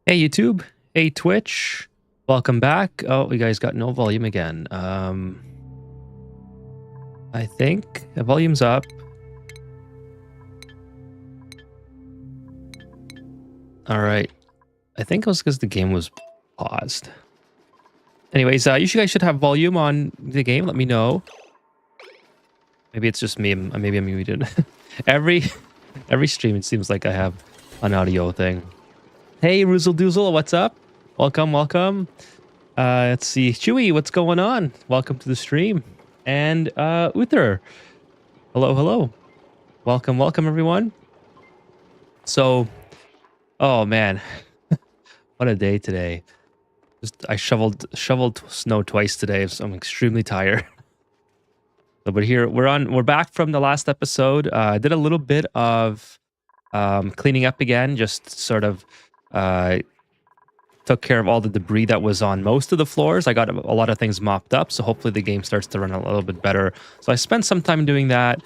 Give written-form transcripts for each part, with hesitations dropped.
Hey YouTube, hey Twitch, welcome back. Oh, you guys got no volume again. I think the volume's up. All right, I think it was because the game was paused. Anyways, you guys should have volume on the game. Let me know. Maybe it's just me. Maybe I'm muted. every stream, it seems like I have an audio thing. Hey, Roozle Doozle, what's up? Welcome, welcome. Let's see. Chewy, what's going on? Welcome to the stream. And Uther. Hello, hello. Welcome, welcome everyone. So, oh man. What a day today. I shoveled snow twice today, so I'm extremely tired. But here we're back from the last episode. I did a little bit of cleaning up again, just sort of took care of all the debris that was on most of the floors. I got a lot of things mopped up, so hopefully the game starts to run a little bit better. So I spent some time doing that.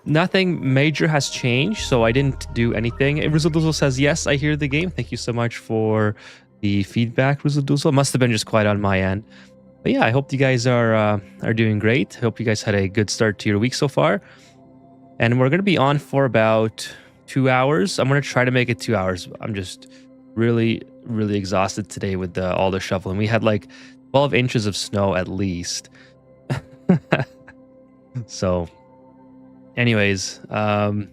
Nothing major has changed, so I didn't do anything. Rizzledoozle says, yes, I hear the game. Thank you so much for the feedback, Rizzledoozle. Must have been just quiet on my end. But yeah, I hope you guys are doing great. I hope you guys had a good start to your week so far. And we're going to be on for about 2 hours. I'm going to try to make it 2 hours. I'm just really exhausted today with all the shoveling. We had like 12 inches of snow at least. So anyways, I'm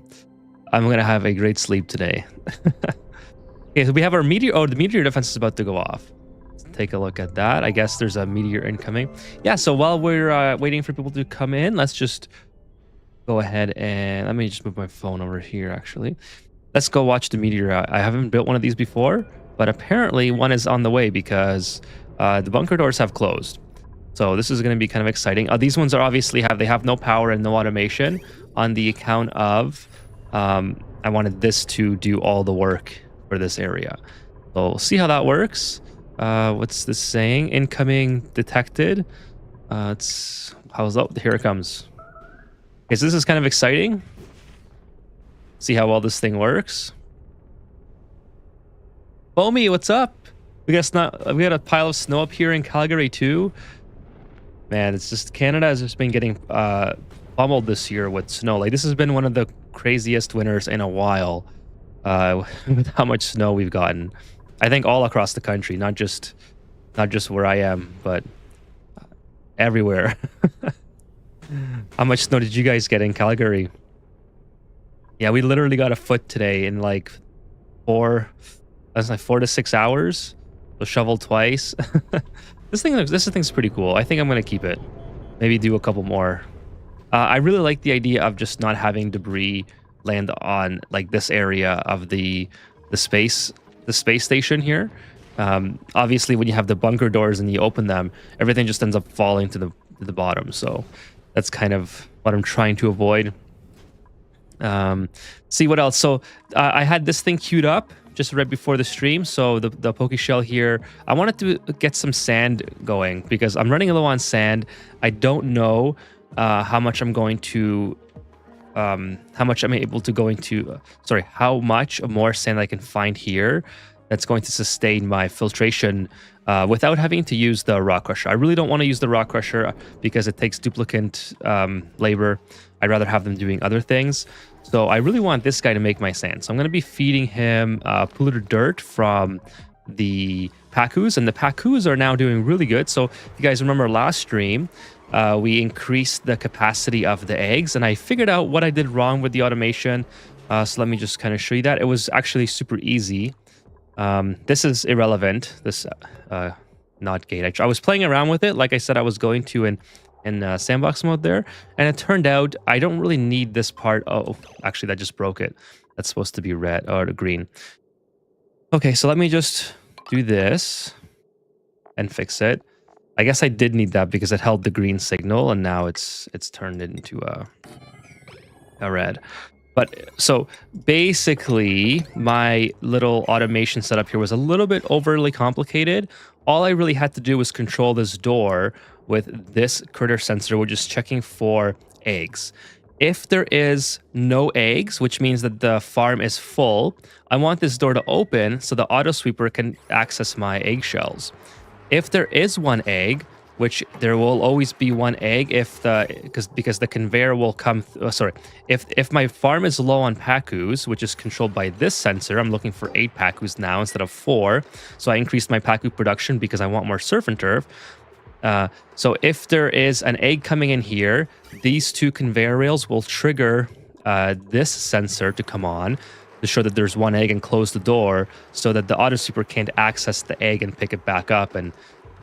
gonna have a great sleep today. Okay, so we have our meteor. Oh, the meteor defense is about to go off. Let's take a look at that. I guess there's a meteor incoming. Yeah, so while we're waiting for people to come in, let's just go ahead and let me just move my phone over here actually. Let's go watch the meteor. I haven't built one of these before, but apparently one is on the way because the bunker doors have closed. So this is going to be kind of exciting. These ones are obviously they have no power and no automation on the account of I wanted this to do all the work for this area. So we'll see how that works. What's this saying? Incoming detected. Here it comes. Okay, so this is kind of exciting. See how well this thing works. Bomi, what's up? We got a pile of snow up here in Calgary too. Man, it's just Canada has just been getting pummeled this year with snow. Like this has been one of the craziest winters in a while with how much snow we've gotten. I think all across the country, not just where I am, but everywhere. How much snow did you guys get in Calgary? Yeah, we literally got a foot today in like 4 to 6 hours. So shoveled twice. This thing's pretty cool. I think I'm gonna keep it. Maybe do a couple more. I really like the idea of just not having debris land on like this area of the space station here. Obviously, when you have the bunker doors and you open them, everything just ends up falling to the bottom. So that's kind of what I'm trying to avoid. See what else. So I had this thing queued up just right before the stream. So the poke shell here, I wanted to get some sand going because I'm running low on sand. I don't know how much I'm able to go into, how much more sand I can find here that's going to sustain my filtration without having to use the rock crusher. I really don't want to use the rock crusher because it takes duplicate labor. I'd rather have them doing other things. So I really want this guy to make my sand. So I'm going to be feeding him polluted dirt from the Pacus, and the Pacus are now doing really good. So if you guys remember last stream, we increased the capacity of the eggs, and I figured out what I did wrong with the automation. So let me just kind of show you that. It was actually super easy. This is irrelevant, this not gate. I was playing around with it, like I said I was going to in sandbox mode there, and it turned out I don't really need this part. Oh, actually that just broke it. That's supposed to be red or green. Okay, so let me just do this and fix it. I guess I did need that because it held the green signal, and now it's turned into a red. But so basically, my little automation setup here was a little bit overly complicated. All I really had to do was control this door with this critter sensor, which is checking for eggs. If there is no eggs, which means that the farm is full, I want this door to open so the auto sweeper can access my eggshells. If there is one egg, which there will always be one egg if because the conveyor will come if my farm is low on pacus, which is controlled by this sensor, I'm looking for 8 pacus now instead of 4, so I increased my pacu production because I want more surf and turf. So if there is an egg coming in here, these 2 conveyor rails will trigger this sensor to come on to show that there's one egg and close the door so that the auto sweeper can't access the egg and pick it back up and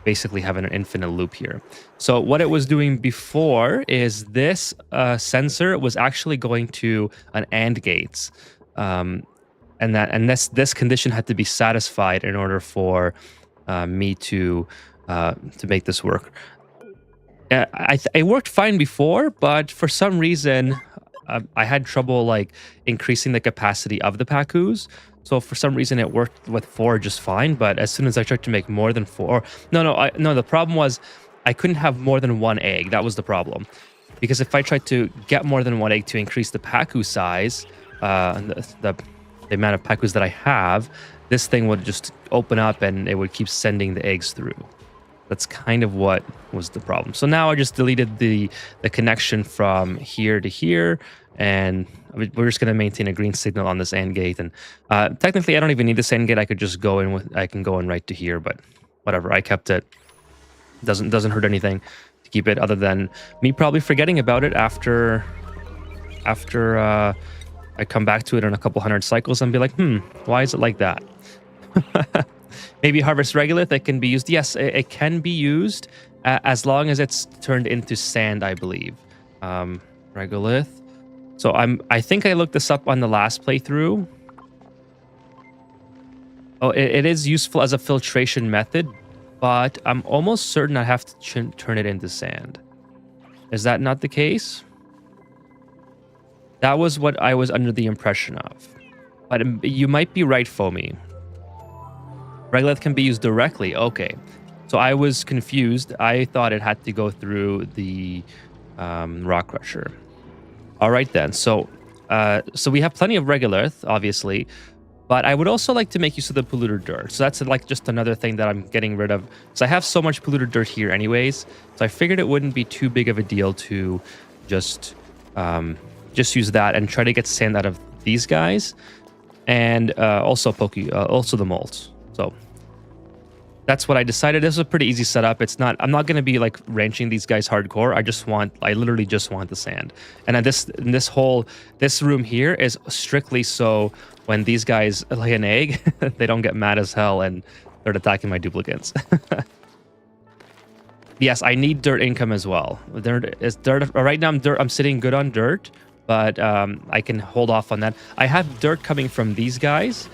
basically have an infinite loop here. So what it was doing before is this sensor was actually going to an AND gates. And this condition had to be satisfied in order for me to make this work. It worked fine before, but for some reason I had trouble like increasing the capacity of the pacus. So for some reason it worked with 4 just fine, but as soon as I tried to make more than 4, no, the problem was I couldn't have more than 1 egg. That was the problem, because if I tried to get more than 1 egg to increase the pacu size, the amount of pacus that I have, this thing would just open up and it would keep sending the eggs through. That's kind of what was the problem. So now I just deleted the connection from here to here, and we're just going to maintain a green signal on this AND gate. And technically, I don't even need this AND gate. I could just go in with, I can go in right to here, but whatever. I kept it. Doesn't hurt anything to keep it, other than me probably forgetting about it after I come back to it in a couple hundred cycles and be like, why is it like that? Maybe harvest regolith, it can be used. Yes, it can be used as long as it's turned into sand, I believe. Regolith. So I think I looked this up on the last playthrough. Oh, it is useful as a filtration method, but I'm almost certain I have to turn it into sand. Is that not the case? That was what I was under the impression of. But you might be right, Foamy. Regolith can be used directly. Okay. So I was confused. I thought it had to go through the rock crusher. All right then. So we have plenty of regolith, obviously, but I would also like to make use of the polluted dirt. So that's like just another thing that I'm getting rid of. So I have so much polluted dirt here anyways. So I figured it wouldn't be too big of a deal to just use that and try to get sand out of these guys, and also the molds. So that's what I decided. This is a pretty easy setup. I'm not going to be like ranching these guys hardcore. I literally just want the sand. And this room here is strictly so when these guys lay an egg, they don't get mad as hell and start attacking my duplicates. Yes, I need dirt income as well. Right now I'm sitting good on dirt, but I can hold off on that. I have dirt coming from these guys.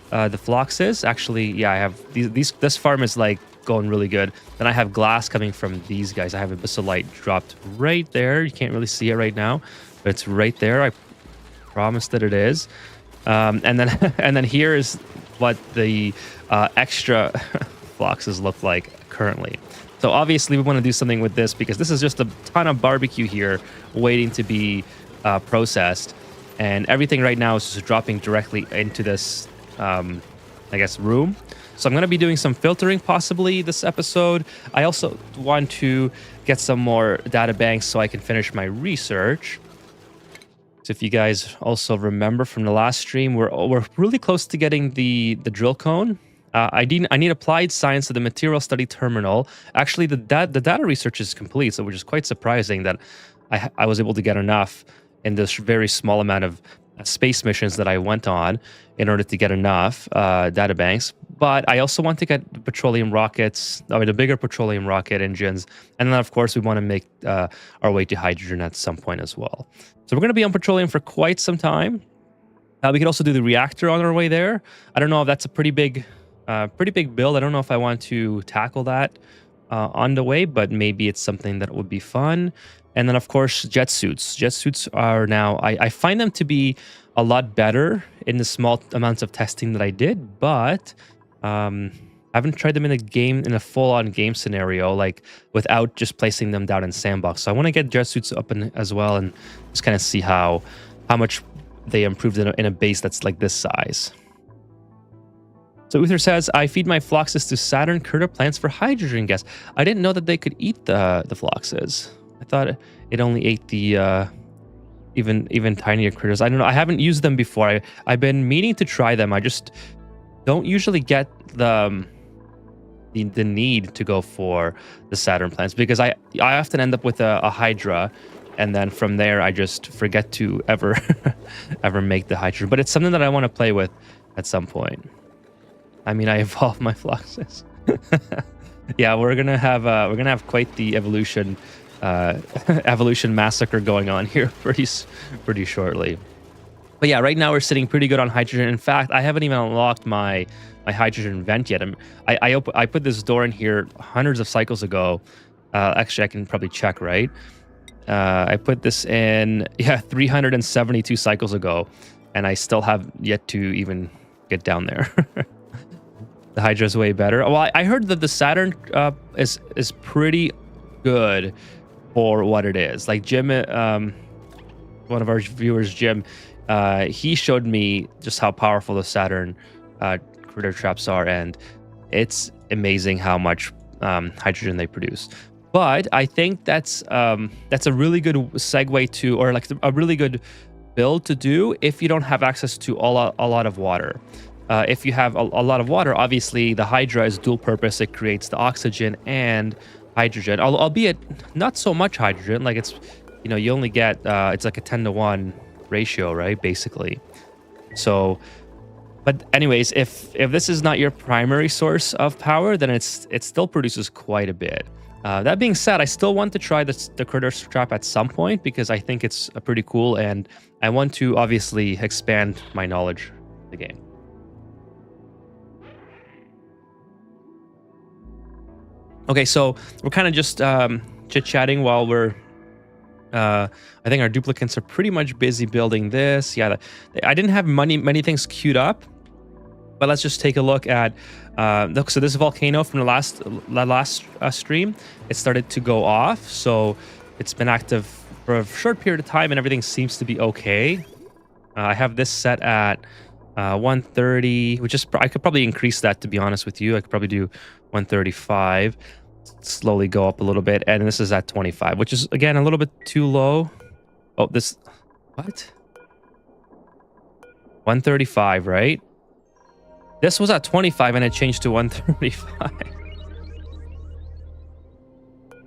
The Phloxes, actually, yeah, I have this farm is like going really good. Then I have glass coming from these guys. I have abyssalite dropped right there. You can't really see it right now, but it's right there. I promise that it is. And then here is what the extra Phloxes look like currently. So obviously we want to do something with this because this is just a ton of barbecue here waiting to be processed, and everything right now is just dropping directly into this I guess room. So I'm going to be doing some filtering possibly this episode. I also want to get some more data banks so I can finish my research. So if you guys also remember from the last stream, we're really close to getting the drill cone. I need applied science to the material study terminal. Actually, the data research is complete, so which is quite surprising that I was able to get enough in this very small amount of space missions that I went on in order to get enough data banks. But I also want to get petroleum rockets, the bigger petroleum rocket engines. And then, of course, we want to make our way to hydrogen at some point as well. So we're going to be on petroleum for quite some time. We could also do the reactor on our way there. I don't know if that's a pretty big build. I don't know if I want to tackle that on the way, but maybe it's something that would be fun. And then, of course, jet suits. Jet suits are now, I find them to be a lot better in the small amounts of testing that I did, but I haven't tried them in a game, in a full-on game scenario, like without just placing them down in sandbox. So I want to get jet suits up as well, and just kind of see how much they improved in a base that's like this size. So Uther says, I feed my phloxes to Saturn critter plants for hydrogen gas. I didn't know that they could eat the phloxes. I thought it only ate the even tinier critters. I don't know. I haven't used them before. I've been meaning to try them. I just don't usually get the need to go for the Saturn plants, because I often end up with a Hydra, and then from there I just forget to ever ever make the Hydra. But it's something that I want to play with at some point. I mean, I evolved my phloxes. Yeah, we're gonna have quite the evolution massacre going on here pretty shortly. But yeah, right now we're sitting pretty good on hydrogen. In fact, I haven't even unlocked my hydrogen vent yet. I put this door in here hundreds of cycles ago. Actually, I can probably check, right? I put this in 372 cycles ago, and I still have yet to even get down there. The Hydra is way better. Well, I heard that the Saturn is pretty good for what it is. Like Jim, one of our viewers, Jim, he showed me just how powerful the Saturn critter traps are, and it's amazing how much hydrogen they produce. But I think that's a really good segue to, or like a really good build to do if you don't have access to a lot of water. If you have a lot of water, obviously the Hydra is dual purpose. It creates the oxygen and hydrogen, albeit not so much hydrogen. Like it's, you only get, it's like a 10-to-1 ratio, right? Basically. So, but anyways, if this is not your primary source of power, then it still produces quite a bit. That being said, I still want to try the critter trap at some point, because I think it's pretty cool, and I want to obviously expand my knowledge of the game. Okay, so we're kind of just chit-chatting while we're... I think our duplicates are pretty much busy building this. Yeah, I didn't have many things queued up, but let's just take a look at... so this volcano from the last stream, it started to go off. So it's been active for a short period of time, and everything seems to be okay. I have this set at 130, which is... I could probably increase that, to be honest with you. I could probably do 135, slowly go up a little bit, and this is at 25, which is again a little bit too low. Oh, this... What? 135, right? This was at 25 and it changed to 135.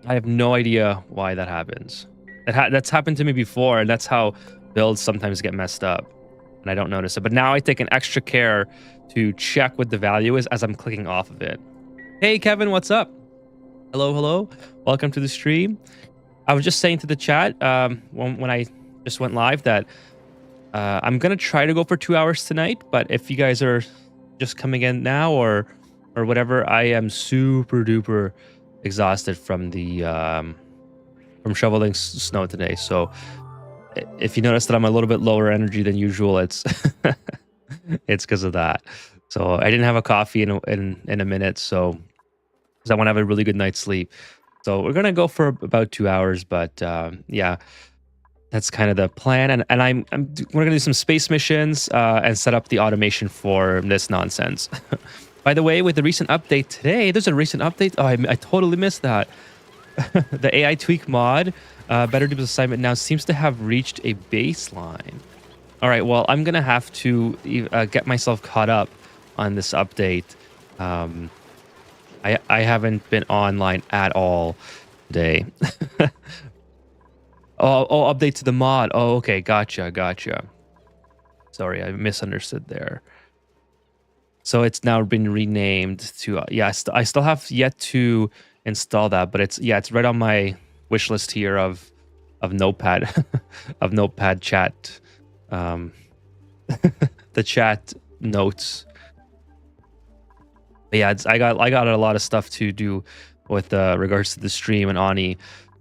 I have no idea why that happens. That's happened to me before, and that's how builds sometimes get messed up, and I don't notice it. But now I take an extra care to check what the value is as I'm clicking off of it. Hey, Kevin, what's up? Hello. Welcome to the stream. I was just saying to the chat when I just went live that I'm going to try to go for 2 hours tonight, but if you guys are just coming in now or whatever, I am super duper exhausted from the from shoveling snow today. So if you notice that I'm a little bit lower energy than usual, it's it's because of that. So I didn't have a coffee in a minute, so because I want to have a really good night's sleep. So we're gonna go for about 2 hours, but yeah, that's kind of the plan. And we're gonna do some space missions and set up the automation for this nonsense. By the way, with the recent update today, there's a recent update. Oh, I totally missed that. The AI tweak mod, Better Duper's assignment now seems to have reached a baseline. All right, well, I'm gonna have to get myself caught up on this update. I haven't been online at all today. Oh, update to the mod. Oh, okay, gotcha. Sorry, I misunderstood there. So it's now been renamed to yeah. I still have yet to install that, but it's right on my wish list here of Notepad of Notepad chat, the chat notes. But yeah, I got a lot of stuff to do with regards to the stream and Ani.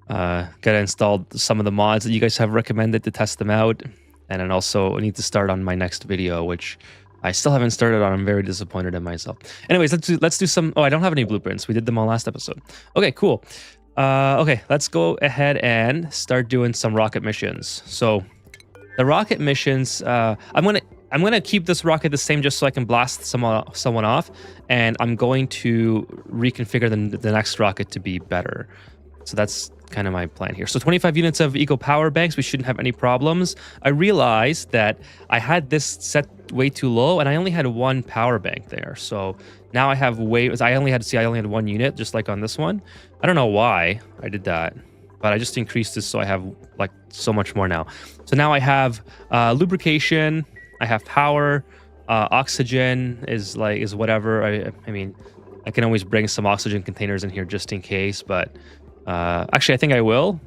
Gotta install some of the mods that you guys have recommended to test them out, and then also I need to start on my next video, which I still haven't started on. I'm very disappointed in myself. Anyways, let's do some. Oh, I don't have any blueprints. We did them on last episode. Okay, cool. Okay, let's go ahead and start doing some rocket missions. So the rocket missions, I'm gonna keep this rocket the same just so I can blast someone off, and I'm going to reconfigure the next rocket to be better. So that's kind of my plan here. So 25 units of eco power banks, we shouldn't have any problems. I realized that I had this set way too low, and I only had one power bank there. So now I have I only had one unit, just like on this one. I don't know why I did that, but I just increased this so I have like so much more now. So now I have lubrication, I have power, oxygen is whatever. I mean, I can always bring some oxygen containers in here just in case, but actually I think I will.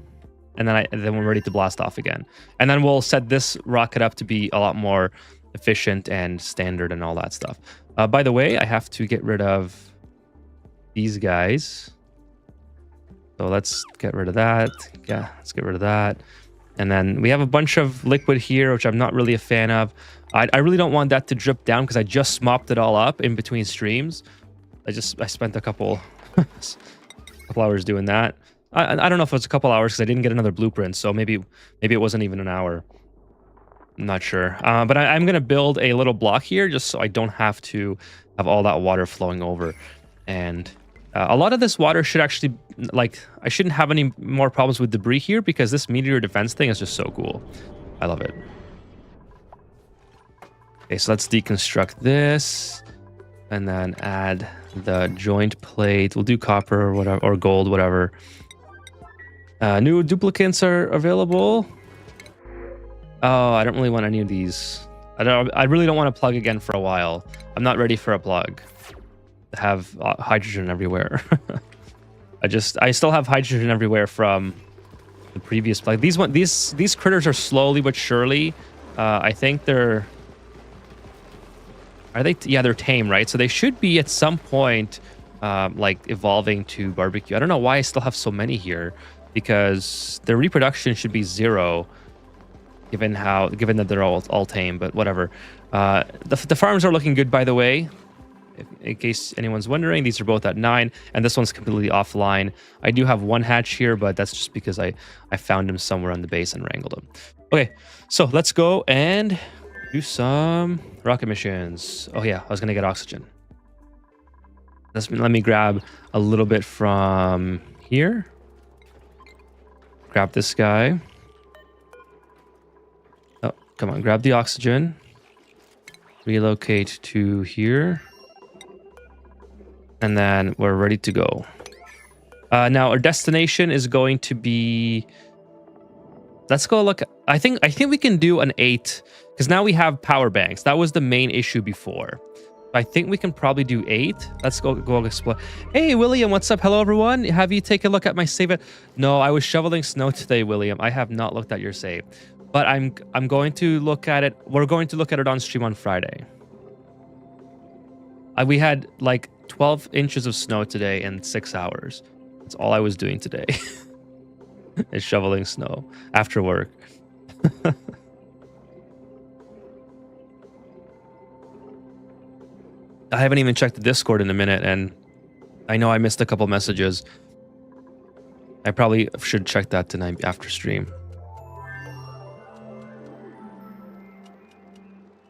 And then we're ready to blast off again. And then we'll set this rocket up to be a lot more efficient and standard and all that stuff. By the way, I have to get rid of these guys. So let's get rid of that. Yeah, let's get rid of that. And then we have a bunch of liquid here, which I'm not really a fan of. I really don't want that to drip down because I just mopped it all up in between streams. I spent a couple hours doing that. I don't know if it was a couple hours because I didn't get another blueprint, so maybe it wasn't even an hour. I'm not sure. But I'm going to build a little block here just so I don't have to have all that water flowing over. And a lot of this water should actually, I shouldn't have any more problems with debris here because this meteor defense thing is just so cool. I love it. Okay, so let's deconstruct this and then add the joint plate. We'll do copper or whatever, or gold, whatever. New duplicates are available. Oh, I don't really want any of these. I really don't want to plug again for a while. I'm not ready for a plug. I have hydrogen everywhere. I still have hydrogen everywhere from the previous plug. These critters are slowly but surely. I think they're. Are they? Yeah, they're tame, right? So they should be at some point, like evolving to barbecue. I don't know why I still have so many here, because their reproduction should be 0, given that they're all tame. But whatever. The farms are looking good, by the way. In case anyone's wondering, these are both at 9, and this one's completely offline. I do have one hatch here, but that's just because I found him somewhere on the base and wrangled him. Okay, so let's go and do some rocket missions. Oh yeah, I was gonna get oxygen. Let me grab a little bit from here. Grab this guy. Oh, come on, grab the oxygen. Relocate to here. And then we're ready to go. Now our destination is going to be. Let's go look. I think we can do an 8 because now we have power banks. That was the main issue before. I think we can probably do 8. Let's go explore. Hey William, what's up? Hello everyone. Have you taken a look at my save? No, I was shoveling snow today, William. I have not looked at your save, but I'm going to look at it. We're going to look at it on stream on Friday. We had like 12 inches of snow today in 6 hours. That's all I was doing today. Is shoveling snow after work. I haven't even checked the Discord in a minute, and I know I missed a couple messages. I probably should check that tonight after stream.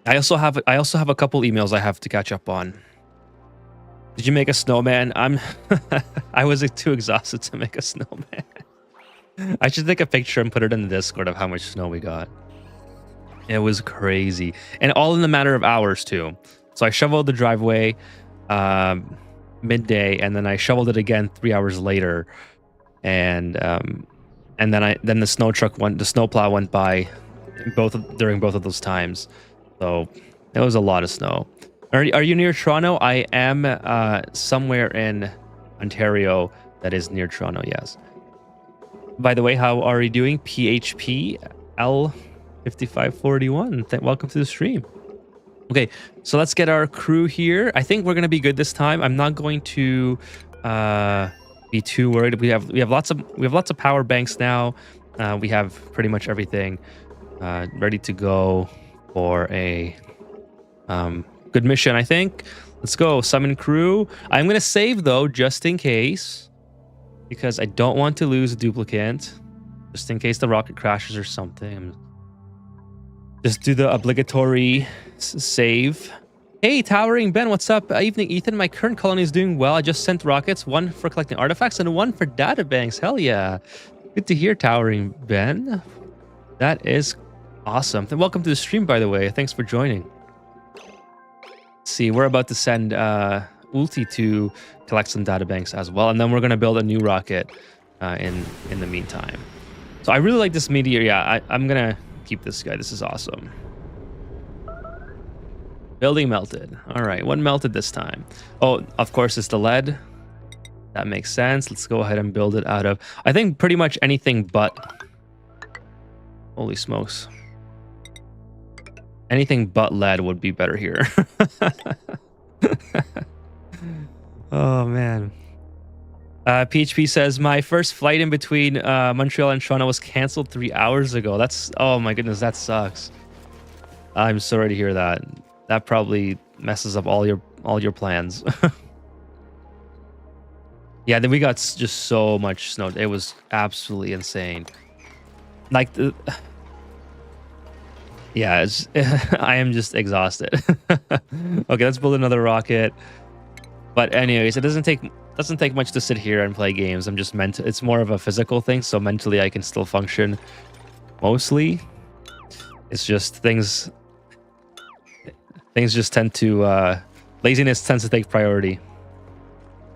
I also have a couple emails I have to catch up on. Did you make a snowman? I was too exhausted to make a snowman. I should take a picture and put it in the Discord of how much snow we got. It was crazy, and all in a matter of hours too. So I shoveled the driveway midday, and then I shoveled it again 3 hours later, and then the snowplow went by during both of those times. So it was a lot of snow. Are you near Toronto? I am somewhere in Ontario that is near Toronto, yes. By the way, how are you doing? PHP L5541. Welcome to the stream. Okay, so let's get our crew here. I think we're gonna be good this time. I'm not going to be too worried. We have lots of power banks now. We have pretty much everything ready to go for a Good mission, I think. Let's go. Summon crew. I'm going to save, though, just in case. Because I don't want to lose a duplicate. Just in case the rocket crashes or something. Just do the obligatory save. Hey, Towering Ben, what's up? Evening, Ethan. My current colony is doing well. I just sent rockets, one for collecting artifacts and one for databanks. Hell yeah. Good to hear, Towering Ben. That is awesome. And welcome to the stream, by the way. Thanks for joining. Let's see, we're about to send Ulti to collect some databanks as well. And then we're going to build a new rocket in the meantime. So I really like this meteor. Yeah, I'm going to keep this guy. This is awesome. Building melted. All right, what melted this time? Oh, of course, it's the lead. That makes sense. Let's go ahead and build it out of, I think, pretty much anything but... Holy smokes. Anything but lead would be better here. Oh, man. PHP says, my first flight in between Montreal and Toronto was canceled 3 hours ago. That's... Oh, my goodness, that sucks. I'm sorry to hear that. That probably messes up all your plans. Yeah, then we got just so much snow. It was absolutely insane. Like the... Yeah, I am just exhausted. Okay, let's build another rocket. But anyways, it doesn't take much to sit here and play games. I'm just meant to, it's more of a physical thing, so mentally I can still function mostly. It's just things just tend to laziness tends to take priority.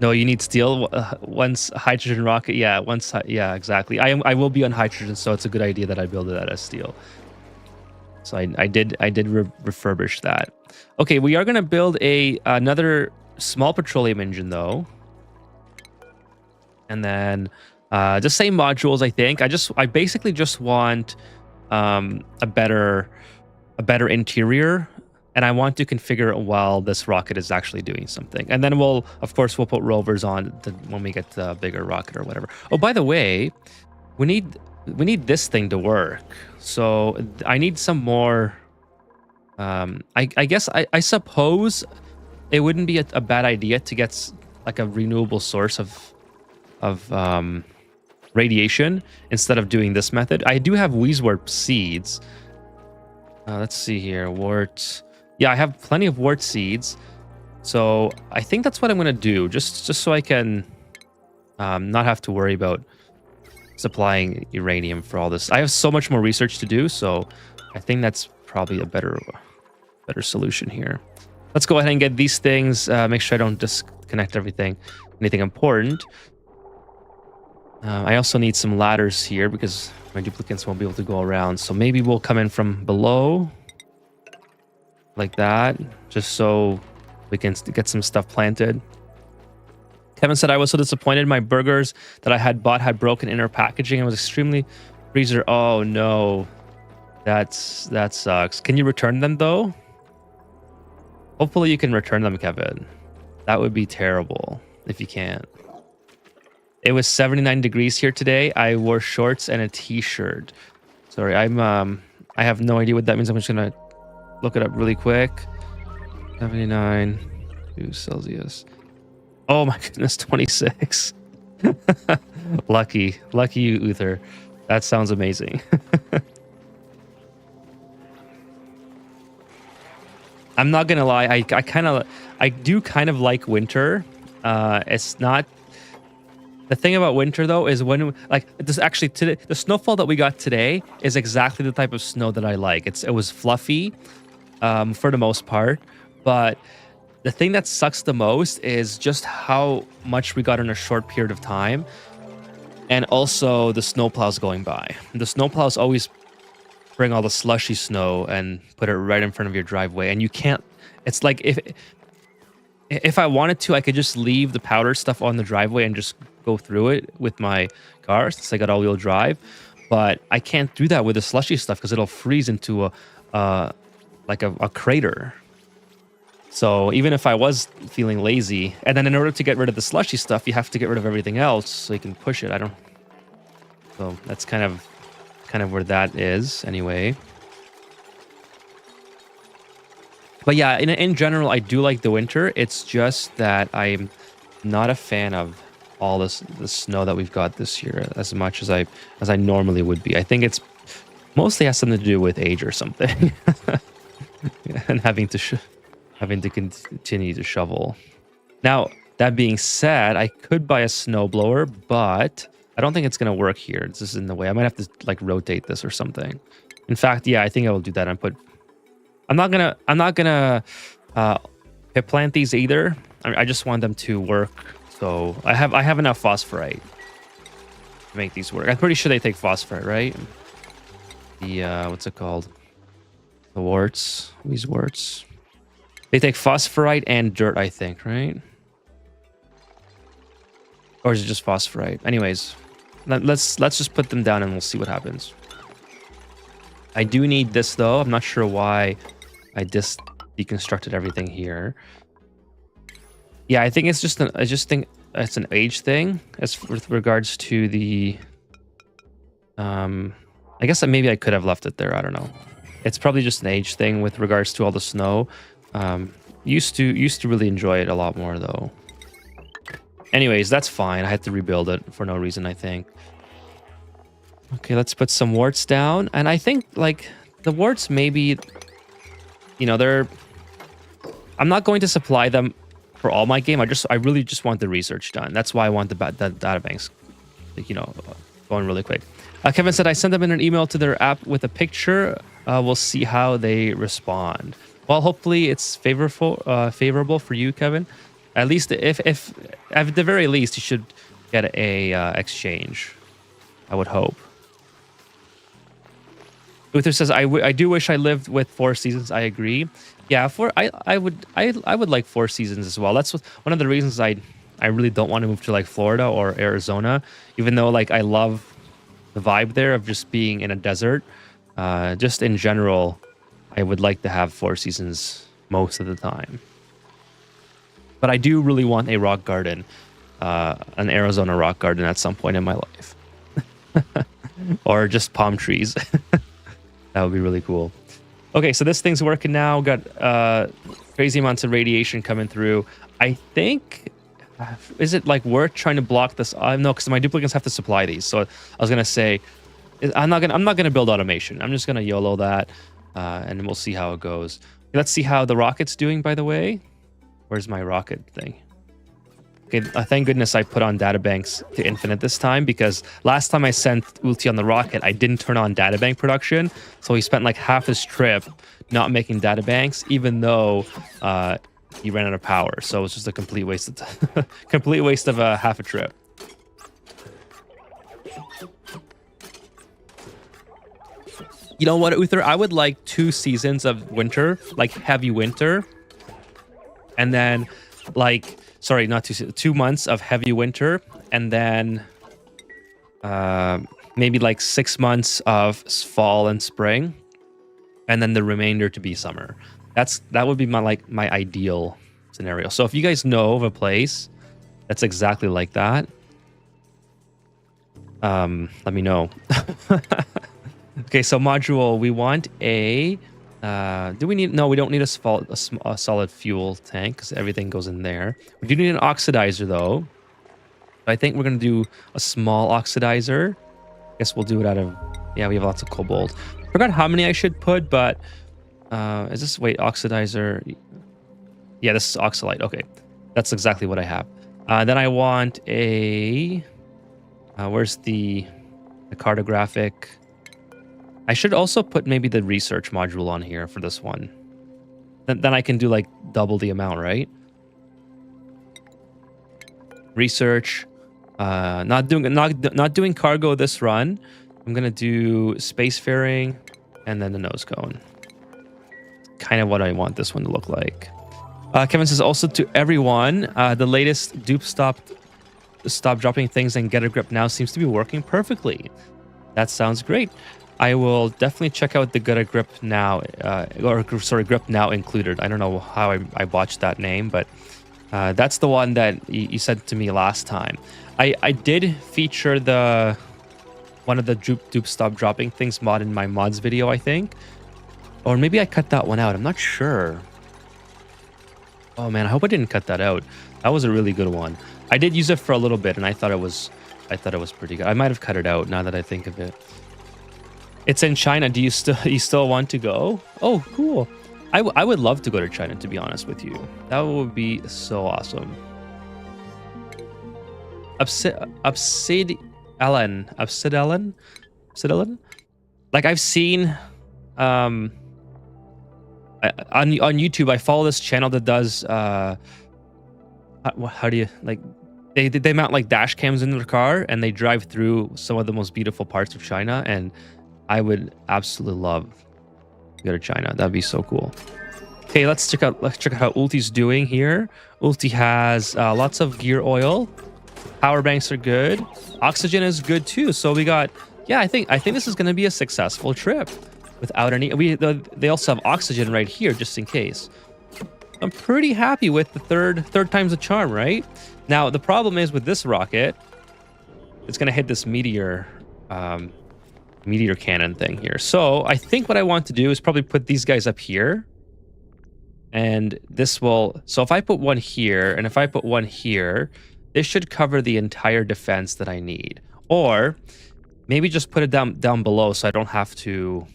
No, you need steel. Once hydrogen rocket, yeah, yeah, exactly. I will be on hydrogen, so it's a good idea that I build it out as steel. So I did refurbish that. Okay, we are gonna build another small petroleum engine though, and then just same modules. I think I basically just want a better interior. And I want to configure it while this rocket is actually doing something. And then of course, we'll put rovers on when we get the bigger rocket or whatever. Oh, by the way, we need this thing to work. So I need some more. I guess I suppose it wouldn't be a bad idea to get like a renewable source of radiation instead of doing this method. I do have Weezwarp seeds. Let's see here, wart. Yeah, I have plenty of wart seeds, so I think that's what I'm gonna do, just so I can not have to worry about supplying uranium for all this. I have so much more research to do, so I think that's probably a better solution here. Let's go ahead and get these things. Make sure I don't disconnect anything important. I also need some ladders here because my duplicates won't be able to go around. So maybe we'll come in from below. Like that. Just so we can get some stuff planted. Kevin said, I was so disappointed. My burgers that I had bought had broken inner packaging and was extremely freezer. Oh no. That sucks. Can you return them though? Hopefully you can return them, Kevin. That would be terrible if you can't. It was 79 degrees here today. I wore shorts and a t-shirt. Sorry, I have no idea what that means. I'm just gonna look it up really quick. 79 degrees Celsius. Oh my goodness, 26. Lucky you, Uther. That sounds amazing. I'm not gonna lie. I do kind of like winter. It's not. The thing about winter though is when today the snowfall that we got today is exactly the type of snow that I like. It was fluffy, for the most part, but the thing that sucks the most is just how much we got in a short period of time, and also the snowplows going by. The snowplows always bring all the slushy snow and put it right in front of your driveway, and you can't. It's like if I wanted to, I could just leave the powder stuff on the driveway and just go through it with my car since I got all-wheel drive, but I can't do that with the slushy stuff because it'll freeze into a crater. So even if I was feeling lazy, and then in order to get rid of the slushy stuff, you have to get rid of everything else so you can push it. So that's kind of where that is anyway. But yeah, in general, I do like the winter. It's just that I'm not a fan of all the snow that we've got this year as much as I normally would be. I think it's mostly has something to do with age or something, and having to continue to shovel. Now, that being said, I could buy a snowblower, but I don't think it's gonna work here. This is in the way. I might have to like rotate this or something. In fact, yeah, I think I will do that and put. I'm not gonna pip plant these either. I just want them to work. So I have enough phosphorite to make these work. I'm pretty sure they take phosphorite, right? The what's it called? The warts. These warts. They take phosphorite and dirt, I think, right? Or is it just phosphorite? Anyways, let's just put them down and we'll see what happens. I do need this though. I'm not sure why I deconstructed everything here. Yeah, I think it's just I just think it's an age thing as with regards to the I guess that maybe I could have left it there. I don't know. It's probably just an age thing with regards to all the snow. Used to really enjoy it a lot more though. Anyways, that's fine. I had to rebuild it for no reason, I think. Okay, let's put some warts down. And I think, like, the warts maybe, you know, they're... I'm not going to supply them for all my game. I really just want the research done. That's why I want the data banks, you know, going really quick. Kevin said, I sent them in an email to their app with a picture. We'll see how they respond. Well, hopefully it's favorable for you, Kevin. At least if at the very least, you should get a exchange. I would hope. Uther says, I do wish I lived with 4 seasons. I agree. Yeah, I would like 4 seasons as well. That's one of the reasons I really don't want to move to like Florida or Arizona, even though like I love the vibe there of just being in a desert. Just in general, I would like to have 4 seasons most of the time. But I do really want a rock garden, an Arizona rock garden at some point in my life. Or just palm trees. That would be really cool. Okay, so this thing's working now. Got crazy amounts of radiation coming through. I think, is it like worth trying to block this? No, because my duplicates have to supply these. So I was gonna say, I'm not gonna build automation. I'm just gonna YOLO that, and we'll see how it goes. Let's see how the rocket's doing, by the way. Where's my rocket thing? Okay, thank goodness I put on databanks to infinite this time, because last time I sent Ulti on the rocket, I didn't turn on databank production. So he spent like half his trip not making databanks, even though he ran out of power. So it's just a complete waste of complete waste of half a trip. You know what, Uther? I would like 2 seasons of winter, like heavy winter. And then, like, sorry, not 2 months of heavy winter, and then maybe like 6 months of fall and spring, and then the remainder to be summer. That would be my ideal scenario. So if you guys know of a place that's exactly like that, let me know. Okay, so module, we want a. Do we need? No, we don't need a solid fuel tank because everything goes in there. We do need an oxidizer though. I think we're gonna do a small oxidizer. Guess we'll do it out of. Yeah, we have lots of cobalt. Forgot how many I should put, but is this oxidizer? Yeah, this is oxalite. Okay, that's exactly what I have. Then I want a. Where's the cartographic? I should also put maybe the research module on here for this one. Then I can do like double the amount, right? Research. Not doing cargo this run. I'm gonna do spacefaring and then the nose cone. Kind of what I want this one to look like. Kevin says also to everyone, the latest dupe stop dropping things and get a grip now seems to be working perfectly. That sounds great. I will definitely check out the Get a Grip Now, Grip Now included. I don't know how I botched that name, but that's the one that you said to me last time. I did feature one of the dupe stop dropping things mod in my mods video, I think. Or maybe I cut that one out. I'm not sure. Oh man, I hope I didn't cut that out. That was a really good one. I did use it for a little bit, and I thought it was pretty good. I might have cut it out now that I think of it. It's in China. Do you still want to go? Oh, cool. I would love to go to China, to be honest with you. That would be so awesome. Obsidian? Like I've seen on YouTube, I follow this channel that does how do you like they mount like dash cams in their car and they drive through some of the most beautiful parts of China, and I would absolutely love to go to China. That'd be so cool. Okay, let's check out how Ulti's doing here. Ulti has lots of gear oil. Power banks are good. Oxygen is good too. So we got, yeah, I think this is going to be a successful trip without any. They also have oxygen right here just in case. I'm pretty happy with the third time's a charm, right? Now the problem is with this rocket, it's going to hit this meteor cannon thing here. So I think what I want to do is probably put these guys up here. And this will, so if I put one here and if I put one here, this should cover the entire defense that I need. Or maybe just put it down below so I don't have to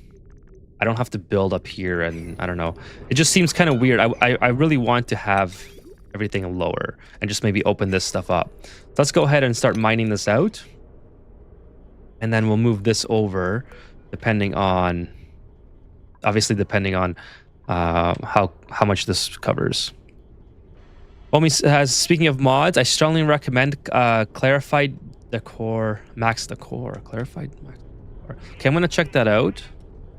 build up here, and I don't know. It just seems kind of weird. I really want to have everything lower and just maybe open this stuff up. Let's go ahead and start mining this out. And then we'll move this over depending on how much this covers. Omi says, speaking of mods, I strongly recommend clarified decor, max decor, clarified max decor. Okay, I'm gonna check that out.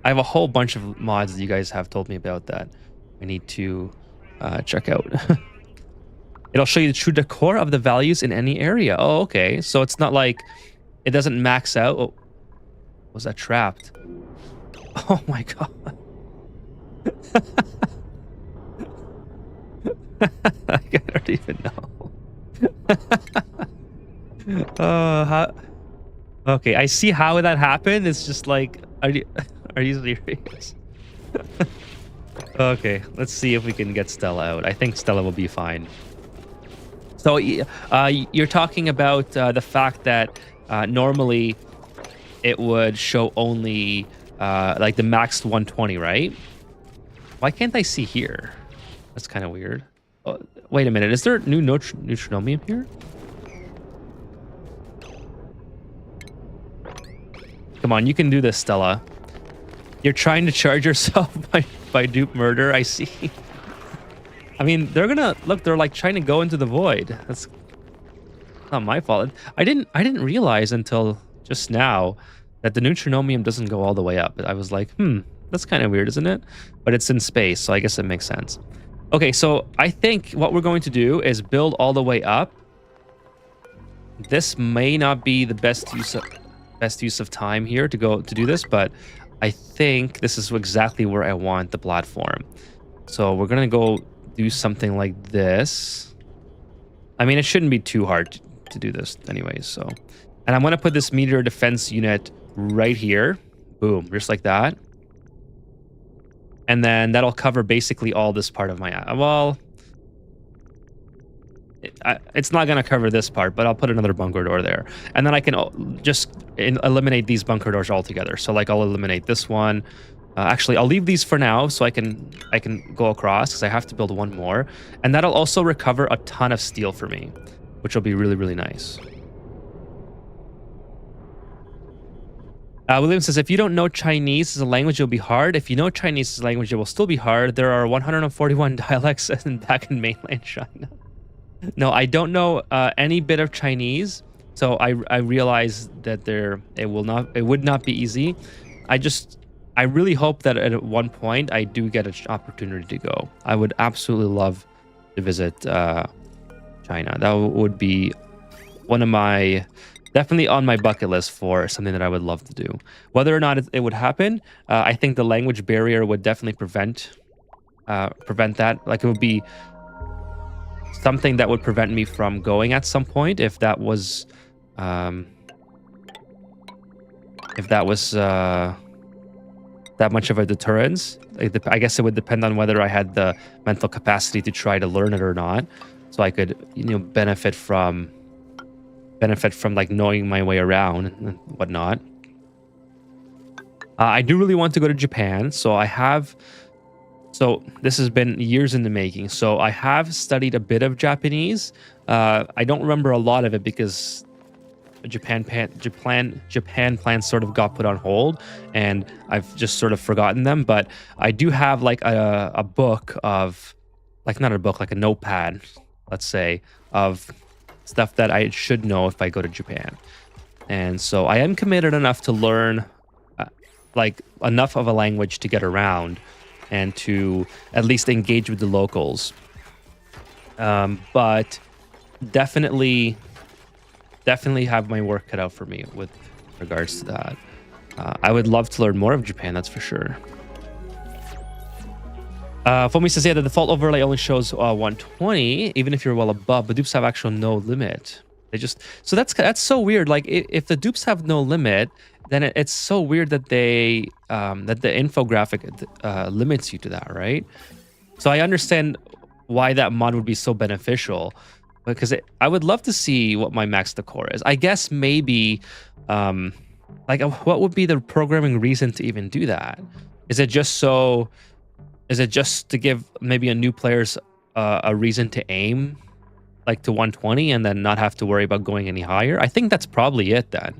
I have a whole bunch of mods that you guys have told me about that I need to check out. It'll show you the true decor of the values in any area. Oh, okay. So it's not like it doesn't max out. Oh, was that trapped? Oh my god. I don't even know. Okay, I see how that happened. It's just like, are you serious? Okay, let's see if we can get Stella out. I think Stella will be fine. So you're talking about the fact that normally it would show only like the max 120, right? Why can't I see here? That's kind of weird. Oh, wait a minute. Is there new neutronomium here? Come on, you can do this, Stella. You're trying to charge yourself by dupe murder. I see. I mean, they're like trying to go into the void. That's not my fault. I didn't realize until just now that the neutronomium doesn't go all the way up. I was like, that's kind of weird, isn't it? But it's in space, so I guess it makes sense. Okay, so I think what we're going to do is build all the way up. This may not be the best use of time here to do this, but I think this is exactly where I want the platform. So we're gonna go do something like this. I mean, it shouldn't be too hard to do this anyways. So, and I'm gonna put this meteor defense unit right here. Boom, just like that. And then that'll cover basically all this part of my, well, it's not going to cover this part, but I'll put another bunker door there. And then I can just eliminate these bunker doors altogether. So like I'll eliminate this one. Actually, I'll leave these for now so I can go across because I have to build one more. And that'll also recover a ton of steel for me, which will be really, really nice. William says, if you don't know Chinese as a language, it'll be hard. If you know Chinese as a language, it will still be hard. There are 141 dialects back in mainland China. No, I don't know any bit of Chinese, so I realize that it would not be easy. I really hope that at one point I do get an opportunity to go. I would absolutely love to visit China. That would be one of my, definitely on my bucket list for something that I would love to do. Whether or not it would happen, I think the language barrier would definitely prevent that. Like, it would be something that would prevent me from going at some point if that was that much of a deterrence. I guess it would depend on whether I had the mental capacity to try to learn it or not, so I could, you know, benefit from like knowing my way around and whatnot. I do really want to go to Japan, so this has been years in the making. So I have studied a bit of Japanese. I don't remember a lot of it because Japan plans sort of got put on hold, and I've just sort of forgotten them. But I do have like a book of, like, not a book, like a notepad, let's say, of stuff that I should know if I go to Japan. And so I am committed enough to learn like enough of a language to get around and to at least engage with the locals. But definitely have my work cut out for me with regards to that. I would love to learn more of Japan, that's for sure. Fomi says, yeah, the default overlay only shows 120, even if you're well above, but dupes have actual no limit. So that's so weird. Like, if the dupes have no limit, then it's so weird that they that the infographic limits you to that, right? So I understand why that mod would be so beneficial, because I would love to see what my max decor is. I guess maybe like, what would be the programming reason to even do that? Is it just to give maybe a new players a reason to aim like to 120 and then not have to worry about going any higher? I think that's probably it then.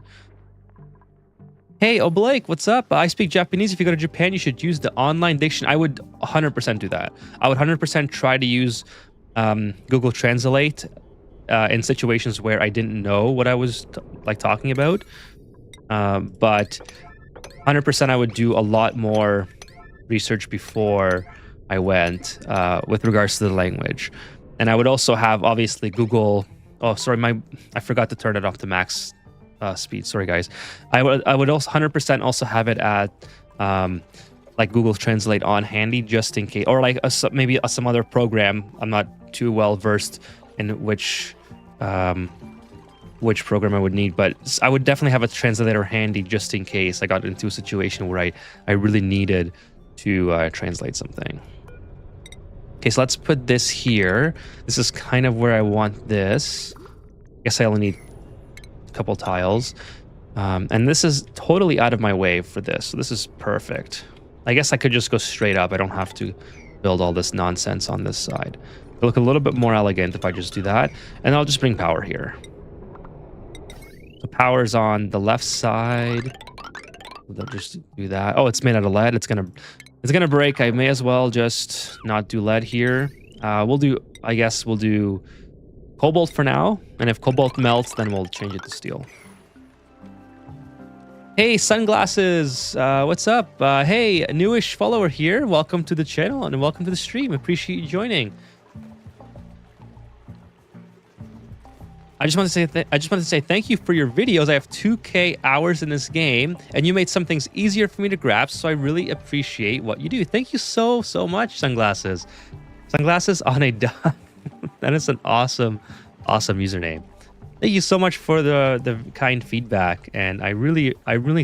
Hey, Blake, what's up? I speak Japanese. If you go to Japan, you should use the online dictionary. I would 100% do that. I would 100% try to use Google Translate in situations where I didn't know what I was talking about. But 100% I would do a lot more research before I went with regards to the language. And I would also have, obviously, Google. Oh, sorry, I forgot to turn it off to max speed. Sorry, guys. I would also 100% also have it at like Google Translate on handy, just in case, or like maybe some other program. I'm not too well versed in which program I would need, but I would definitely have a translator handy just in case I got into a situation where I really needed to translate something. Okay, so let's put this here. This is kind of where I want this. I guess I only need a couple tiles. And this is totally out of my way for this. So this is perfect. I guess I could just go straight up. I don't have to build all this nonsense on this side. It'll look a little bit more elegant if I just do that. And I'll just bring power here. So power's on the left side. I'll just do that. Oh, it's made out of lead. It's gonna break. I may as well just not do lead here. I guess we'll do cobalt for now. And if cobalt melts, then we'll change it to steel. Hey, sunglasses, what's up? Hey, a newish follower here. Welcome to the channel and welcome to the stream. Appreciate you joining. I just want to say thank you for your videos. I have 2K hours in this game, and you made some things easier for me to grasp. So I really appreciate what you do. Thank you so much, sunglasses. Sunglasses on a dime. That is an awesome username. Thank you so much for the kind feedback, and I'm really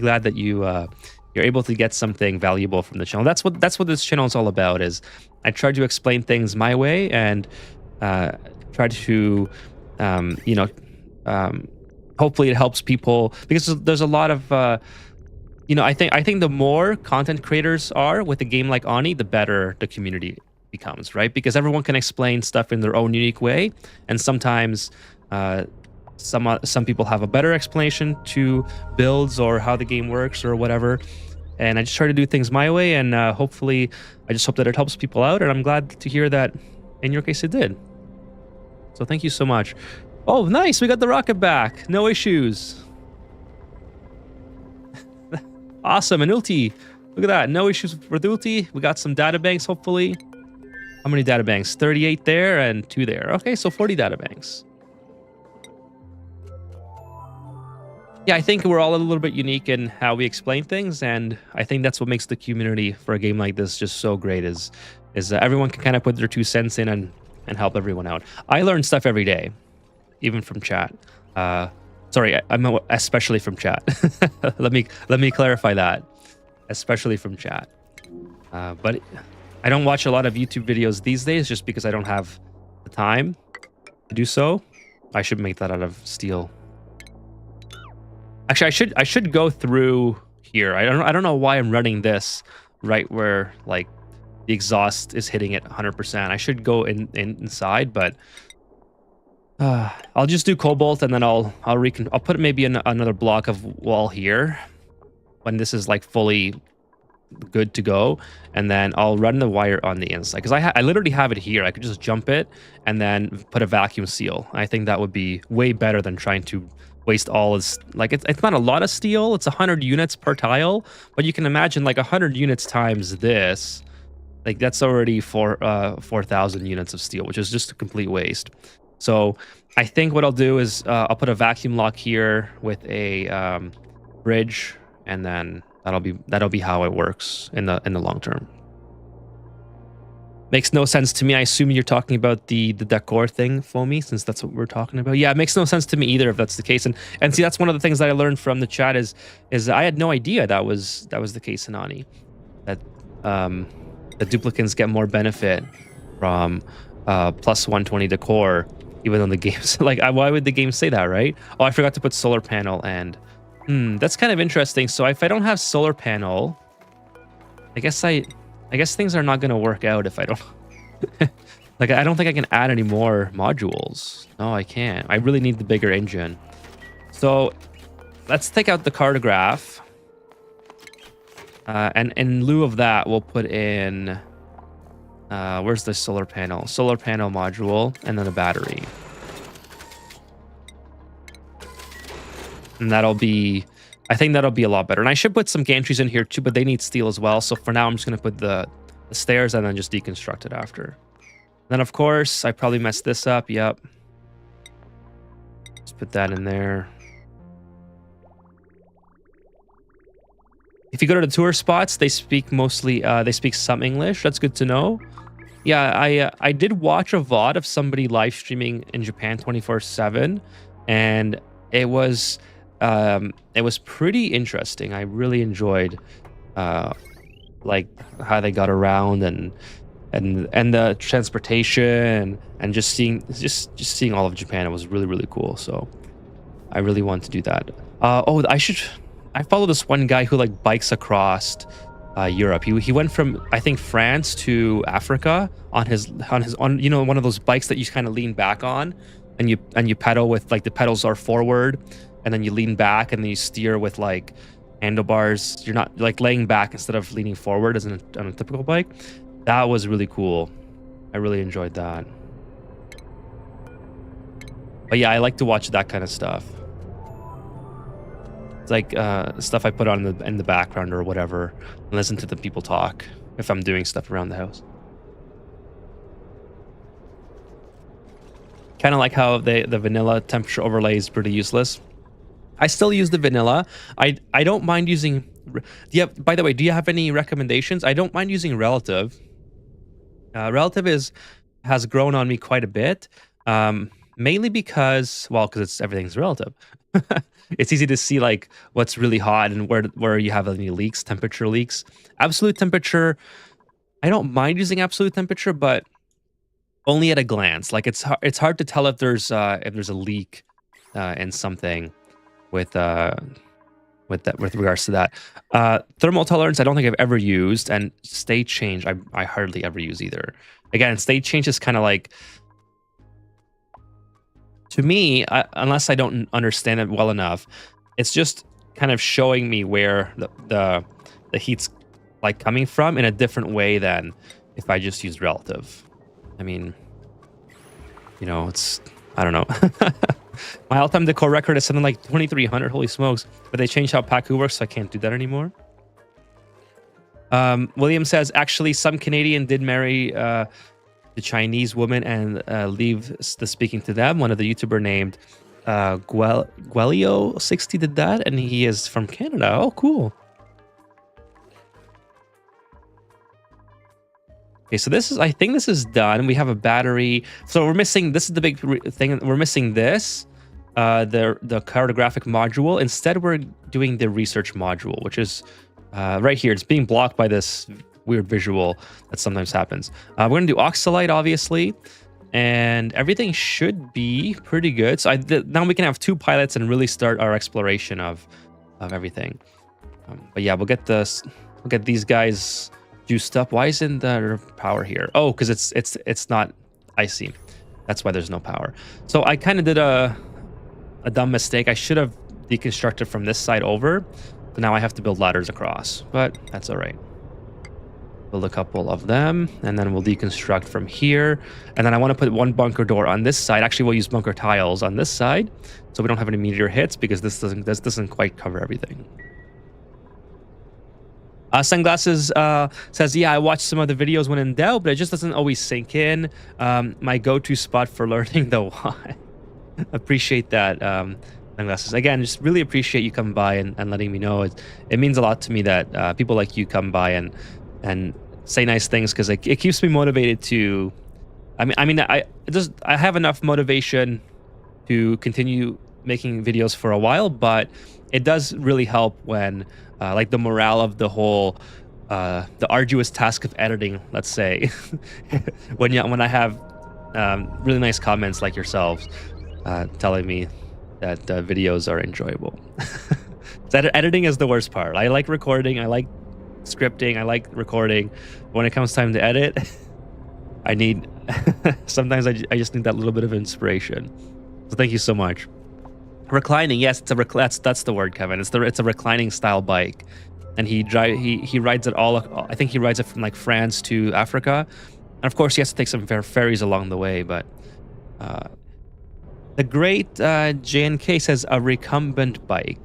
glad that you're able to get something valuable from the channel. That's what this channel is all about. Is I try to explain things my way and try to hopefully it helps people, because there's a lot of I think the more content creators are with a game like Ani, the better the community becomes, right? Because everyone can explain stuff in their own unique way, and sometimes some people have a better explanation to builds or how the game works or whatever. And I just try to do things my way, and hopefully I just hope that it helps people out, and I'm glad to hear that in your case it did. So thank you so much. Oh, nice. We got the rocket back. No issues. Awesome. An ulti. Look at that. No issues with ulti. We got some data banks, hopefully. How many data banks? 38 there and 2 there. Okay, so 40 data banks. Yeah, I think we're all a little bit unique in how we explain things, and I think that's what makes the community for a game like this just so great, is everyone can kind of put their 2 cents in and help everyone out. I learn stuff every day, even from chat. Sorry, I'm especially from chat. Let me clarify that. especially from chat. But I don't watch a lot of YouTube videos these days just because I don't have the time to do so. I should make that out of steel. Actually, I should go through here. I don't know why I'm running this right where like the exhaust is hitting it 100%. I should go inside, but I'll just do cobalt, and then I'll put maybe another block of wall here when this is like fully good to go, and then I'll run the wire on the inside because I literally have it here. I could just jump it and then put a vacuum seal. I think that would be way better than trying to waste all this. Like it's not a lot of steel. It's 100 units per tile, but you can imagine like 100 units times this. Like that's already 4,000 units of steel, which is just a complete waste. So I think what I'll do is I'll put a vacuum lock here with a bridge, and then that'll be how it works in the long term. Makes no sense to me. I assume you're talking about the decor thing, Foamy, since that's what we're talking about. Yeah, it makes no sense to me either if that's the case. And see, that's one of the things that I learned from the chat is I had no idea that was the case in Ani. That the duplicants get more benefit from plus 120 decor, even though the game's like, why would the game say that, right? Oh, I forgot to put solar panel, and that's kind of interesting. So if I don't have solar panel, I guess things are not going to work out if I don't. Like, I don't think I can add any more modules. No, I can't. I really need the bigger engine. So let's take out the cartograph. And in lieu of that, we'll put in... where's the solar panel? Solar panel module, and then a battery. And that'll be... I think that'll be a lot better. And I should put some gantries in here too, but they need steel as well. So for now, I'm just going to put the stairs and then just deconstruct it after. Then, of course, I probably messed this up. Yep. Let's put that in there. If you go to the tour spots, they speak mostly, they speak some English. That's good to know. Yeah, I did watch a VOD of somebody live streaming in Japan 24/7, and it was pretty interesting. I really enjoyed like how they got around and the transportation and just seeing all of Japan. It was really, really cool. So I really want to do that. I follow this one guy who like bikes across Europe. He went from, I think, France to Africa on you know, one of those bikes that you kind of lean back on, and you pedal with like the pedals are forward, and then you lean back and then you steer with like handlebars. You're not like laying back instead of leaning forward as on a typical bike. That was really cool. I really enjoyed that. But yeah, I like to watch that kind of stuff. It's like stuff I put on in the background or whatever, and listen to the people talk if I'm doing stuff around the house. Kind of like how the vanilla temperature overlay is pretty useless. I still use the vanilla. I don't mind using... By the way, do you have any recommendations? I don't mind using relative. Relative has grown on me quite a bit. Mainly because everything's relative. It's easy to see like what's really hot and where you have any leaks, temperature leaks. Absolute temperature, I don't mind using absolute temperature, but only at a glance. Like it's hard to tell if there's a leak in something with regards to that. Thermal tolerance, I don't think I've ever used, and state change, I hardly ever use either. Again, state change is kind of like, to me, unless I don't understand it well enough, it's just kind of showing me where the heat's like coming from in a different way than if I just used relative. I mean, you know, I don't know. My all-time decor record is something like 2300. Holy smokes! But they changed how Paku works, so I can't do that anymore. William says, actually, some Canadian did marry the Chinese woman and leave the speaking to them. One of the YouTuber named Guelio60 did that, and he is from Canada. Oh, cool. Okay, so I think this is done. We have a battery. So we're missing, this is the big thing. We're missing this, the cartographic module. Instead, we're doing the research module, which is right here. It's being blocked by this weird visual that sometimes happens. We're going to do oxalite, obviously. And everything should be pretty good. So now we can have 2 pilots and really start our exploration of everything. But yeah, we'll get these guys juiced up. Why isn't there power here? Oh, because it's not. I see. That's why there's no power. So I kind of did a dumb mistake. I should have deconstructed from this side over. So now I have to build ladders across, but that's all right. Build a couple of them, and then we'll deconstruct from here. And then I want to put 1 bunker door on this side. Actually, we'll use bunker tiles on this side, so we don't have any meteor hits because this doesn't quite cover everything. Sunglasses says, yeah, I watched some of the videos when in doubt, but it just doesn't always sink in. My go-to spot for learning the why. Appreciate that, Sunglasses. Again, just really appreciate you coming by and letting me know. It means a lot to me that people like you come by and say nice things, because it keeps me motivated to. I have enough motivation to continue making videos for a while, but it does really help when like the morale of the whole the arduous task of editing, let's say, when I have really nice comments like yourselves telling me that videos are enjoyable. Editing is the worst part. I like recording, I like scripting, I like recording. When it comes time to edit, I need sometimes I just need that little bit of inspiration. So thank you so much. Reclining, yes, that's the word, Kevin. It's a reclining style bike, and he rides it all. I think he rides it from like France to Africa, and of course he has to take some ferries along the way. But the great JNK says a recumbent bike.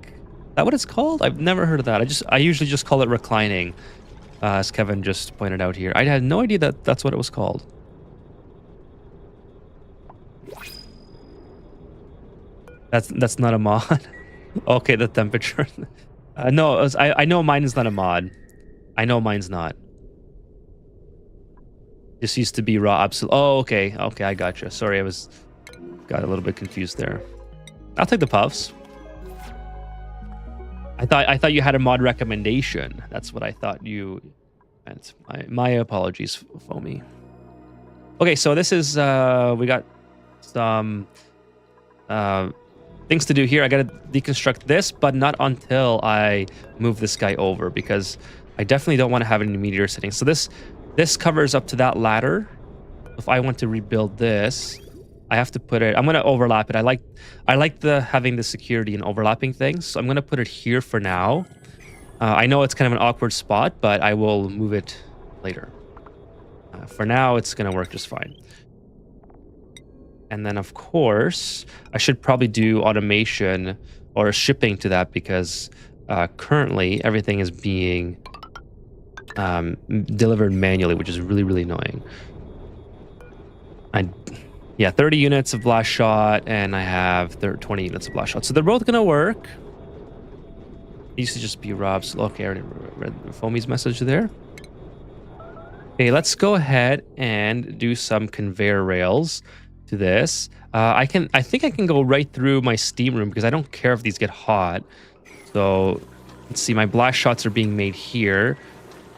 Is that what it's called? I've never heard of that. I usually just call it reclining, as Kevin just pointed out here. I had no idea that that's what it was called. That's not a mod. Okay, the temperature. No, I know mine is not a mod. I know mine's not. This used to be raw absolute. Oh, okay, I gotcha. Sorry, got a little bit confused there. I'll take the puffs. I thought you had a mod recommendation. That's what I thought you meant. My apologies, Foamy. Okay, so this is we got some things to do here. I gotta deconstruct this, but not until I move this guy over, because I definitely don't want to have any meteor sitting. So this covers up to that ladder. If I want to rebuild this, I have to put it. I'm gonna overlap it. I like having the security and overlapping things. So I'm gonna put it here for now. I know it's kind of an awkward spot, but I will move it later. For now, it's gonna work just fine. And then, of course, I should probably do automation or shipping to that, because currently everything is being delivered manually, which is really, really annoying. Yeah, 30 units of blast shot, and I have 20 units of blast shot. So they're both going to work. It used to just be Rob's. Okay, I already read Foamy's message there. Okay, let's go ahead and do some conveyor rails to this. I think I can go right through my steam room, because I don't care if these get hot. So let's see, my blast shots are being made here.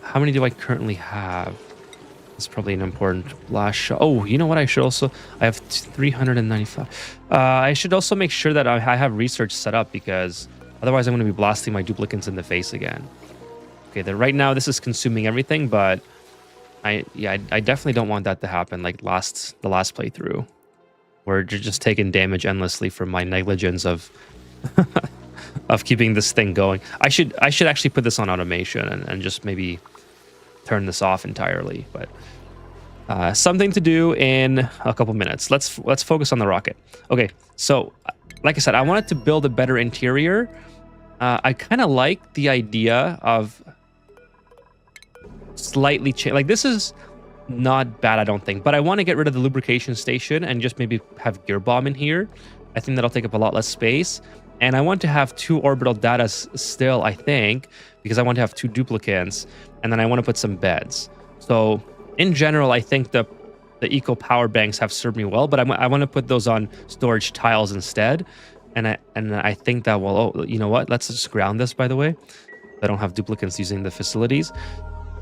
How many do I currently have? It's probably an important blast shot. Oh, you know what? I have 395. I should also make sure that I have research set up, because otherwise I'm going to be blasting my duplicates in the face again. Okay, right now this is consuming everything, but I definitely don't want that to happen like the last playthrough, where you're just taking damage endlessly from my negligence of of keeping this thing going. I should actually put this on automation and just maybe turn this off entirely, but something to do in a couple minutes. Let's focus on the rocket. Okay, so like I said, I wanted to build a better interior. I kind of like the idea of slightly change. Like, this is not bad, I don't think, but I want to get rid of the lubrication station and just maybe have gear bomb in here. I think that'll take up a lot less space. And I want to have 2 orbital data still, I think, because I want to have 2 duplicates, and then I want to put some beds. So in general, I think the eco power banks have served me well, but I want to put those on storage tiles instead. And I think that will. Oh, you know what? Let's just ground this, by the way. I don't have duplicates using the facilities.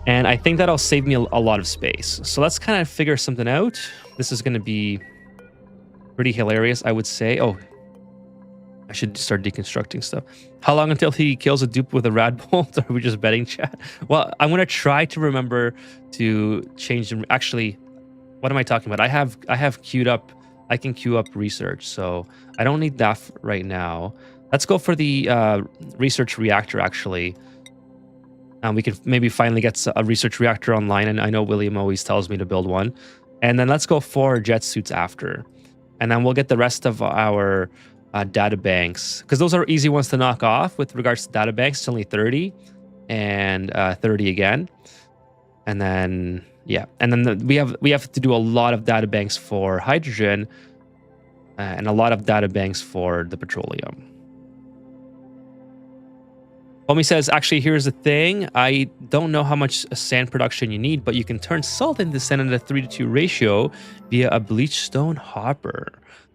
And I think that'll save me a lot of space. So let's kind of figure something out. This is going to be pretty hilarious, I would say. Oh, I should start deconstructing stuff. How long until he kills a dupe with a rad bolt? Or are we just betting, chat? Well, I'm going to try to remember to change them. Actually, what am I talking about? I have queued up. I can queue up research, so I don't need that right now. Let's go for the research reactor, actually. We can maybe finally get a research reactor online, and I know William always tells me to build one. And then let's go for jet suits after. And then we'll get the rest of our data banks, because those are easy ones to knock off with regards to data banks. It's only 30 and 30 again. And then, yeah. And then we have to do a lot of data banks for hydrogen and a lot of data banks for the petroleum. Homie says, actually, here's the thing. I don't know how much sand production you need, but you can turn salt into sand at a 3:2 ratio via a bleach stone hopper.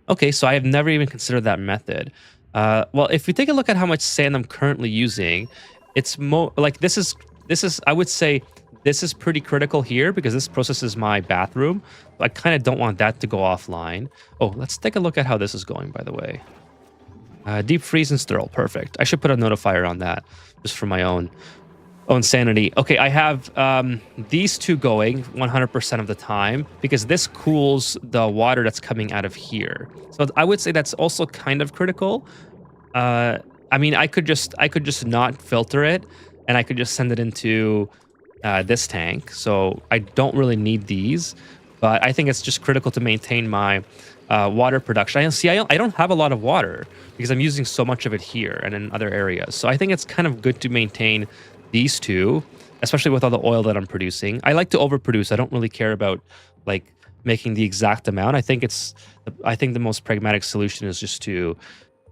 Okay, so I have never even considered that method. Well, if we take a look at how much sand I'm currently using, it's like this is I would say this is pretty critical here because this processes my bathroom. I kind of don't want that to go offline. Oh, let's take a look at how this is going, by the way. Deep freeze and sterile, perfect. I should put a notifier on that just for my own sanity. Okay, I have these two going 100% of the time because this cools the water that's coming out of here. So I would say that's also kind of critical. I mean, I could just not filter it, and I could just send it into this tank. So I don't really need these, but I think it's just critical to maintain my water production. I don't have a lot of water because I'm using so much of it here and in other areas. So I think it's kind of good to maintain these two, especially with all the oil that I'm producing. I like to overproduce. I don't really care about like making the exact amount. I think the most pragmatic solution is just to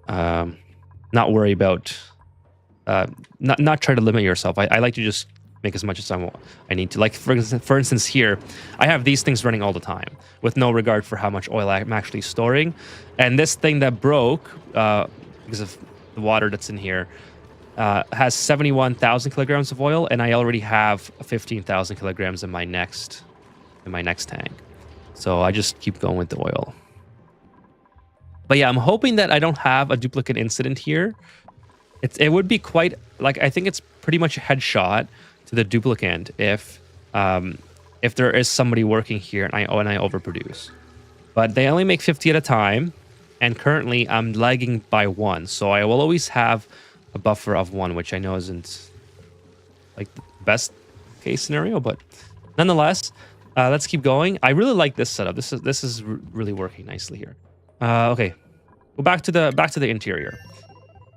not worry about not try to limit yourself. I like to just make as much as I need to. Like for instance here, I have these things running all the time with no regard for how much oil I'm actually storing. And this thing that broke because of the water that's in here has 71,000 kilograms of oil, and I already have 15,000 kilograms in my next tank. So I just keep going with the oil. But yeah, I'm hoping that I don't have a duplicate incident here. It would be quite like, I think it's pretty much a headshot to the duplicant if there is somebody working here and I overproduce. But they only make 50 at a time, and currently I'm lagging by 1, so I will always have a buffer of 1, which I know isn't like the best case scenario, but nonetheless, let's keep going. I really like this setup. This is really working nicely here. Okay, go back to the interior.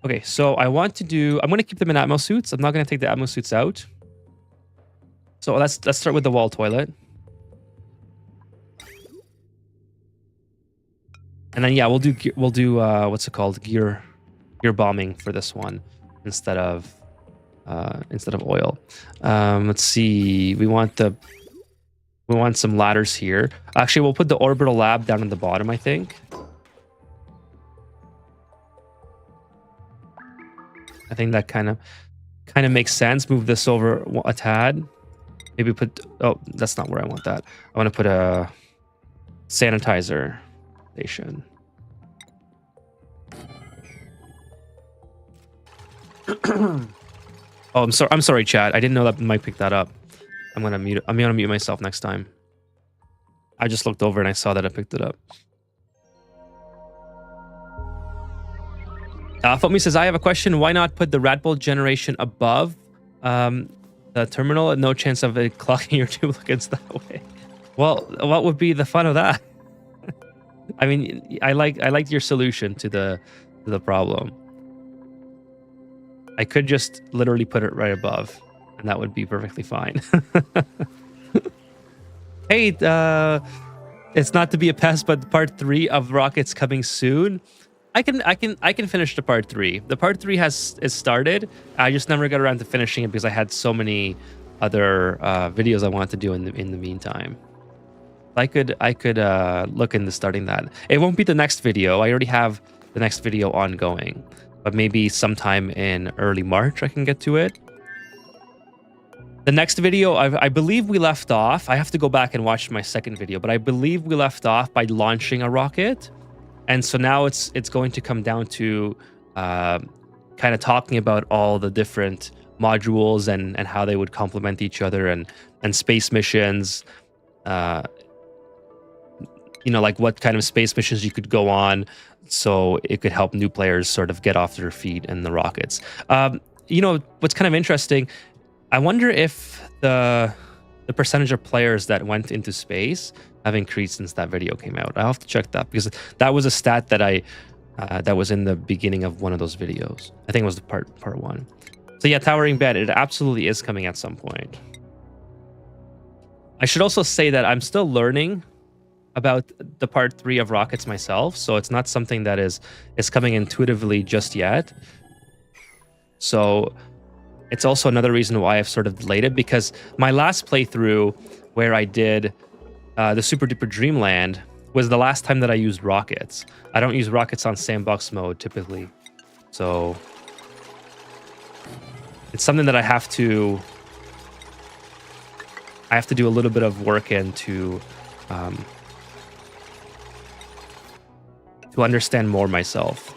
Okay, so I'm going to keep them in Atmo suits. I'm not going to take the Atmo suits out. So let's start with the wall toilet. And then yeah, we'll do what's it called? Gear bombing for this one instead of oil. Let's see. We want some ladders here. Actually, we'll put the orbital lab down at the bottom, I think. I think that kind of makes sense. Move this over a tad. Maybe oh, that's not where I want that. I want to put a sanitizer station. Oh, I'm sorry, chat. I didn't know that might pick that up. I'm gonna mute myself next time. I just looked over and I saw that I picked it up. Fomi says, I have a question. Why not put the Radbolt generation above the terminal? No chance of it clocking your duplicates that way. Well, what would be the fun of that? I mean, I like your solution to the problem. I could just literally put it right above, and that would be perfectly fine. Hey, it's not to be a pest, but part 3 of Rocket's coming soon. I can finish the part 3. The part 3 is started. I just never got around to finishing it because I had so many other videos I wanted to do in the meantime. I could look into starting that. It won't be the next video. I already have the next video ongoing, but maybe sometime in early March I can get to it. The next video, I believe we left off. I have to go back and watch my second video, but I believe we left off by launching a rocket. And so now it's going to come down to kind of talking about all the different modules and how they would complement each other and space missions. You know, like what kind of space missions you could go on, so it could help new players sort of get off their feet in the rockets. You know, what's kind of interesting, I wonder if the percentage of players that went into space have increased since that video came out. I'll have to check that, because that was a stat that that was in the beginning of one of those videos. I think it was the part one. So yeah, towering bed, it absolutely is coming at some point. I should also say that I'm still learning about the part 3 of rockets myself, so it's not something that is coming intuitively just yet. So it's also another reason why I've sort of delayed it, because my last playthrough where I did the Super Duper Dreamland was the last time that I used rockets. I don't use rockets on sandbox mode typically, so it's something that I have to do a little bit of work in to understand more myself.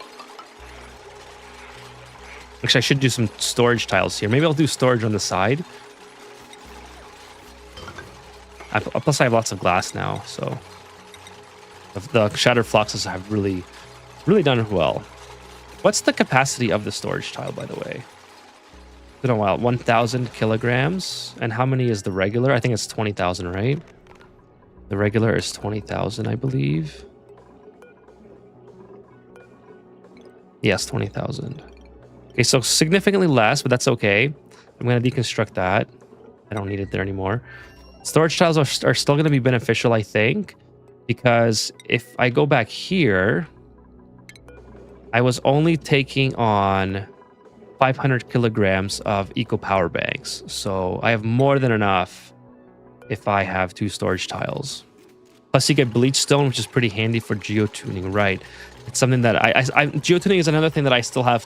Actually, I should do some storage tiles here. Maybe I'll do storage on the side. Plus, I have lots of glass now, so the Shattered Fluxes have really done well. What's the capacity of the storage tile, by the way? It's been a while. 1,000 kilograms. And how many is the regular? I think it's 20,000, right? The regular is 20,000, I believe. Yes, 20,000. Okay, so significantly less, but that's okay. I'm going to deconstruct that. I don't need it there anymore. Storage tiles are still going to be beneficial, I think, because if I go back here, I was only taking on 500 kilograms of eco power banks. So I have more than enough if I have 2 storage tiles. Plus you get bleach stone, which is pretty handy for geotuning, right? It's something that geotuning is another thing that I still have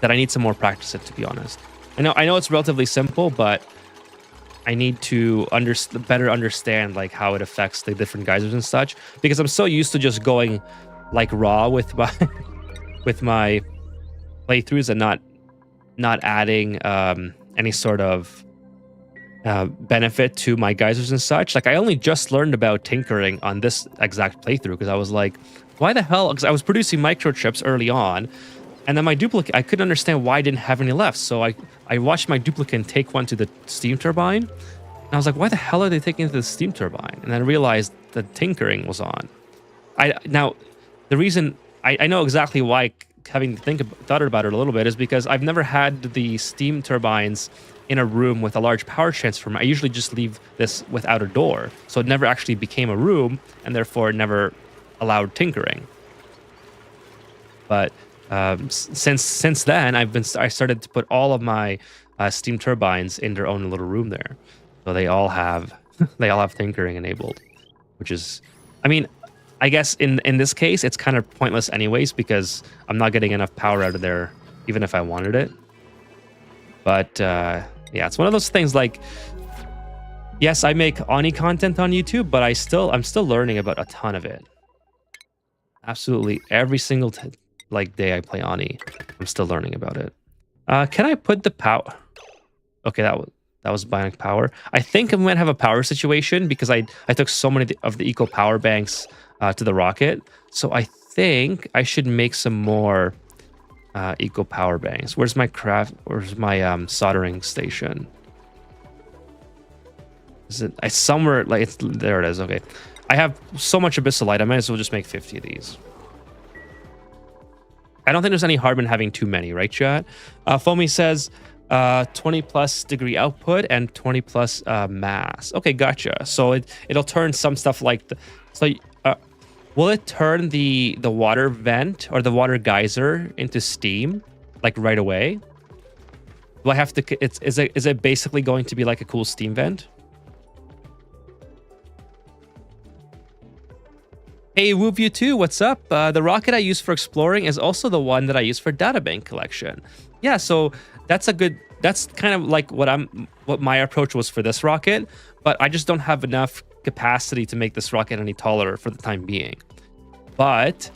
that I need some more practice at, to be honest. I know it's relatively simple, but I need to better understand like how it affects the different geysers and such, because I'm so used to just going like raw with my with my playthroughs and not adding any sort of benefit to my geysers and such. Like I only just learned about tinkering on this exact playthrough, because I was like, why the hell? Because I was producing microchips early on, and then my duplicate, I couldn't understand why I didn't have any left. So I watched my duplicate take one to the steam turbine, and I was like, why the hell are they taking it to the steam turbine? And then I realized that tinkering was on. Now the reason I know exactly why, having thought about it a little bit, is because I've never had the steam turbines in a room with a large power transformer. I usually just leave this without a door, so it never actually became a room, and therefore never allowed tinkering. But since then, I started to put all of my steam turbines in their own little room there, so they all have tinkering enabled, which is, I mean, I guess in this case it's kind of pointless anyways, because I'm not getting enough power out of there even if I wanted it. But yeah, it's one of those things, like, yes, I make Ani content on YouTube, but I'm still learning about a ton of it. Absolutely every single day I play Ani, I'm still learning about it. Can I put the power? Okay, that was bionic power. I think I might have a power situation, because I took so many of the eco power banks to the rocket. So I think I should make some more eco power banks. Where's my soldering station? Is it somewhere, like, there it is. Okay, I have so much abyssalite, I might as well just make 50 of these. I don't think there's any harm in having too many, right, chat? Foamy says 20 plus degree output and 20 plus mass. Okay, gotcha. So it'll turn some stuff like will it turn the water vent or the water geyser into steam like right away? Do I have to? Is it basically going to be like a cool steam vent? Hey, WooView2, what's up? The rocket I use for exploring is also the one that I use for databank collection. Yeah, so that's kind of like what my approach was for this rocket, but I just don't have enough capacity to make this rocket any taller for the time being. But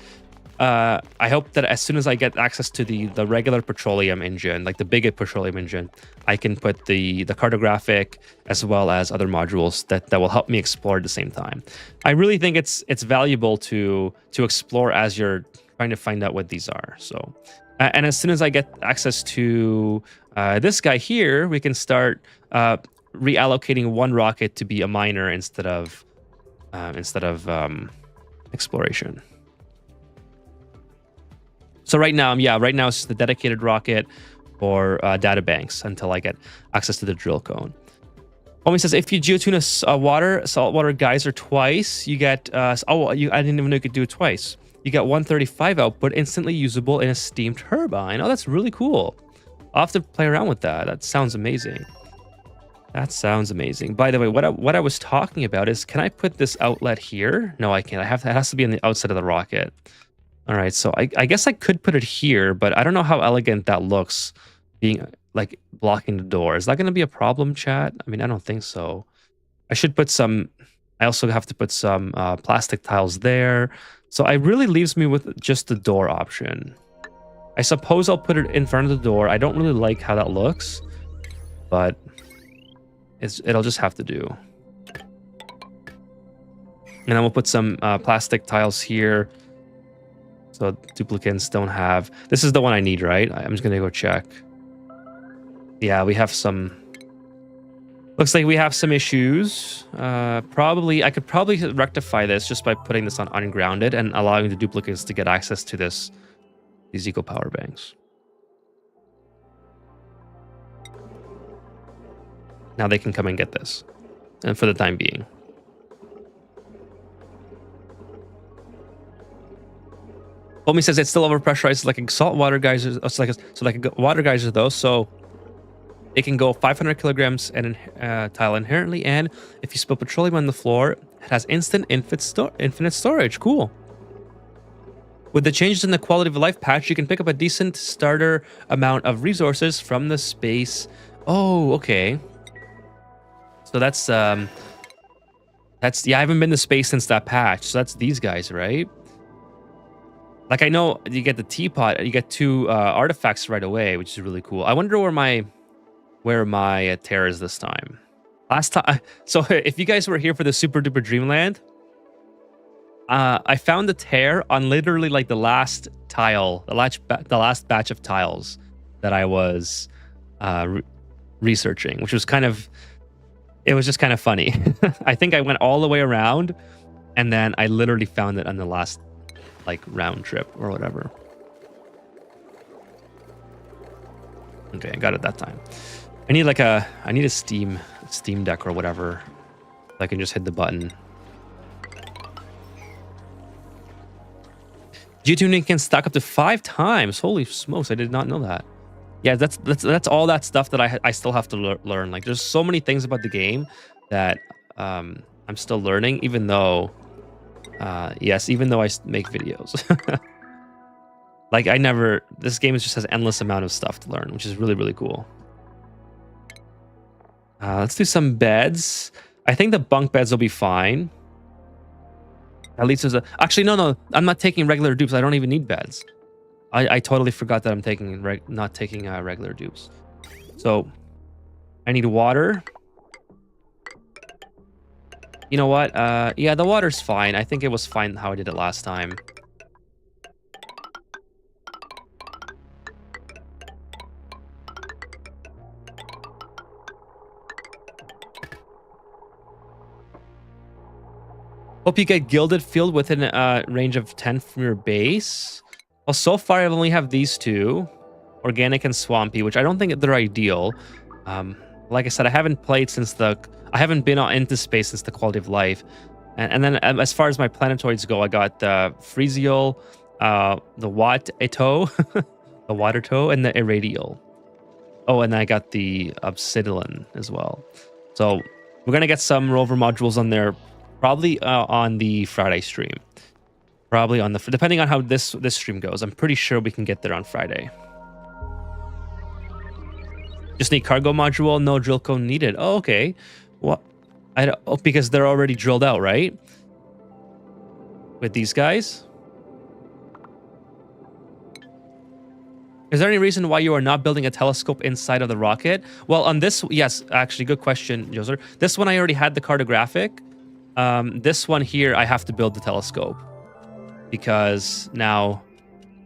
I hope that as soon as I get access to the regular petroleum engine, like the bigger petroleum engine, I can put the cartographic as well as other modules that will help me explore at the same time. I really think it's valuable to explore as you're trying to find out what these are. So, and as soon as I get access to this guy here, we can start reallocating one rocket to be a miner instead of exploration. So right now it's just the dedicated rocket for data banks until I get access to the drill cone. Homie says if you geotune a saltwater geyser twice, you get I didn't even know you could do it twice. You get 135 output instantly usable in a steam turbine. Oh, that's really cool. I'll have to play around with that. That sounds amazing. That sounds amazing. By the way, what I was talking about is, can I put this outlet here? No, I can't. It has to be on the outside of the rocket. All right, so I guess I could put it here, but I don't know how elegant that looks, being like blocking the door. Is that going to be a problem, chat? I mean, I don't think so. I should put some. I also have to put some plastic tiles there. So it really leaves me with just the door option. I suppose I'll put it in front of the door. I don't really like how that looks, but it'll just have to do. And then we'll put some plastic tiles here. So duplicants don't have. This is the one I need, right? I'm just gonna go check. Yeah, we have some. Looks like we have some issues. I could probably rectify this just by putting this on ungrounded and allowing the duplicates to get access to these eco power banks. Now they can come and get this, and for the time being. Homie says it's still overpressurized like a saltwater geyser. Like a water geyser though, so it can go 500 kilograms and tile inherently, and if you spill petroleum on the floor, it has infinite storage. Cool. With the changes in the quality of life patch, you can pick up a decent starter amount of resources from the space. Oh, okay. So that's yeah, I haven't been to space since that patch. So that's these guys, right? Like, I know you get the teapot, you get 2 artifacts right away, which is really cool. I wonder where my tear is this time. Last time, so if you guys were here for the Super Duper Dreamland, I found the tear on literally like the last tile, the last batch of tiles that I was researching, which was it was just kind of funny. I think I went all the way around, and then I literally found it on the last like round trip or whatever. Okay, I got it that time. I need a Steam Deck or whatever. I can just hit the button. Geotuning can stack up to 5 times. Holy smokes, I did not know that. Yeah, that's all that stuff that I still have to learn. Like, there's so many things about the game that I'm still learning, even though even though I make videos. Like, this game just has endless amount of stuff to learn, which is really, really cool. Let's do some beds. I think the bunk beds will be fine. At least there's actually, no, I'm not taking regular dupes. I don't even need beds. I totally forgot that I'm not taking regular dupes. So I need water. You know what? Yeah, the water's fine. I think it was fine how I did it last time. Hope you get Gilded Field within a range of 10 from your base. Well, so far I only have these 2, Organic and Swampy, which I don't think they're ideal. Like I said, I haven't been into space since the Quality of Life. And then as far as my planetoids go, I got the Fresial, the Wat-Eto, the Water Toe, and the Irradial. Oh, and I got the Obsidian as well. So we're going to get some rover modules on there, probably on the Friday stream. Probably on the, depending on how this stream goes. I'm pretty sure we can get there on Friday. Just need cargo module, no drill cone needed. Oh, okay. What? I don't, oh, because they're already drilled out, right? With these guys. Is there any reason why you are not building a telescope inside of the rocket? Well, on this, yes, actually, good question, Joser. This one I already had the cartographic. This one here, I have to build the telescope because now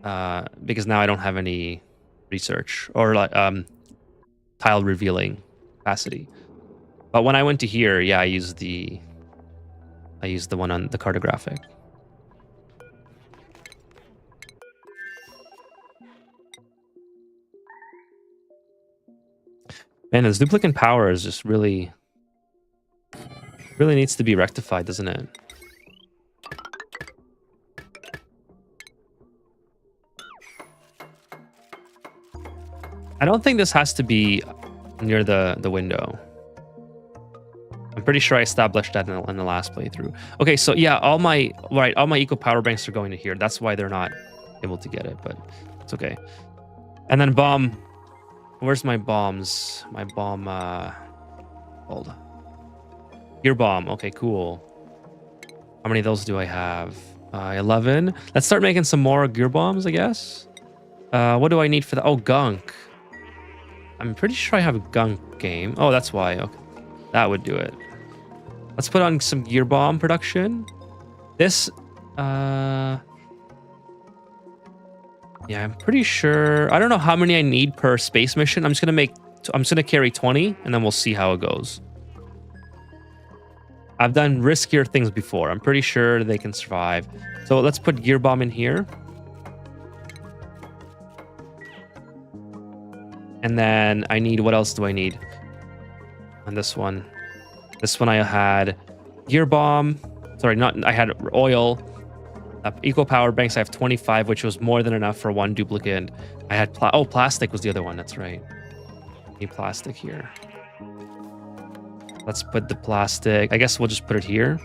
I don't have any research or like tile revealing capacity. But when I went to here, yeah, I used the one on the cartographic. Man, this duplicate power is just really needs to be rectified, doesn't it? I don't think this has to be near the window. I'm pretty sure I established that in the last playthrough. Okay, so yeah, all my eco power banks are going to here. That's why they're not able to get it, but it's okay. And then bomb. Where's my bombs? My bomb, hold. Gear bomb. Okay, cool. How many of those do I have? 11. Let's start making some more gear bombs, I guess. What do I need for that? Oh, gunk. I'm pretty sure I have a gunk game. Oh, that's why. Okay, that would do it. Let's put on some gear bomb production. This, yeah, I'm pretty sure. I don't know how many I need per space mission. I'm just gonna carry 20, and then we'll see how it goes. I've done riskier things before. I'm pretty sure they can survive. So let's put gear bomb in here. And then I need, what else do I need? On this one. This one I had gear bomb. Sorry, I had oil. Eco power banks, I have 25, which was more than enough for one duplicate. I had plastic was the other one. That's right. Need plastic here. Let's put the plastic. I guess we'll just put it here.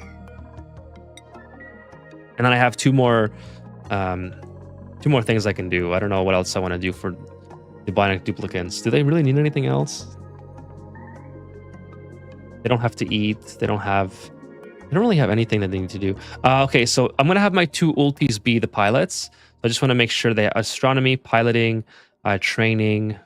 And then I have two more things I can do. I don't know what else I want to do for the bionic duplicates. Do they really need anything else? They don't have to eat. They don't really have anything that they need to do. Okay, so I'm gonna have my two ultis be the pilots. I just want to make sure they have astronomy, piloting, training,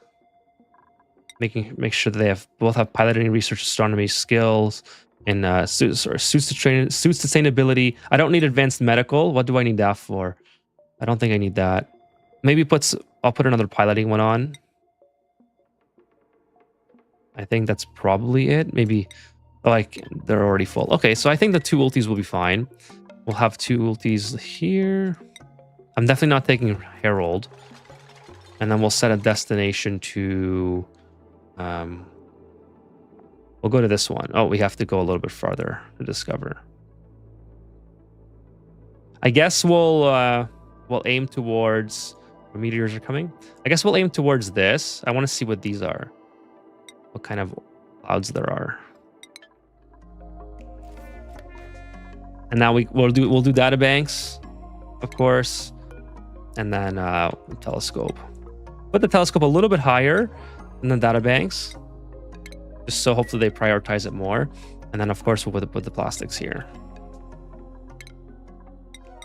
make sure that they both have piloting, research, astronomy skills, and suits sustainability. I don't need advanced medical. What do I need that for? I don't think I need that. Maybe I'll put another piloting one on. I think that's probably it. Maybe. Like, they're already full. Okay, so I think the two ultis will be fine. We'll have two ultis here. I'm definitely not taking Herald. And then we'll set a destination to... we'll go to this one. Oh, we have to go a little bit farther to discover. I guess we'll aim towards... Where meteors are coming. I guess we'll aim towards this. I want to see what these are. What kind of clouds there are. And now we'll do data banks, of course, and then telescope. Put the telescope a little bit higher than the data banks, just so hopefully they prioritize it more. And then of course we'll put the plastics here.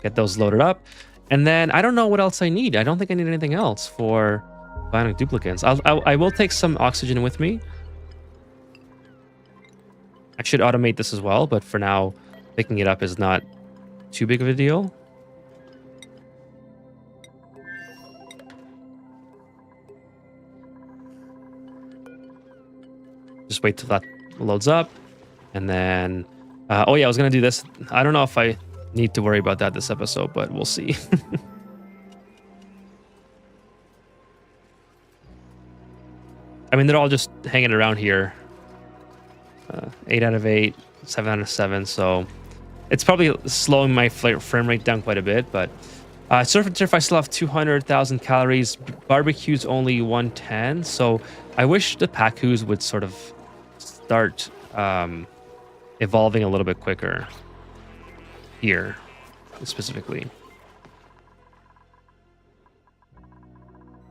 Get those loaded up, and then I don't know what else I need. I don't think I need anything else for bionic duplicates. I will take some oxygen with me. I should automate this as well, but for now, picking it up is not too big of a deal. Just wait till that loads up. And then, oh yeah, I was going to do this. I don't know if I need to worry about that this episode, but we'll see. I mean, they're all just hanging around here. 8 out of 8, 7 out of 7, so it's probably slowing my frame rate down quite a bit, but surf and turf I still have 200,000 calories. Barbecue's only 110, so I wish the Pacus would sort of start evolving a little bit quicker here, specifically.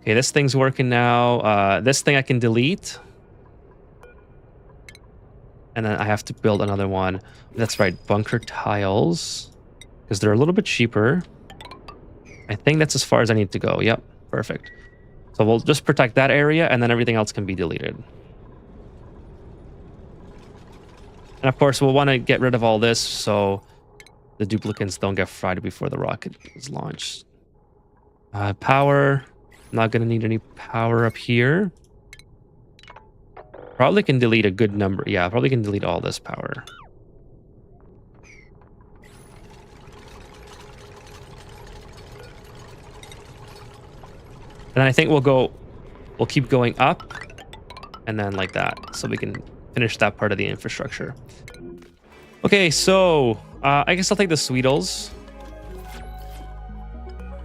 Okay, this thing's working now. This thing I can delete. And then I have to build another one. That's right, bunker tiles. Because they're a little bit cheaper. I think that's as far as I need to go. Yep, perfect. So we'll just protect that area, and then everything else can be deleted. And of course, we'll want to get rid of all this so the duplicates don't get fried before the rocket is launched. Power. Not going to need any power up here. Probably can delete a good number. Yeah, probably can delete all this power. And I think we'll keep going up and then like that. So we can finish that part of the infrastructure. Okay, so I guess I'll take the Sweetles.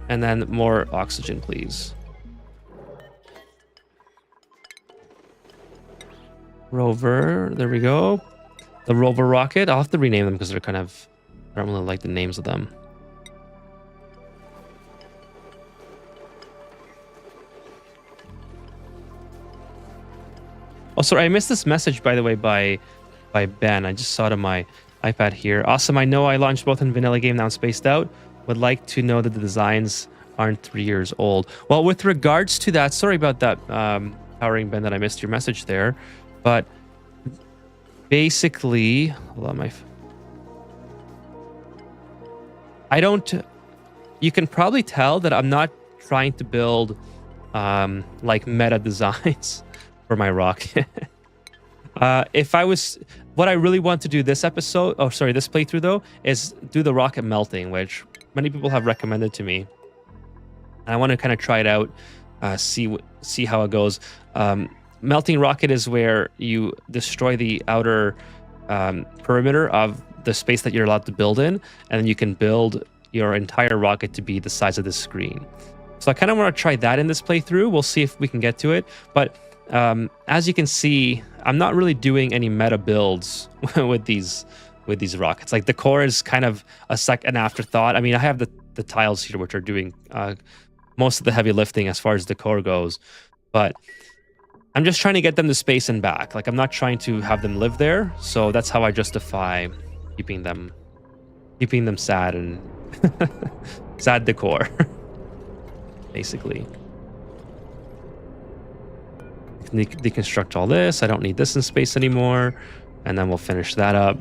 And then more oxygen, please. Rover, there we go. The rover rocket. I'll have to rename them because they're kind of, I don't really like the names of them. Oh, sorry, I missed this message, by the way, by Ben. I just saw it on my iPad here. Awesome, I know I launched both in vanilla game, now I'm spaced out. Would like to know that the designs aren't 3 years old. Well, with regards to that, sorry about that, Powering Ben, that I missed your message there. But basically, hold on, I don't, you can probably tell that I'm not trying to build like meta designs for my rocket. If I was, what I really want to do this episode, oh sorry, this playthrough though, is do the rocket melting, which many people have recommended to me. And I want to kind of try it out, see how it goes. Melting rocket is where you destroy the outer perimeter of the space that you're allowed to build in, and then you can build your entire rocket to be the size of this screen. So I kind of want to try that in this playthrough. We'll see if we can get to it. But as you can see, I'm not really doing any meta builds with these rockets. Like the core is kind of an afterthought. I mean, I have the tiles here which are doing most of the heavy lifting as far as the core goes, but I'm just trying to get them to space and back. Like I'm not trying to have them live there, so that's how I justify keeping them sad and sad decor, basically. Deconstruct all this. I don't need this in space anymore, and then we'll finish that up.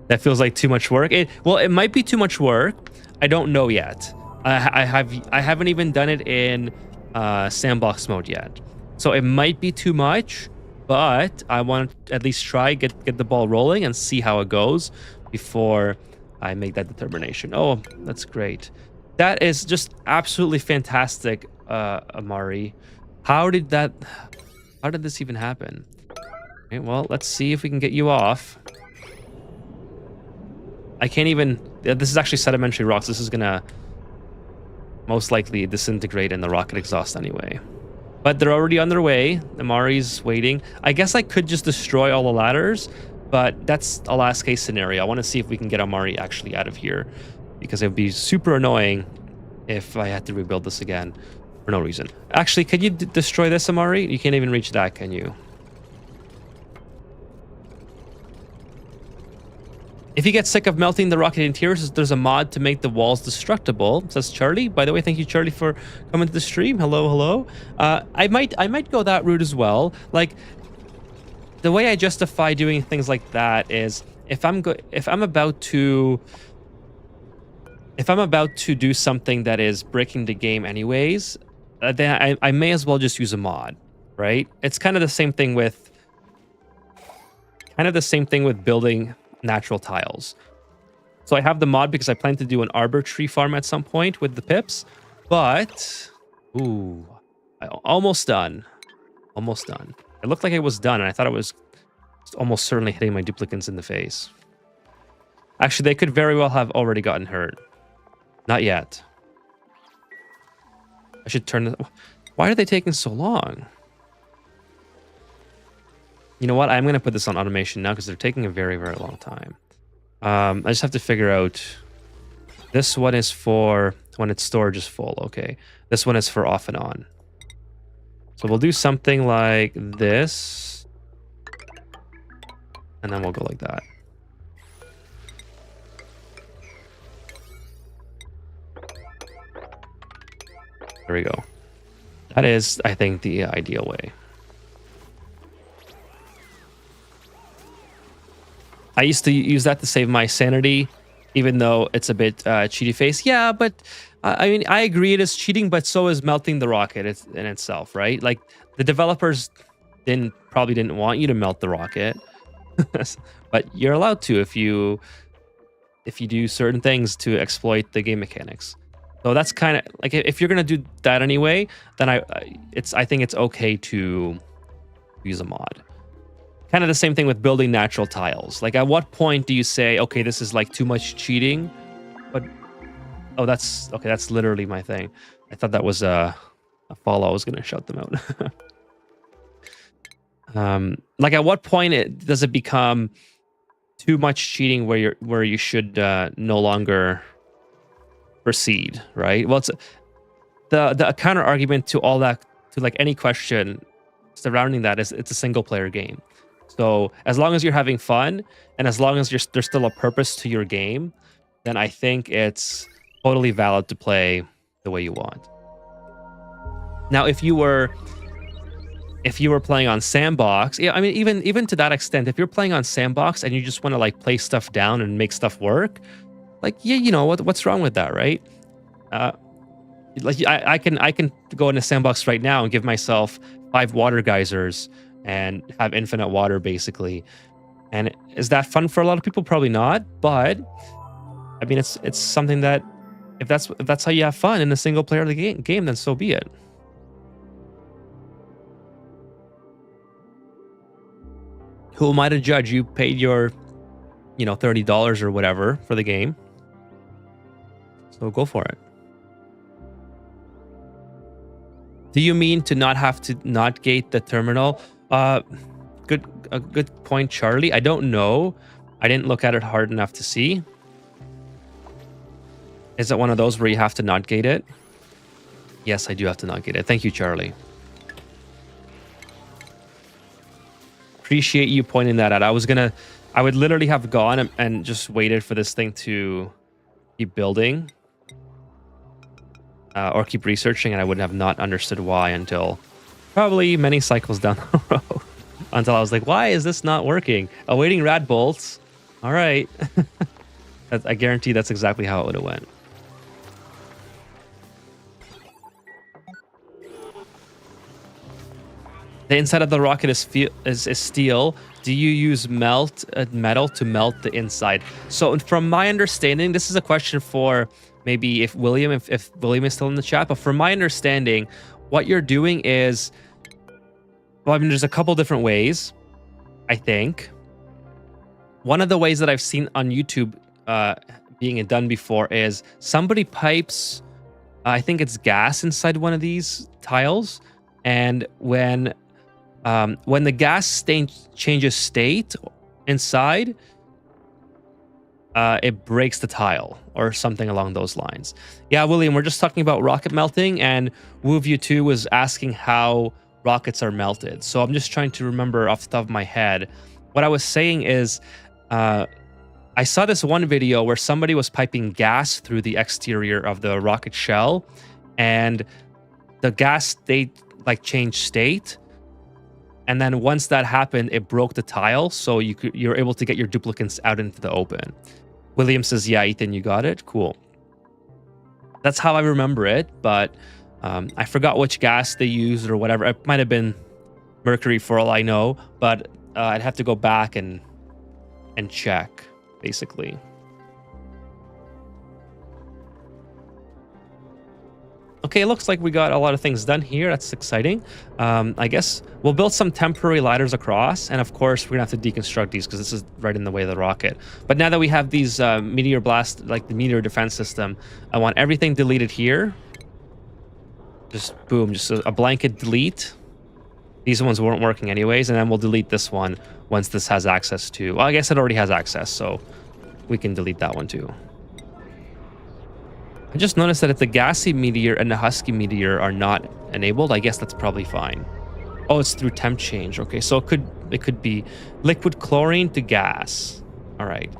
That feels like too much work. Well, it might be too much work. I don't know yet. I haven't even done it in sandbox mode yet, so it might be too much. But I want to at least try get the ball rolling and see how it goes before I make that determination. Oh, that's great. That is just absolutely fantastic, Amari. How did this even happen? Okay, well, let's see if we can get you off. I can't even... This is actually sedimentary rocks. This is gonna most likely disintegrate in the rocket exhaust anyway. But they're already on their way. Amari's waiting. I guess I could just destroy all the ladders, but that's a last case scenario. I want to see if we can get Amari actually out of here, because it would be super annoying if I had to rebuild this again for no reason. Actually, can you destroy this, Amari? You can't even reach that, can you? If you get sick of melting the rocket interiors, there's a mod to make the walls destructible, says Charlie. By the way, thank you, Charlie, for coming to the stream. Hello, hello. I might go that route as well. Like, the way I justify doing things like that is if I'm about to do something that is breaking the game anyways, then I may as well just use a mod, right? It's kind of the same thing with building natural tiles. So I have the mod because I plan to do an arbor tree farm at some point with the pips, but almost done. It looked like it was done, and I thought it was almost certainly hitting my duplicates in the face. Actually, they could very well have already gotten hurt. Not yet. I should turn... Why are they taking so long? You know what? I'm going to put this on automation now because they're taking a very, very long time. I just have to figure out This one is for when its storage is full. Okay. This one is for off and on. So we'll do something like this. And then we'll go like that. There we go. That is, I think, the ideal way. I used to use that to save my sanity, even though it's a bit cheaty face. Yeah, but I mean, I agree it is cheating, but so is melting the rocket in itself, right? Like the developers probably didn't want you to melt the rocket, but you're allowed to if you do certain things to exploit the game mechanics. So that's kind of like, if you're gonna do that anyway, then I think it's okay to use a mod. Kind of the same thing with building natural tiles. Like, at what point do you say, okay, this is like too much cheating? But oh, that's okay. That's literally my thing. I thought that was a follow. I was gonna shout them out. Like, at what point does it become too much cheating where you should no longer proceed, right? Well, it's the counter argument to all that, to like any question surrounding that, is it's a single player game. So as long as you're having fun and as long as there's still a purpose to your game, then I think it's totally valid to play the way you want. Now, if you were playing on Sandbox, yeah, I mean, even to that extent, if you're playing on Sandbox and you just want to like play stuff down and make stuff work, like, yeah, you know what's wrong with that, right? Like I can go into Sandbox right now and give myself 5 water geysers and have infinite water basically. And is that fun for a lot of people? Probably not. But I mean, it's something that if that's how you have fun in a single player of the game, then so be it. Who am I to judge? You paid your, $30 or whatever for the game. So go for it. Do you mean to not have to not gate the terminal? Good point, Charlie. I don't know. I didn't look at it hard enough to see. Is it one of those where you have to not gate it? Yes, I do have to not gate it. Thank you, Charlie. Appreciate you pointing that out. I would literally have gone and just waited for this thing to keep building. Or keep researching, and I would have not understood why until probably many cycles down the road. Until I was like, why is this not working? Awaiting rad bolts. All right. I guarantee that's exactly how it would have went. The inside of the rocket is steel. Do you use metal to melt the inside? So from my understanding, this is a question for maybe if William is still in the chat, but from my understanding, what you're doing is, well, I mean, there's a couple different ways, I think. One of the ways that I've seen on YouTube being done before is somebody pipes, I think it's gas inside one of these tiles, and when the gas changes state inside, it breaks the tile or something along those lines. Yeah, William, we're just talking about rocket melting, and WooView2 was asking how rockets are melted. So I'm just trying to remember off the top of my head. What I was saying is, I saw this one video where somebody was piping gas through the exterior of the rocket shell, and the gas changed state. And then once that happened, it broke the tile, so you're able to get your duplicates out into the open. William says, yeah, Ethan, you got it? Cool. That's how I remember it, but I forgot which gas they used or whatever. It might have been mercury for all I know, but I'd have to go back and check, basically. Okay, it looks like we got a lot of things done here. That's exciting. I guess we'll build some temporary ladders across, and of course we're gonna have to deconstruct these because this is right in the way of the rocket. But now that we have these meteor blast, like the meteor defense system, I want everything deleted here. Just boom, just a blanket delete. These ones weren't working anyways, and then we'll delete this one once this has access to, well, I guess it already has access, so we can delete that one too. I just noticed that if the gassy meteor and the husky meteor are not enabled, I guess that's probably fine. Oh, it's through temp change. Okay, so it could be liquid chlorine to gas. All right.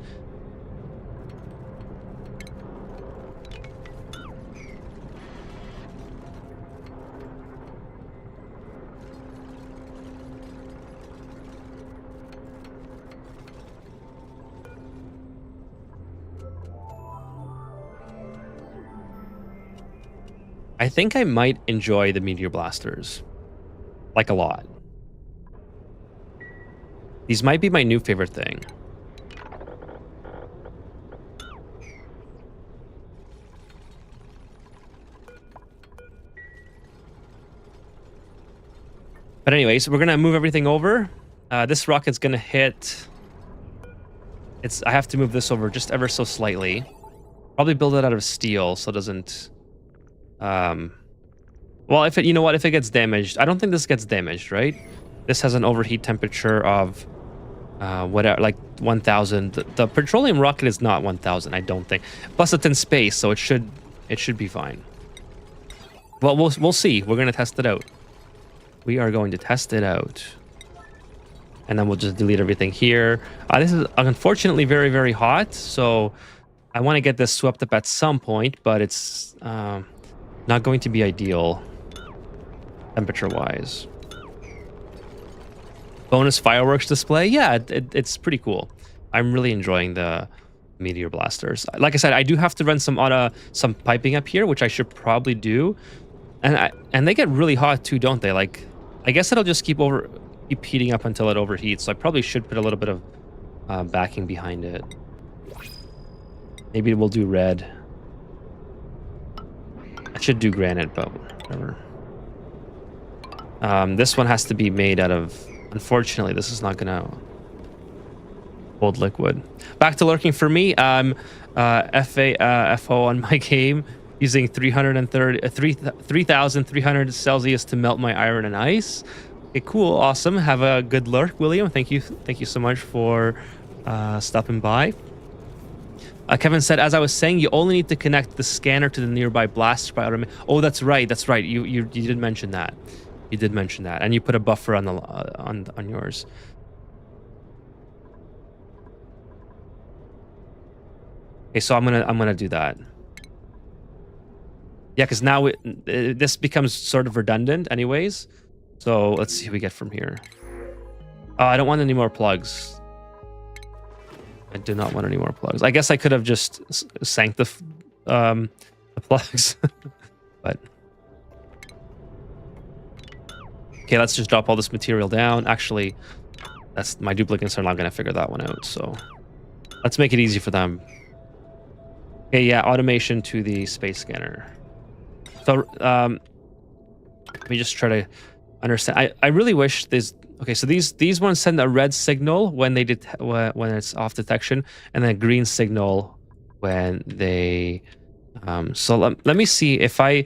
I think I might enjoy the meteor blasters, like a lot. These might be my new favorite thing. But anyways, we're gonna move everything over. This rocket's gonna hit. I have to move this over just ever so slightly. Probably build it out of steel so it doesn't. Well, if it gets damaged, I don't think this gets damaged, right? This has an overheat temperature of whatever, like 1000. The petroleum rocket is not 1000, I don't think. Plus it's in space, so it should be fine. Well, we'll see. We're gonna test it out. We are going to test it out. And then we'll just delete everything here. This is unfortunately very, very hot, so I want to get this swept up at some point, but it's not going to be ideal temperature-wise. Bonus fireworks display. Yeah, it's pretty cool. I'm really enjoying the meteor blasters. Like I said, I do have to run some piping up here, which I should probably do. And they get really hot too, don't they? Like, I guess it'll just keep heating up until it overheats. So I probably should put a little bit of backing behind it. Maybe we'll do red. I should do granite, but whatever. This one has to be made out of... Unfortunately, this is not gonna hold liquid. Back to lurking for me. FO on my game using 3,300 Celsius to melt my iron and ice. Okay, cool, awesome. Have a good lurk, William. Thank you so much for stopping by. Kevin said, as I was saying, you only need to connect the scanner to the nearby blaster by automation. Oh, that's right. You did mention that. You did mention that, and you put a buffer on the on yours. Okay, so I'm gonna do that. Yeah, because now this becomes sort of redundant, anyways. So let's see what we get from here. I don't want any more plugs. I do not want any more plugs. I guess I could have just sank the plugs, but. Okay, let's just drop all this material down. Actually, that's my duplicates are not going to figure that one out. So let's make it easy for them. Okay, yeah, automation to the space scanner. So let me just try to understand. I really wish there's... Okay, so these ones send a red signal when when it's off detection, and then a green signal when they... so let me see if I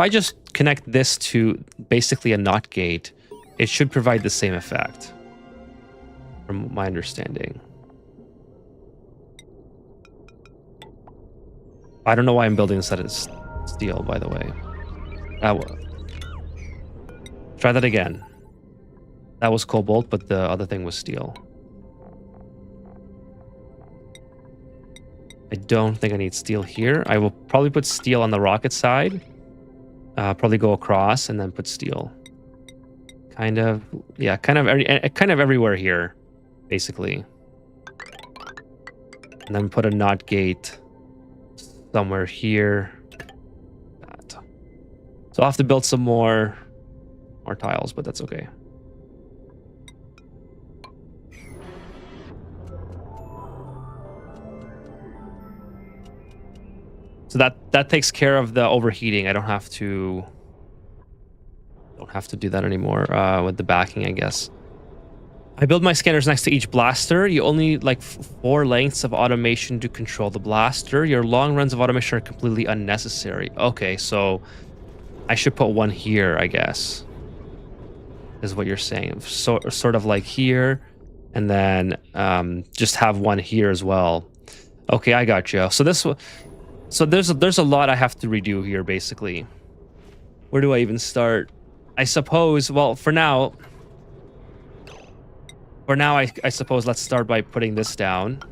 just connect this to basically a NOT gate, it should provide the same effect, from my understanding. I don't know why I'm building this out of steel, by the way. Try that again. That was cobalt, but the other thing was steel. I don't think I need steel here. I will probably put steel on the rocket side. Probably go across and then put steel. Kind of everywhere here, basically. And then put a NOT gate somewhere here. So I'll have to build some more tiles, but that's okay. So that takes care of the overheating. I don't have to do that anymore with the backing, I guess. I build my scanners next to each blaster. You only need like 4 lengths of automation to control the blaster. Your long runs of automation are completely unnecessary. Okay, so I should put one here, I guess. Is what you're saying. So sort of like here, and then just have one here as well. Okay, I got you. So So there's a lot I have to redo here, basically. Where do I even start? I suppose, well, for now, I suppose let's start by putting this down.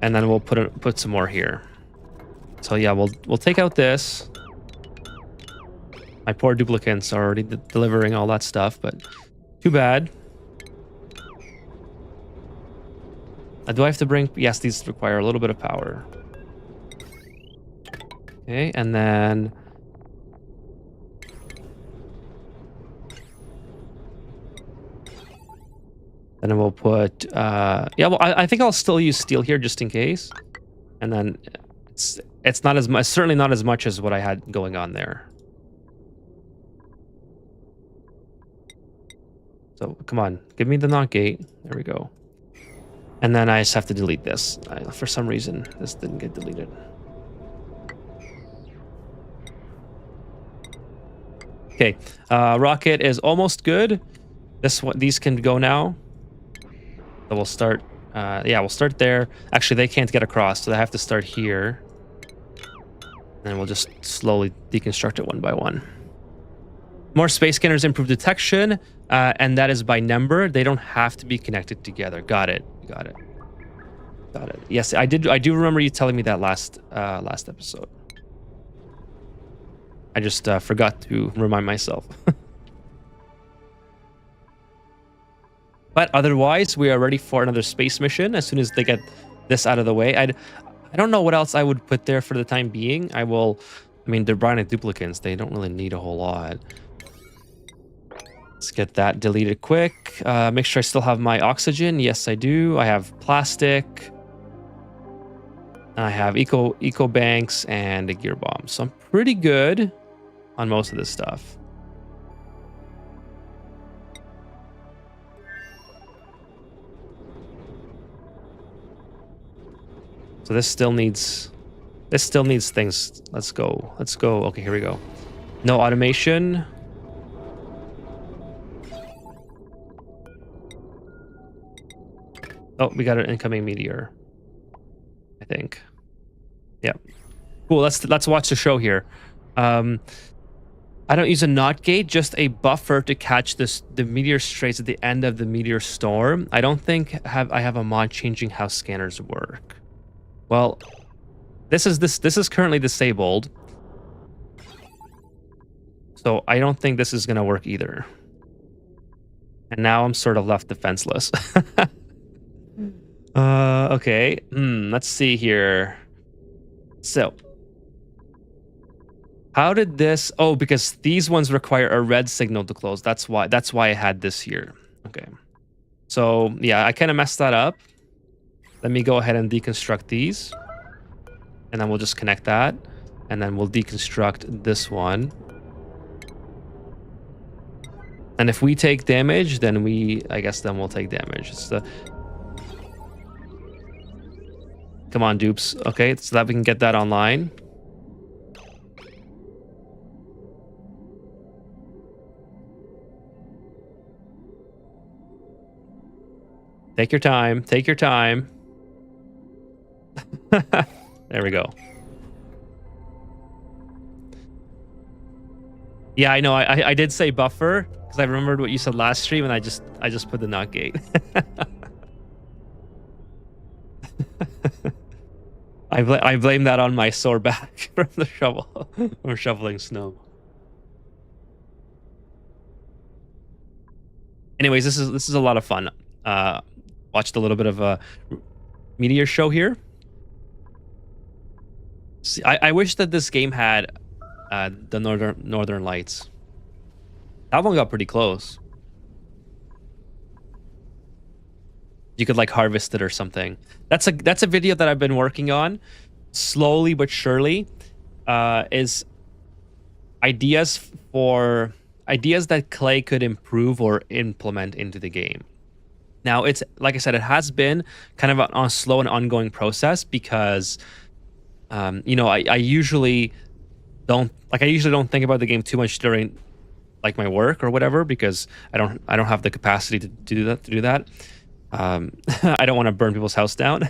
And then we'll put some more here. So yeah, we'll take out this. My poor duplicates are already delivering all that stuff, but too bad. Do I have to bring... Yes, these require a little bit of power. Okay, and then... And then we'll put... yeah, well, I think I'll still use steel here just in case. And then it's not as much... Certainly not as much as what I had going on there. So, come on. Give me the NOT gate. There we go. And then I just have to delete this. For some reason, this didn't get deleted. Okay. Rocket is almost good. These can go now. So we'll start... yeah, we'll start there. Actually, they can't get across, so they have to start here. And we'll just slowly deconstruct it one by one. More space scanners improve detection, and that is by number. They don't have to be connected together. Got it. Got it. Got it. Yes, I do remember you telling me that last episode. I just forgot to remind myself. But otherwise, we are ready for another space mission as soon as they get this out of the way. I don't know what else I would put there for the time being. I mean, they're bionic duplicates. They don't really need a whole lot. Let's get that deleted quick. Make sure I still have my oxygen. Yes, I do. I have plastic. I have eco banks and a gear bomb. So I'm pretty good on most of this stuff. So this still needs things. Let's go. Let's go. Okay, here we go. No automation. Oh, we got an incoming meteor. I think. Yeah. Cool. Let's watch the show here. I don't use a NOT gate, just a buffer to catch the meteor strays at the end of the meteor storm. I don't think I have a mod changing how scanners work. Well, this is currently disabled. So I don't think this is gonna work either. And now I'm sort of left defenseless. Okay. Let's see here. So, how did this... Oh, because these ones require a red signal to close. That's why I had this here. Okay. So, yeah, I kind of messed that up. Let me go ahead and deconstruct these. And then we'll just connect that. And then we'll deconstruct this one. And if we take damage, then I guess we'll take damage. It's the... Come on, dupes. Okay, so that we can get that online. Take your time. Take your time. There we go. Yeah, I know. I did say buffer because I remembered what you said last stream, and I just put the NOT gate. I blame that on my sore back from the shovel, from shoveling snow. Anyways, this is a lot of fun. Watched a little bit of a meteor show here. See, I wish that this game had the northern lights. That one got pretty close. You could like harvest it or something. That's a video that I've been working on, slowly but surely. Is ideas that Clay could improve or implement into the game. Now, it's like I said, it has been kind of a slow and ongoing process because, you know, I usually don't think about the game too much during like my work or whatever, because I don't have the capacity to do that. I don't want to burn people's house down.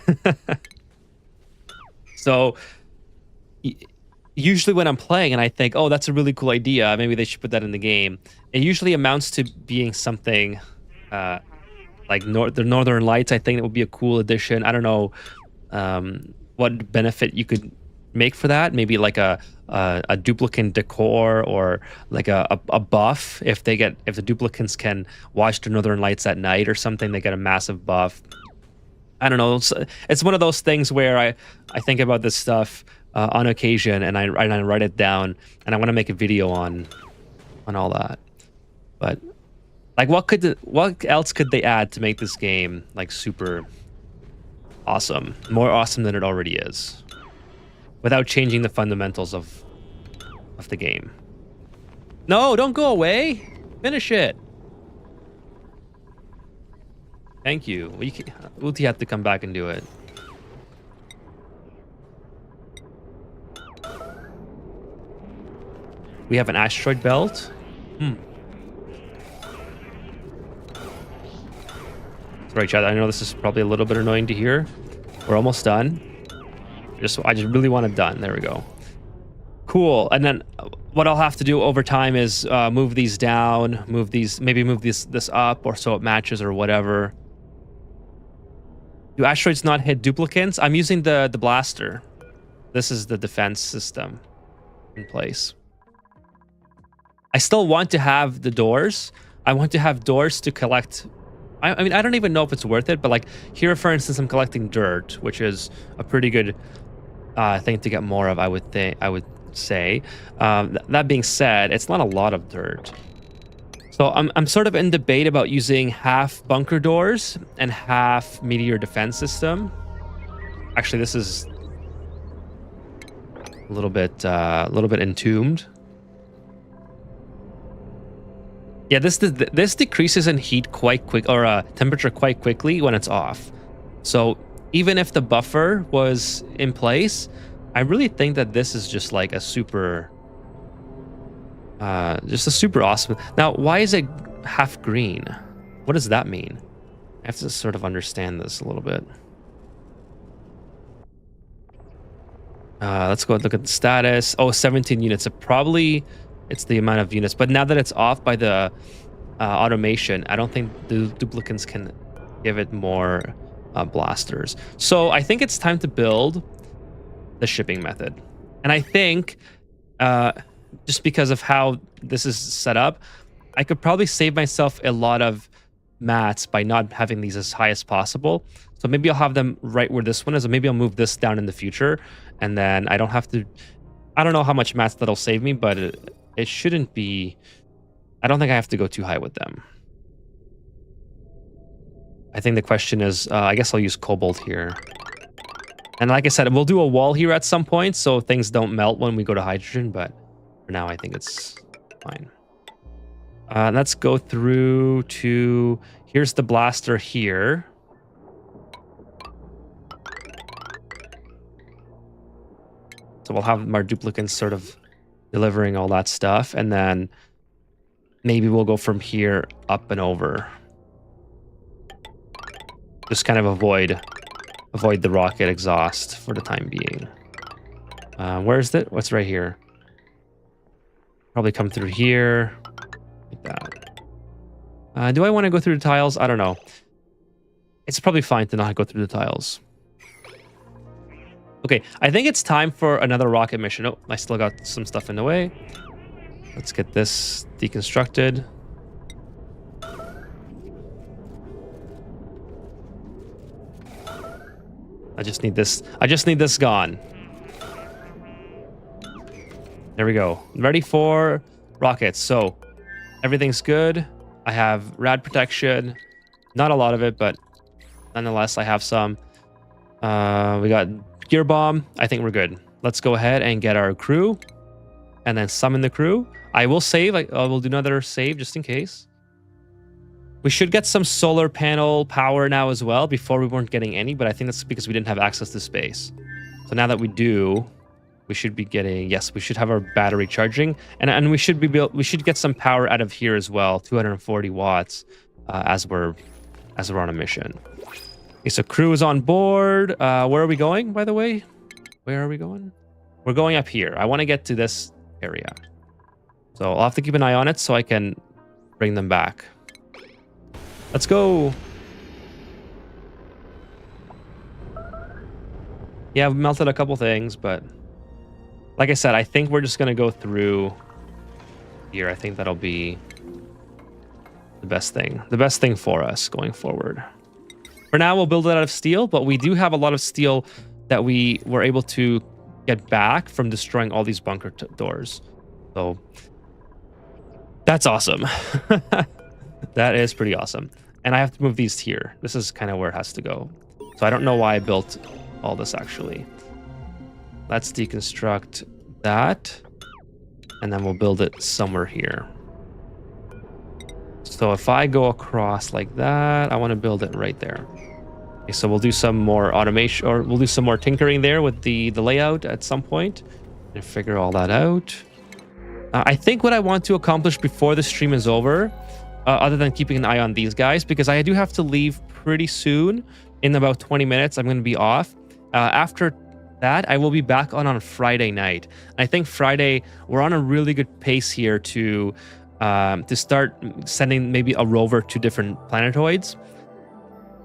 So usually when I'm playing and I think, oh, that's a really cool idea, maybe they should put that in the game, it usually amounts to being something like the Northern Lights. I think it would be a cool addition. I don't know what benefit you could make for that. Maybe like a duplicant decor, or like a buff if the duplicants can watch the Northern Lights at night or something. They get a massive buff. I don't know. It's one of those things where I think about this stuff on occasion, and I write it down, and I want to make a video on all that. But like, what else could they add to make this game like super awesome, more awesome than it already is, without changing the fundamentals of the game? No, don't go away. Finish it. Thank you. We'll have to come back and do it. We have an asteroid belt. Sorry, chat. I know this is probably a little bit annoying to hear. We're almost done. I just really want it done. There we go. Cool. And then what I'll have to do over time is move these down, maybe move this up, or so it matches or whatever. Do asteroids not hit duplicants? I'm using the blaster. This is the defense system in place. I still want to have the doors. I want to have doors to collect. I mean, I don't even know if it's worth it, but like here, for instance, I'm collecting dirt, which is a pretty good thing to get more of, I would say. That being said, it's not a lot of dirt. So I'm sort of in debate about using half bunker doors and half meteor defense system. Actually, this is a little bit entombed. Yeah, this decreases in heat quite quick, or temperature quite quickly when it's off. So even if the buffer was in place, I really think that this is just like a super awesome. Now, why is it half green? What does that mean? I have to sort of understand this a little bit. Let's go look at the status. Oh, 17 units. So probably it's the amount of units. But now that it's off by the automation, I don't think the duplicants can give it more blasters. So I think it's time to build the shipping method. And I think just because of how this is set up, I could probably save myself a lot of mats by not having these as high as possible. So maybe I'll have them right where this one is, or maybe I'll move this down in the future, and then I don't have to. I don't know how much mats that'll save me, but it shouldn't be. I don't think I have to go too high with them. I think the question is, I guess I'll use cobalt here. And like I said, we'll do a wall here at some point so things don't melt when we go to hydrogen, but for now I think it's fine. Let's go through to, here's the blaster here. So we'll have our duplicants sort of delivering all that stuff, and then maybe we'll go from here up and over. Just kind of avoid the rocket exhaust for the time being. Where's it? What's right here? Probably come through here. Like that. Do I want to go through the tiles? I don't know. It's probably fine to not go through the tiles. Okay, I think it's time for another rocket mission. Oh, I still got some stuff in the way. Let's get this deconstructed. I just need this gone. There we go. Ready for rockets. So everything's good. I have rad protection. Not a lot of it, but nonetheless, I have some. We got gear bomb. I think we're good. Let's go ahead and get our crew and then summon the crew. I will save. We'll do another save just in case. We should get some solar panel power now as well. Before we weren't getting any, but I think that's because we didn't have access to space. So now that we do, We should be getting, yes, we should have our battery charging, and we should we should get some power out of here as well, 240 watts, as we're on a mission. Okay, so crew is on board. Where are we going, by the way? Where are we going? We're going up here. I want to get to this area. So I'll have to keep an eye on it so I can bring them back. Let's go. Yeah, I've melted a couple things, but like I said, I think we're just going to go through here. I think that'll be the best thing. The best thing for us going forward. For now, we'll build it out of steel, but we do have a lot of steel that we were able to get back from destroying all these bunker doors. So that's awesome. That is pretty awesome. And I have to move these here. This is kind of where it has to go. So I don't know why I built all this actually. Let's deconstruct that. And then we'll build it somewhere here. So if I go across like that, I want to build it right there. Okay, so we'll do some more automation, or we'll do some more tinkering there with the layout at some point and figure all that out. I think what I want to accomplish before the stream is over, other than keeping an eye on these guys, because I do have to leave pretty soon. In about 20 minutes, I'm going to be off. After that, I will be back on Friday night. I think Friday, we're on a really good pace here to start sending maybe a rover to different planetoids.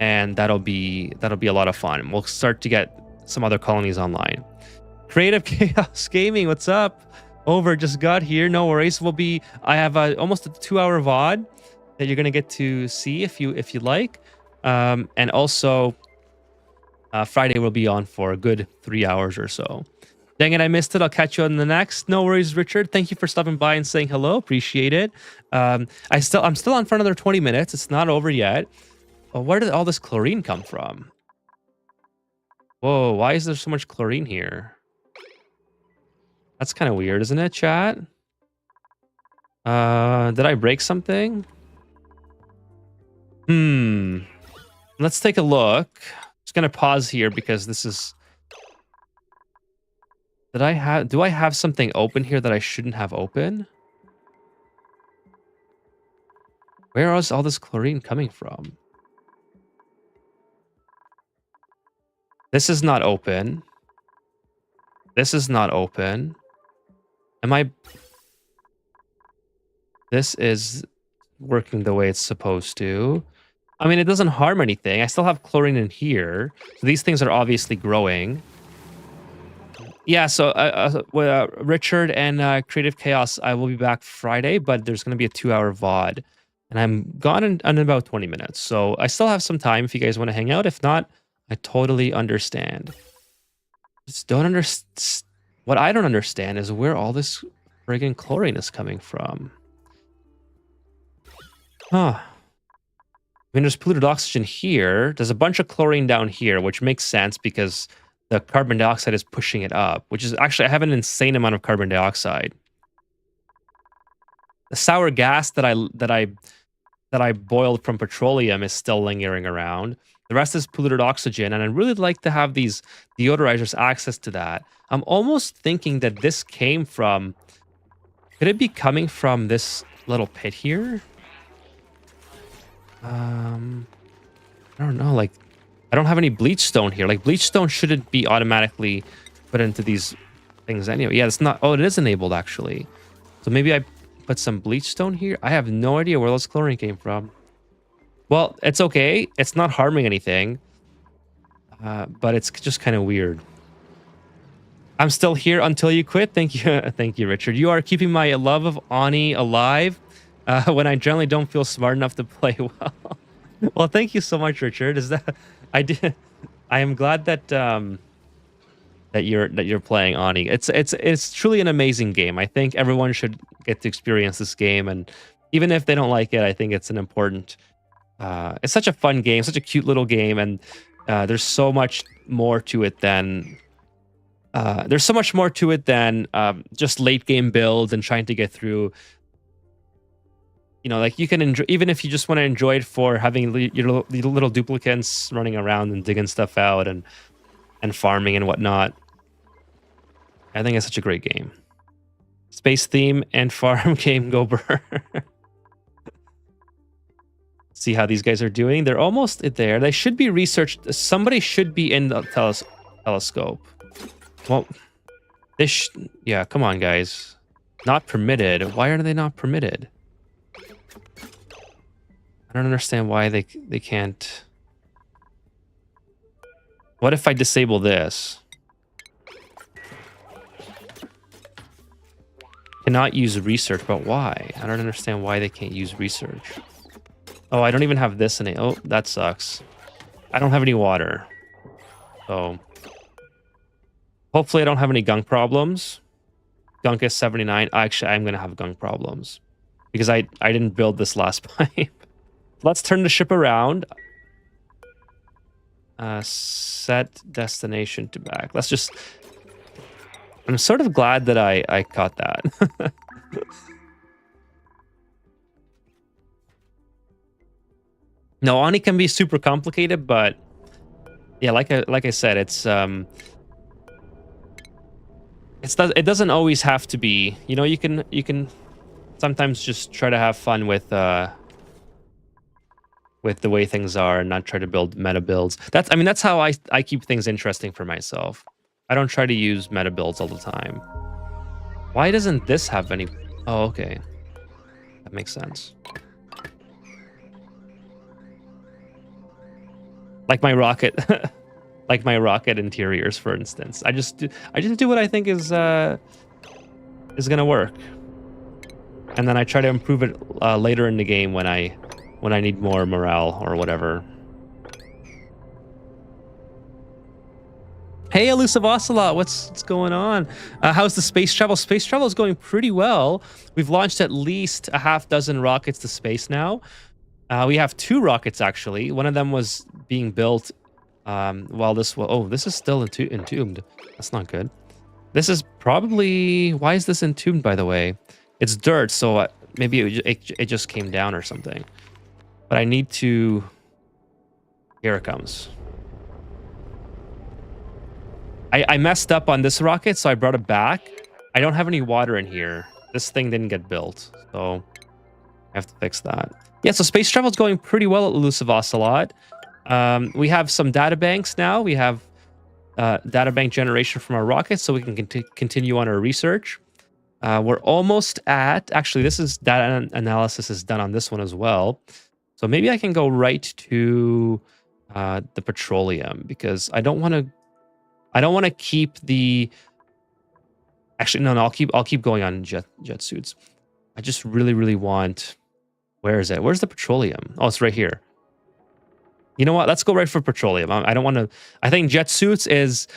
And that'll be a lot of fun. We'll start to get some other colonies online. Creative Chaos Gaming, what's up? Over, just got here. No worries. I have almost a 2-hour VOD that you're gonna get to see if you like. And also Friday will be on for a good 3 hours or so. Dang it, I missed it. I'll catch you on the next. No worries, Richard. Thank you for stopping by and saying hello. Appreciate it. I'm still on for another 20 minutes. It's not over yet. Oh, where did all this chlorine come from? Whoa, why is there so much chlorine here? That's kind of weird, isn't it, chat? Did I break something? Let's take a look. Just gonna pause here because this is... Do I have something open here that I shouldn't have open? Where is all this chlorine coming from? This is not open. This is not open. This is working the way it's supposed to. I mean, it doesn't harm anything. I still have chlorine in here. So these things are obviously growing. Yeah, so Richard and Creative Chaos, I will be back Friday, but there's going to be a 2-hour VOD. And I'm gone in about 20 minutes. So I still have some time if you guys want to hang out. If not, I totally understand. Just don't understand. What I don't understand is where all this friggin' chlorine is coming from. Huh. I mean, there's polluted oxygen here. There's a bunch of chlorine down here, which makes sense because the carbon dioxide is pushing it up, which is actually, I have an insane amount of carbon dioxide. The sour gas that I boiled from petroleum is still lingering around. The rest is polluted oxygen, and I'd really like to have these deodorizers access to that. I'm almost thinking that this came from... Could it be coming from this little pit here? I don't know, like... I don't have any bleach stone here. Like, bleach stone shouldn't be automatically put into these things anyway. Yeah, it's not... Oh, it is enabled, actually. So maybe I put some bleach stone here? I have no idea where this chlorine came from. Well, it's okay. It's not harming anything. But it's just kind of weird. I'm still here until you quit. Thank you. Thank you, Richard. You are keeping my love of Ani alive when I generally don't feel smart enough to play well. Well, thank you so much, Richard. I am glad that that you're playing Ani. It's truly an amazing game. I think everyone should get to experience this game, and even if they don't like it, I think it's an important... it's such a fun game, such a cute little game, and there's so much more to it than just late game builds and trying to get through. You know, like you can enjoy, even if you just want to enjoy it for having your little duplicants running around and digging stuff out and farming and whatnot. I think it's such a great game. Space theme and farm game go burr. See how these guys are doing. They're almost there. They should be researched. Somebody should be in the telescope. Well, yeah, come on, guys. Not permitted. Why are they not permitted? I don't understand why they can't. What if I disable this? Cannot use research, but why? I don't understand why they can't use research. Oh, I don't even have this in it. Oh, that sucks. I don't have any water. So hopefully I don't have any gunk problems. Gunk is 79. Actually, I'm going to have gunk problems because I didn't build this last pipe. Let's turn the ship around. Set destination to back. Let's just... I'm sort of glad that I caught that. No, Oni can be super complicated, but yeah, like I said, it doesn't always have to be. You know, you can sometimes just try to have fun with the way things are and not try to build meta builds. That's how I keep things interesting for myself. I don't try to use meta builds all the time. Why doesn't this have any? Oh, okay, that makes sense. Like my rocket, like my rocket interiors, for instance. I just do what I think is gonna work, and then I try to improve it later in the game when I need more morale or whatever. Hey, Elusive Ocelot, what's going on? How's the space travel? Space travel is going pretty well. We've launched at least a half dozen rockets to space now. We have 2 rockets, actually. One of them was being built while this was... Oh, this is still entombed. That's not good. This is probably... Why is this entombed, by the way? It's dirt, so maybe it just came down or something. But I need to... Here it comes. I messed up on this rocket, so I brought it back. I don't have any water in here. This thing didn't get built, so I have to fix that. Yeah, so space travel is going pretty well at Elusive Ocelot. We have some data banks now. We have data bank generation from our rockets, so we can continue on our research. We're almost at... Actually, this is data analysis is done on this one as well. So maybe I can go right to the petroleum, because I don't want to keep the... Actually, no, I'll keep going on jet suits. I just really want... Where is it? Where's the petroleum? Oh, it's right here. You know what? Let's go right for petroleum. I don't want to... I think jet suits is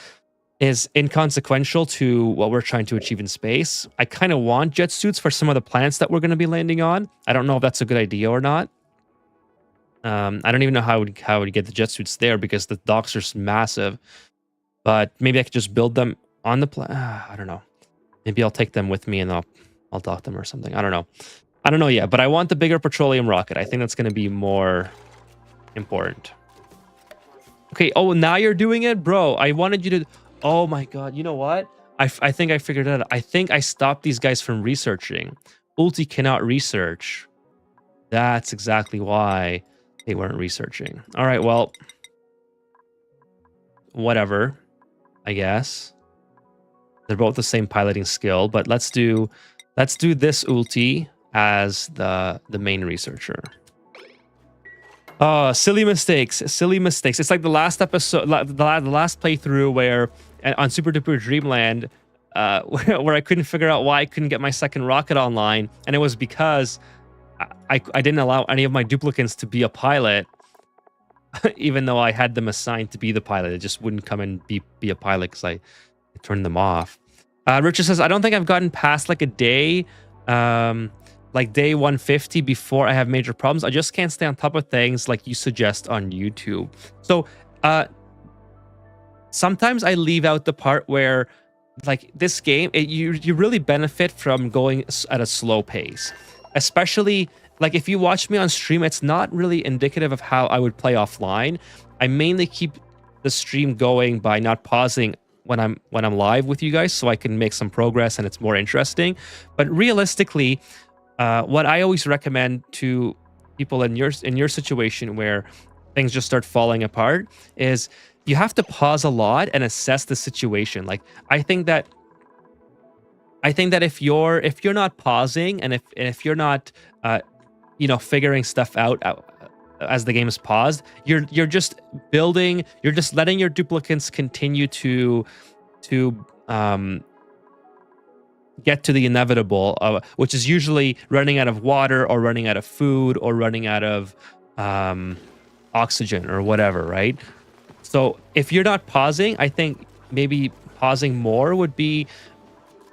inconsequential to what we're trying to achieve in space. I kind of want jet suits for some of the planets that we're going to be landing on. I don't know if that's a good idea or not. I don't even know how I would get the jet suits there, because the docks are massive. But maybe I could just build them on the planet. I don't know. Maybe I'll take them with me and I'll dock them or something. I don't know. I don't know yet, but I want the bigger petroleum rocket. I think that's going to be more important. Okay. Oh, now you're doing it, bro. I wanted you to... Oh my God. You know what? I think I figured it out. I think I stopped these guys from researching. Ulti cannot research. That's exactly why they weren't researching. All right. Well, whatever, I guess. They're both the same piloting skill, but let's do this ulti as the main researcher. Oh, silly mistakes. It's like the last episode, the last playthrough where on Super Duper Dreamland, where I couldn't figure out why I couldn't get my second rocket online, and it was because I didn't allow any of my duplicants to be a pilot, even though I had them assigned to be the pilot. It just wouldn't come and be a pilot because I turned them off. Richard says, I don't think I've gotten past like a day, like day 150 before I have major problems. I just can't stay on top of things like you suggest on YouTube. So sometimes I leave out the part where, like, this game, you really benefit from going at a slow pace. Especially, like, if you watch me on stream, it's not really indicative of how I would play offline. I mainly keep the stream going by not pausing when I'm live with you guys, so I can make some progress and it's more interesting. But realistically, what I always recommend to people in your situation where things just start falling apart is you have to pause a lot and assess the situation. Like I think that if you're not pausing and if you're not figuring stuff out as the game is paused, you're just building, you're just letting your duplicates continue to get to the inevitable, which is usually running out of water or running out of food or running out of oxygen or whatever, right? So if you're not pausing, I think maybe pausing more would be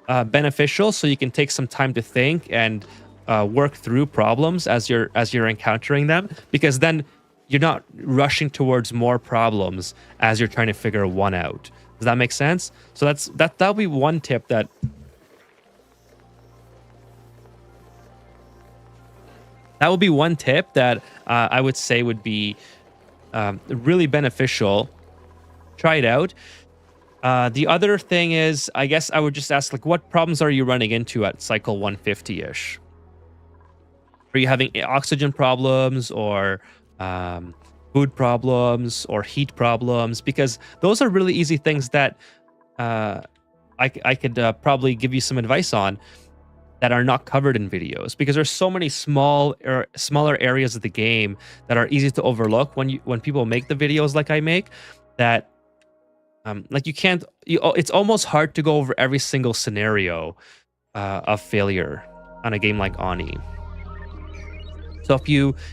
beneficial, so you can take some time to think and work through problems as you're encountering them, because then you're not rushing towards more problems as you're trying to figure one out. Does that make sense? So that'll be one tip that would be one tip that I would say would be really beneficial. Try it out. The other thing is, I guess I would just ask, like, what problems are you running into at cycle 150-ish? Are you having oxygen problems or food problems or heat problems? Because those are really easy things that I could probably give you some advice on that are not covered in videos, because there's so many smaller areas of the game that are easy to overlook when people make the videos like I make, that like it's almost hard to go over every single scenario of failure on a game like Ani. So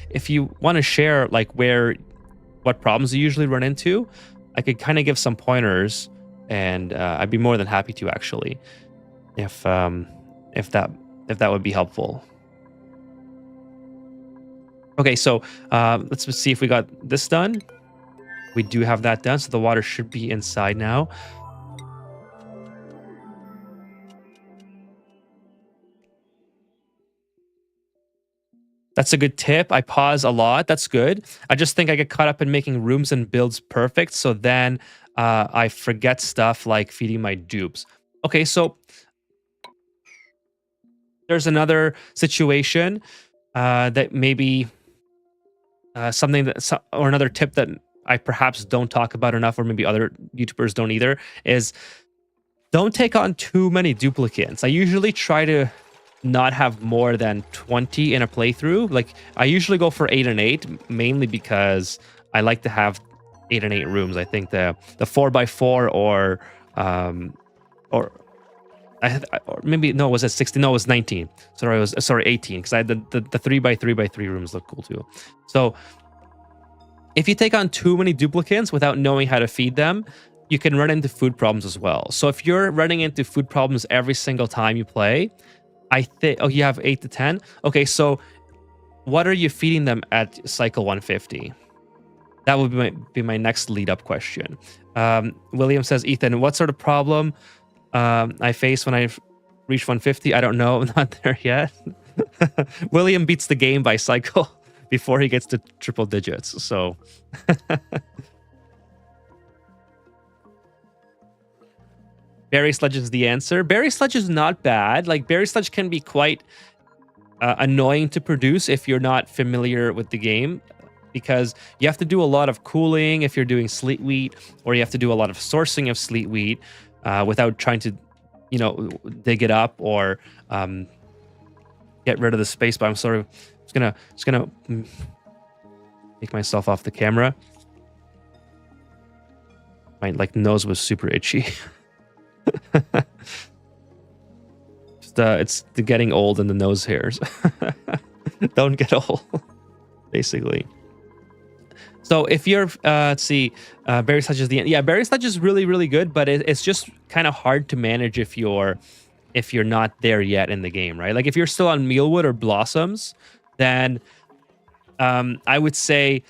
if you want to share like what problems you usually run into, I could kind of give some pointers, and I'd be more than happy to, actually, if that would be helpful. Okay, so let's see if we got this done. We do have that done, so the water should be inside now. That's a good tip. I pause a lot. That's good. I just think I get caught up in making rooms and builds perfect, so then I forget stuff like feeding my dupes. Okay, so there's another situation that maybe something or another tip that I perhaps don't talk about enough, or maybe other YouTubers don't either, is don't take on too many duplicates. I usually try to not have more than 20 in a playthrough. Like, I usually go for 8 and 8, mainly because I like to have 8 and 8 rooms. I think the 4x4 or maybe, no, was it 16? No, it was 19. Sorry, 18, because I had the 3x3x3 rooms look cool too. So if you take on too many duplicates without knowing how to feed them, you can run into food problems as well. So if you're running into food problems every single time you play, I think, you have 8 to 10. Okay, so what are you feeding them at cycle 150? That would be my next lead up question. William says, Ethan, what sort of problem I face when I reach 150? I don't know. I'm not there yet. William beats the game by cycle before he gets to triple digits. So Berry Sludge is the answer. Berry Sludge is not bad. Like, Berry Sludge can be quite annoying to produce if you're not familiar with the game, because you have to do a lot of cooling if you're doing sleet wheat, or you have to do a lot of sourcing of sleet wheat without trying to, dig it up or get rid of the space. But I'm sort of just gonna take myself off the camera. My nose was super itchy. It's the getting old and the nose hairs. Don't get old, basically. So if you're, let's see, Berry Sludge is the end. Yeah, Berry Sludge is really, really good, but it's just kind of hard to manage if you're not there yet in the game, right? Like, if you're still on Mealwood or Blossoms, then I would say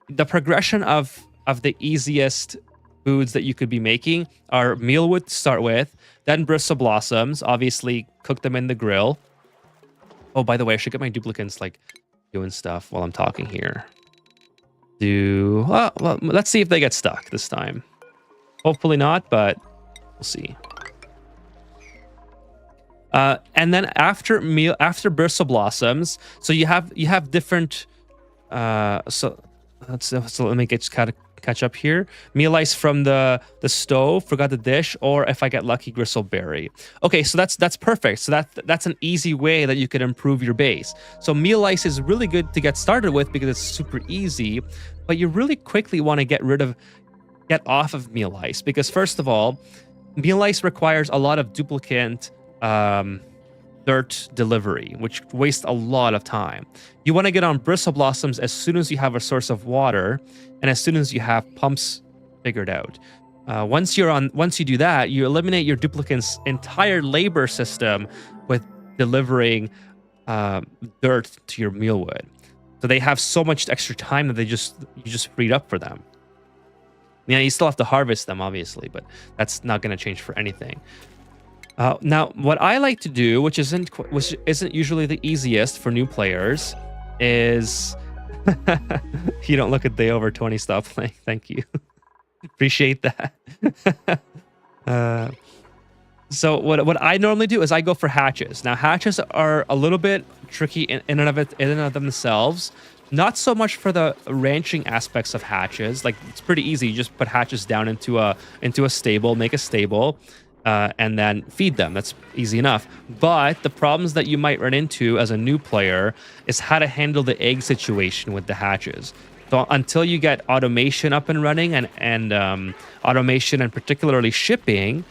the progression of the easiest foods that you could be making are Mealwood to start with, then Bristle Blossoms, obviously cook them in the grill. Oh, by the way, I should get my duplicates doing stuff while I'm talking here. Well, let's see if they get stuck this time. Hopefully not, but We'll see. And then after bristle blossoms, so you have different. So let me catch up here. Meal ice from the stove, forgot the dish, or if I get lucky, gristleberry. Okay, so that's perfect. So that's an easy way that you can improve your base. So meal ice is really good to get started with because it's super easy, but you really quickly want to get off of meal ice because first of all, meal ice requires a lot of duplicate dirt delivery, which wastes a lot of time. You want to get on bristle blossoms as soon as you have a source of water and as soon as you have pumps figured out. Once you do that, you eliminate your duplicant's entire labor system with delivering dirt to your mealwood. So they have so much extra time that you just freed up for them. Yeah, you still have to harvest them, obviously, but that's not going to change for anything. Now, what I like to do, which isn't usually the easiest for new players, is you don't look at day over 20. Stop playing. Thank you. Appreciate that. So what I normally do is I go for hatches. Now, hatches are a little bit tricky in and of themselves. Not so much for the ranching aspects of hatches. Like, it's pretty easy. You just put hatches down into a stable, make a stable, and then feed them. That's easy enough. But the problems that you might run into as a new player is how to handle the egg situation with the hatches. So until you get automation up and running and automation and particularly shipping,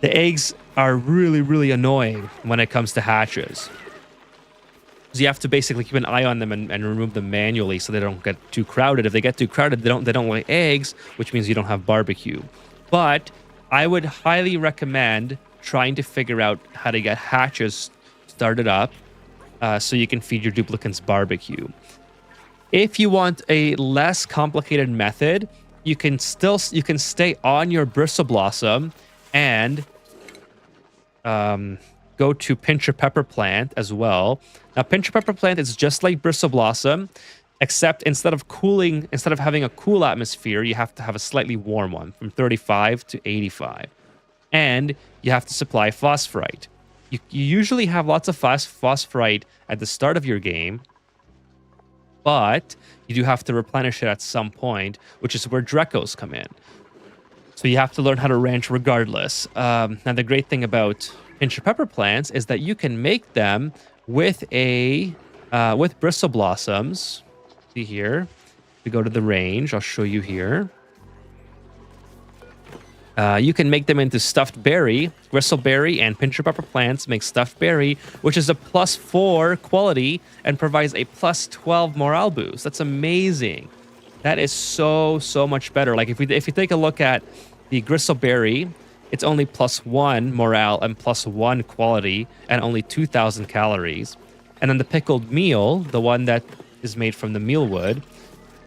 the eggs are really, really annoying when it comes to hatches. So you have to basically keep an eye on them and remove them manually so they don't get too crowded. If they get too crowded, they don't lay eggs, which means you don't have barbecue. But I would highly recommend trying to figure out how to get hatches started up so you can feed your duplicants barbecue. If you want a less complicated method, you can stay on your bristle blossom and go to pincher pepper plant as well. Now, pincher pepper plant is just like bristle blossom, except instead of having a cool atmosphere, you have to have a slightly warm one from 35 to 85. And you have to supply phosphorite. You usually have lots of phosphorite at the start of your game, but you do have to replenish it at some point, which is where Drecos come in. So you have to learn how to ranch regardless. Now, the great thing about pincher pepper plants is that you can make them with bristle blossoms. See here, we go to the range. I'll show you here. You can make them into stuffed berry. Bristleberry and pincher pepper plants make stuffed berry, which is a +4 quality and provides a +12 morale boost. That's amazing. That is so much better. Like if you take a look at the gristleberry, it's only +1 morale and +1 quality and only 2,000 calories. And then the pickled meal, the one that is made from the mealwood,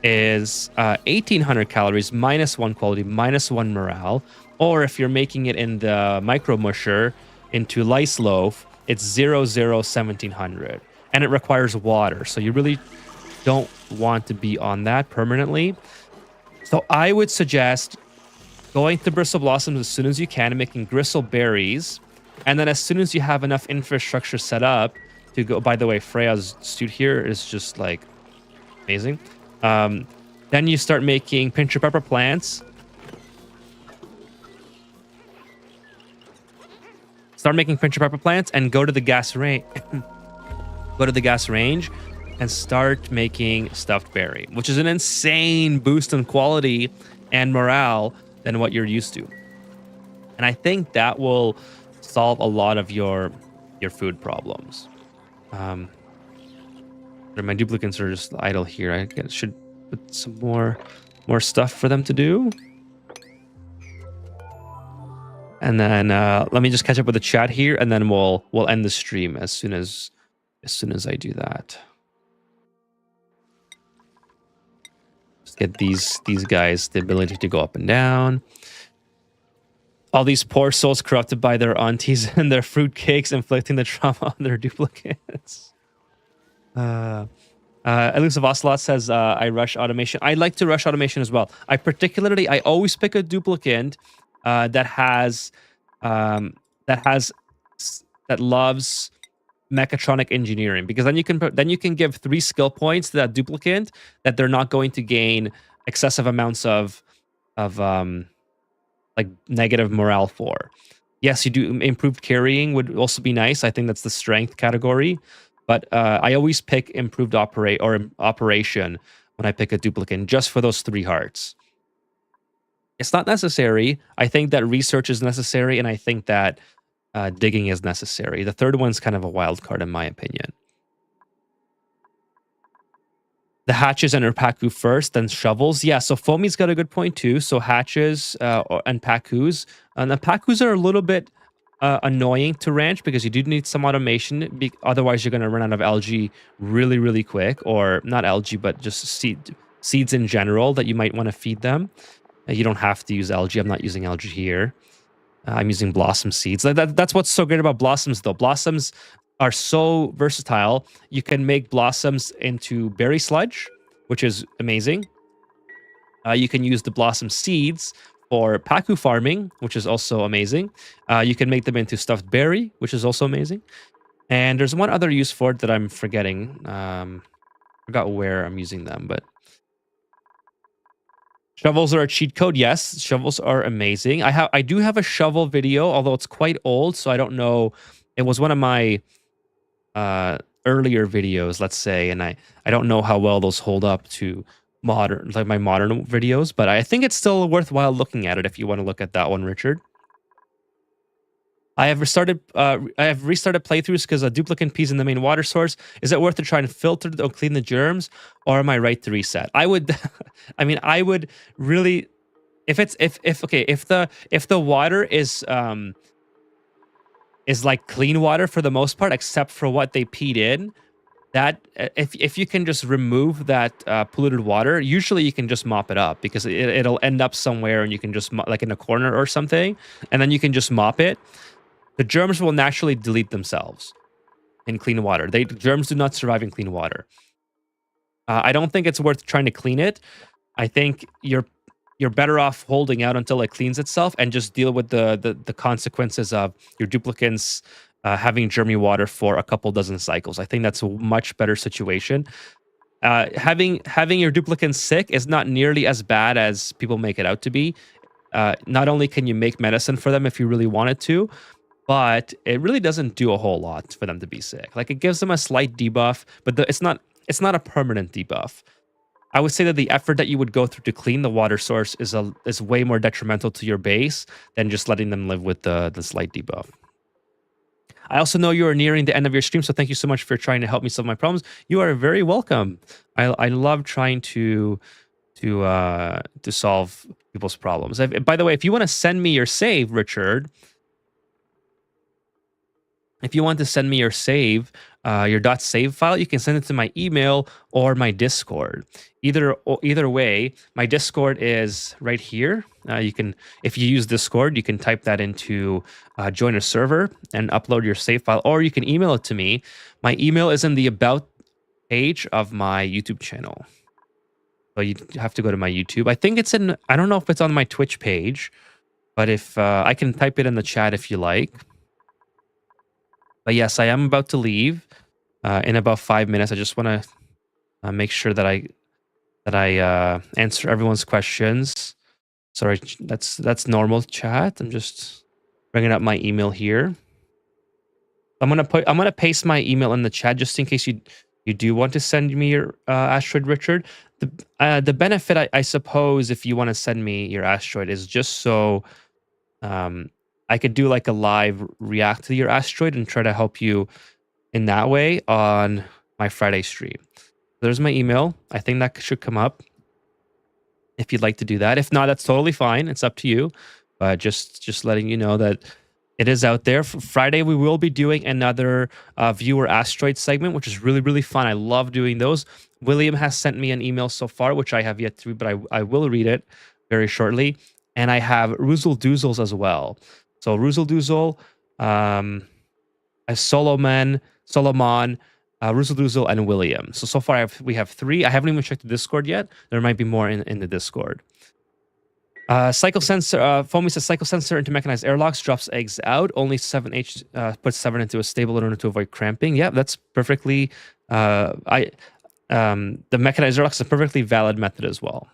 is 1,800 calories, -1 quality, -1 morale. Or if you're making it in the micro musher into lice loaf, it's 0,01700. And it requires water, so you really don't want to be on that permanently. So I would suggest going to bristle blossoms as soon as you can and making gristle berries. And then as soon as you have enough infrastructure set up to go, by the way, Freya's suit here is just like amazing. Then you start making pincher pepper plants. Start making pincher pepper plants and go to the gas range. Go to the gas range and start making stuffed berry, which is an insane boost in quality and morale than what you're used to. And I think that will solve a lot of your food problems. My duplicants are just idle here. I should put some more stuff for them to do. And then let me just catch up with the chat here, and then we'll end the stream as soon as I do that. Just get these guys the ability to go up and down. All these poor souls corrupted by their aunties and their fruit cakes, inflicting the trauma on their duplicates. Elusive Ocelot says, I rush automation. I like to rush automation as well. I always pick a duplicant that has that has that loves mechatronic engineering, because then you can give 3 skill points to that duplicant that they're not going to gain excessive amounts of like negative morale for. Yes, you do improved carrying would also be nice. I think that's the strength category, but I always pick improved operation when I pick a duplicant just for those 3 hearts. It's not necessary. I think that research is necessary, and I think that digging is necessary. The third one's kind of a wild card in my opinion. The hatches enter Paku first, then shovels. Yeah, so Foamy's got a good point too. So hatches and Pakus. And the Pakus are a little bit annoying to ranch because you do need some automation. Otherwise, you're going to run out of algae really, really quick. Or not algae, but just seeds in general that you might want to feed them. You don't have to use algae. I'm not using algae here. I'm using blossom seeds. That's what's so great about blossoms, though. Blossoms are so versatile. You can make blossoms into berry sludge, which is amazing. You can use the blossom seeds for Paku farming, which is also amazing. You can make them into stuffed berry, which is also amazing. And there's one other use for it that I'm forgetting. Forgot where I'm using them, but shovels are a cheat code. Yes, shovels are amazing. I do have a shovel video, although it's quite old, so I don't know. It was one of my earlier videos, let's say, and I don't know how well those hold up to my modern videos, but I think it's still worthwhile looking at it if you want to look at that one, Richard. I have restarted playthroughs because a duplicant peas in the main water source. Is it worth to try and filter or clean the germs, or am I right to reset? I would, I mean, I would really, if the water is like clean water for the most part, except for what they peed in, that if you can just remove that polluted water, usually you can just mop it up because it'll end up somewhere and you can just like in a corner or something, and then you can just mop it. The germs will naturally delete themselves in clean water. Germs do not survive in clean water. I don't think it's worth trying to clean it. I think you're better off holding out until it cleans itself and just deal with the consequences of your duplicants having germy water for a couple dozen cycles. I think that's a much better situation. Having your duplicants sick is not nearly as bad as people make it out to be. Not only can you make medicine for them if you really wanted to, but it really doesn't do a whole lot for them to be sick. Like, it gives them a slight debuff, but it's not a permanent debuff. I would say that the effort that you would go through to clean the water source is way more detrimental to your base than just letting them live with the slight debuff. I also know you are nearing the end of your stream, so thank you so much for trying to help me solve my problems. You are very welcome. I love trying to solve people's problems. By the way, if you want to send me your save, Richard, if you want to send me your save, your .save file, you can send it to my email or my Discord. Either way, my Discord is right here. You can, if you use Discord, you can type that into join a server and upload your save file, or you can email it to me. My email is in the about page of my YouTube channel. So you have to go to my YouTube. I think it's in, I don't know if it's on my Twitch page, but if I can type it in the chat if you like. But yes, I am about to leave in about 5 minutes. I just want to make sure that I answer everyone's questions. Sorry, that's normal chat. I'm just bringing up my email here. I'm gonna paste my email in the chat just in case you do want to send me your asteroid, Richard. The benefit, I suppose, if you want to send me your asteroid, is just so I could do like a live react to your asteroid and try to help you in that way on my Friday stream. There's my email. I think that should come up if you'd like to do that. If not, that's totally fine. It's up to you. But just letting you know that it is out there. For Friday, we will be doing another viewer asteroid segment, which is really, really fun. I love doing those. William has sent me an email so far, which I have yet to read, but I will read it very shortly. And I have Ruzel Doozles as well. So Ruzel Doozle, Solomon, Ruzel Doozle, and William. So far we have 3. I haven't even checked the Discord yet. There might be more in the Discord. Cycle sensor, Foamy says cycle sensor into mechanized airlocks drops eggs out. Only 7H puts 7 into a stable in order to avoid cramping. Yeah, that's perfectly. The mechanized airlocks is a perfectly valid method as well.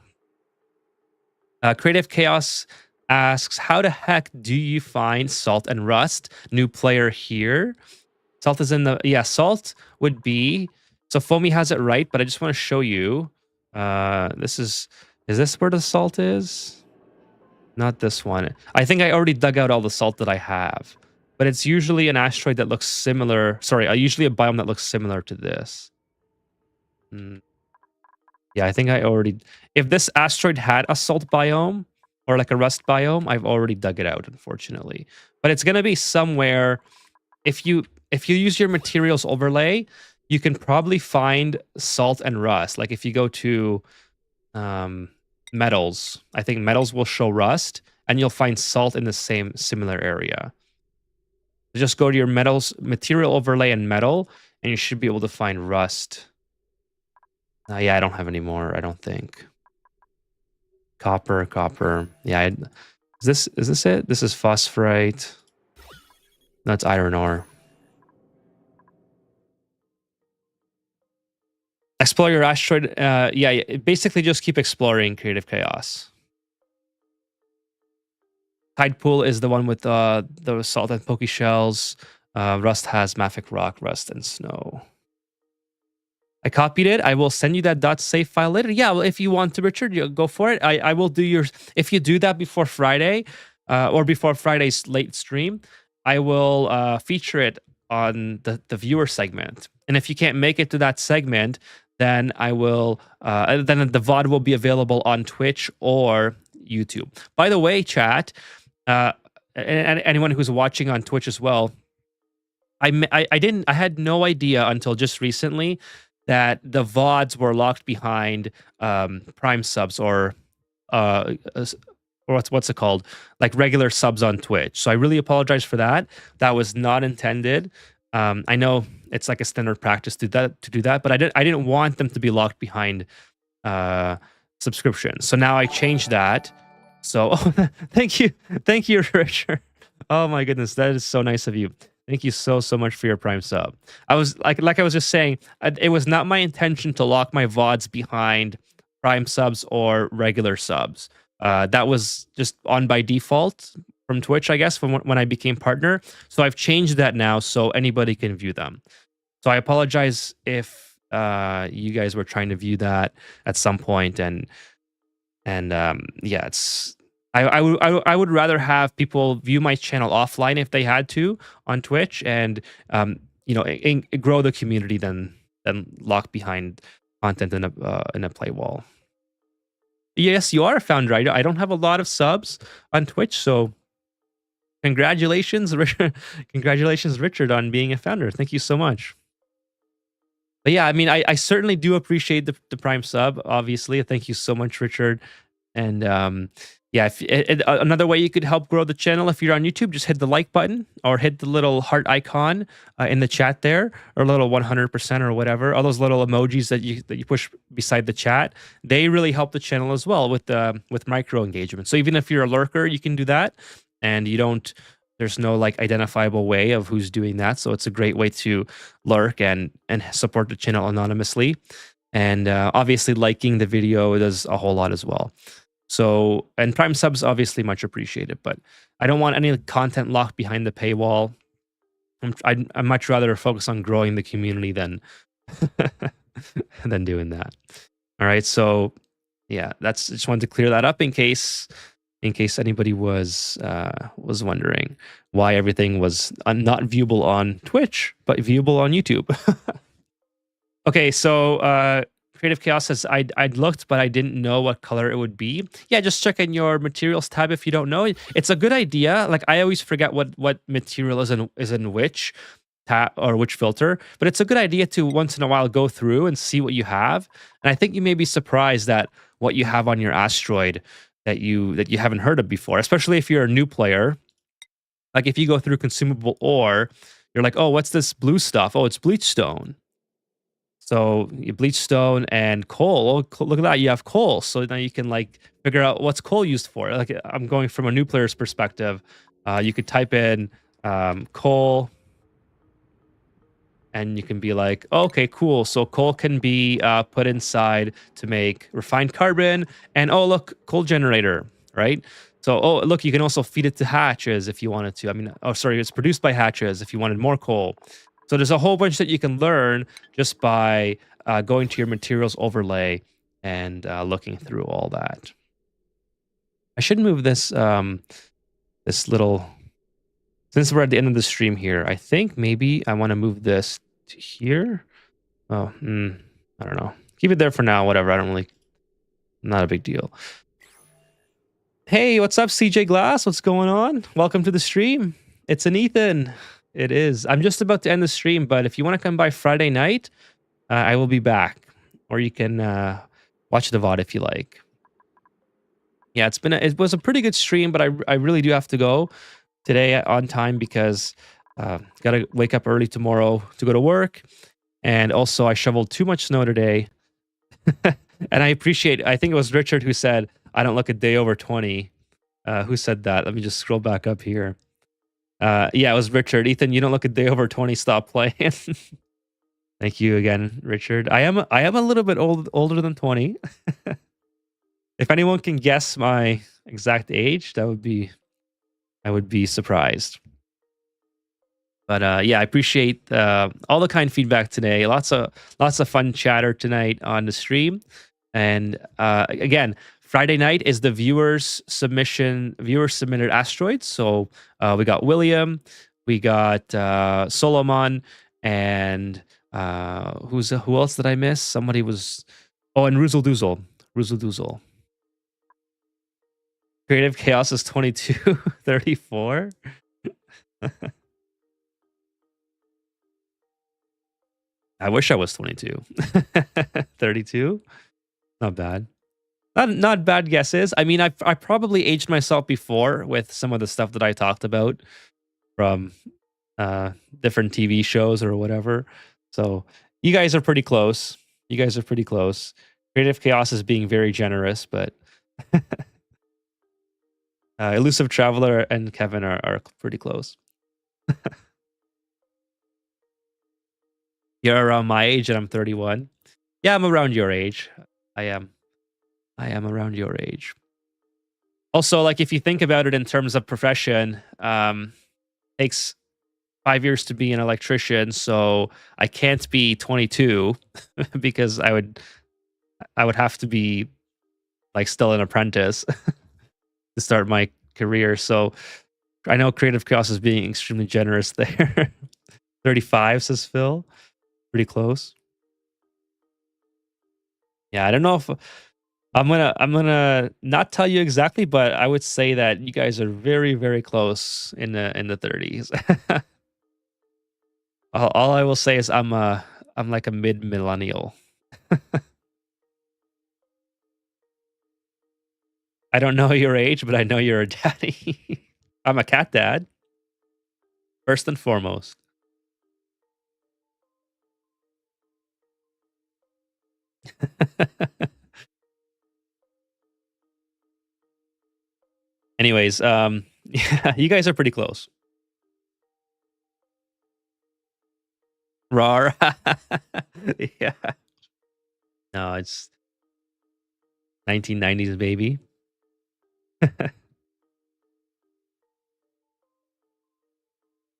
Creative Chaos asks, how the heck do you find salt and rust? New player here. Salt is in the salt would be, so Foamy has it right, but I just want to show you. Is this where the salt is? Not this one. I think I already dug out all the salt that I have. But it's usually an asteroid that looks similar. Sorry, usually a biome that looks similar to this. Yeah, I think I already... If this asteroid had a salt biome or like a rust biome, I've already dug it out, unfortunately. But it's going to be somewhere... If you use your materials overlay, you can probably find salt and rust. Like if you go to... metals. I think metals will show rust, and you'll find salt in the same similar area. So just go to your metals, material overlay and metal, and you should be able to find rust. Yeah, I don't have any more, I don't think. Copper. Yeah, is this it? This is phosphorite. No, it's iron ore. Explore your asteroid. Yeah, basically just keep exploring, Creative Chaos. Tide Pool is the one with the salt and pokey shells. Rust has mafic rock, rust, and snow. I copied it. I will send you that .save file later. Yeah, well, if you want to, Richard, you go for it. I will do your... If you do that before Friday, or before Friday's late stream, I will feature it on the viewer segment. And if you can't make it to that segment, then I will... then the VOD will be available on Twitch or YouTube. By the way, chat, and anyone who's watching on Twitch as well, I had no idea until just recently that the VODs were locked behind Prime subs or what's it called? Like regular subs on Twitch. So I really apologize for that. That was not intended. I know it's like a standard practice to do that, but I didn't want them to be locked behind subscriptions. So now I changed that. So thank you, Richard. Oh my goodness, that is so nice of you. Thank you so much for your Prime sub. I was like I was just saying, it was not my intention to lock my VODs behind Prime subs or regular subs. That was just on by default from Twitch, I guess, from when I became partner. So I've changed that now so anybody can view them. So I apologize if you guys were trying to view that at some point, and yeah, it's... I would rather have people view my channel offline if they had to on Twitch, and grow the community than lock behind content in a play wall. Yes, you are a founder. I don't have a lot of subs on Twitch, so congratulations, Richard. Congratulations, Richard, on being a founder. Thank you so much. But yeah, I mean, I certainly do appreciate the Prime sub. Obviously, thank you so much, Richard. And yeah, another way you could help grow the channel, if you're on YouTube, just hit the like button or hit the little heart icon in the chat there, or a little 100% or whatever. All those little emojis that you push beside the chat, they really help the channel as well with micro engagement. So even if you're a lurker, you can do that, and there's no like identifiable way of who's doing that. So it's a great way to lurk and support the channel anonymously. And obviously liking the video does a whole lot as well. So, and Prime subs obviously much appreciated, but I don't want any content locked behind the paywall. I'd much rather focus on growing the community than doing that. All right, so yeah, just wanted to clear that up in case anybody was wondering why everything was not viewable on Twitch but viewable on YouTube. Okay, so Creative Chaos says, I'd looked, but I didn't know what color it would be. Yeah, just check in your materials tab if you don't know. It's a good idea. Like, I always forget what material is in which tab or which filter, but it's a good idea to once in a while go through and see what you have. And I think you may be surprised that what you have on your asteroid that you haven't heard of before, especially if you're a new player. Like if you go through consumable ore, you're like, oh, what's this blue stuff? Oh, it's bleach stone. So you bleach stone and coal. Oh, look at that. You have coal. So now you can like figure out what's coal used for. Like I'm going from a new player's perspective. You could type in coal and you can be like, oh, okay, cool. So coal can be put inside to make refined carbon. And oh, look, coal generator, right? So, oh, look, you can also feed it to hatches if you wanted to. I mean, oh, sorry, it's produced by hatches if you wanted more coal. So there's a whole bunch that you can learn just by going to your materials overlay and looking through all that. I should move this this little, since we're at the end of the stream here, I think maybe I want to move this to here. Oh, I don't know. Keep it there for now. Whatever. I don't really. Not a big deal. Hey, what's up, CJ Glass? What's going on? Welcome to the stream. It's an Ethan. It is. I'm just about to end the stream, but if you want to come by Friday night, I will be back. Or you can watch the VOD if you like. Yeah, it was a pretty good stream, but I really do have to go today on time because got to wake up early tomorrow to go to work. And also I shoveled too much snow today. And I think it was Richard who said, I don't look a day over 20. Who said that? Let me just scroll back up here. Yeah, it was Richard. Ethan, you don't look a day over 20. Stop playing. Thank you again, Richard. I am a little bit older than 20. If anyone can guess my exact age, I would be surprised. But yeah, I appreciate all the kind feedback today. Lots of fun chatter tonight on the stream. And again, Friday night is the viewer submitted asteroids. So we got William, we got Solomon, and who else did I miss? Somebody was and Ruzel Doozle. Creative Chaos is 22, 34. I wish I was 22. 32? Not bad. Not bad guesses. I mean, I probably aged myself before with some of the stuff that I talked about from different TV shows or whatever. So you guys are pretty close. Creative Chaos is being very generous, but Elusive Traveler and Kevin are pretty close. You're around my age and I'm 31. Yeah, I'm around your age. I am around your age. Also, like if you think about it in terms of profession, takes 5 years to be an electrician, so I can't be 22 because I would have to be like still an apprentice to start my career. So I know Creative Chaos is being extremely generous there. 35 says Phil. Pretty close. Yeah, I don't know if I'm gonna not tell you exactly, but I would say that you guys are very, very close in the 30s. all I will say is I'm like a mid-millennial. I don't know your age, but I know you're a daddy. I'm a cat dad. First and foremost. Anyways, yeah, you guys are pretty close. Rar. Yeah. No, it's 1990s, baby. I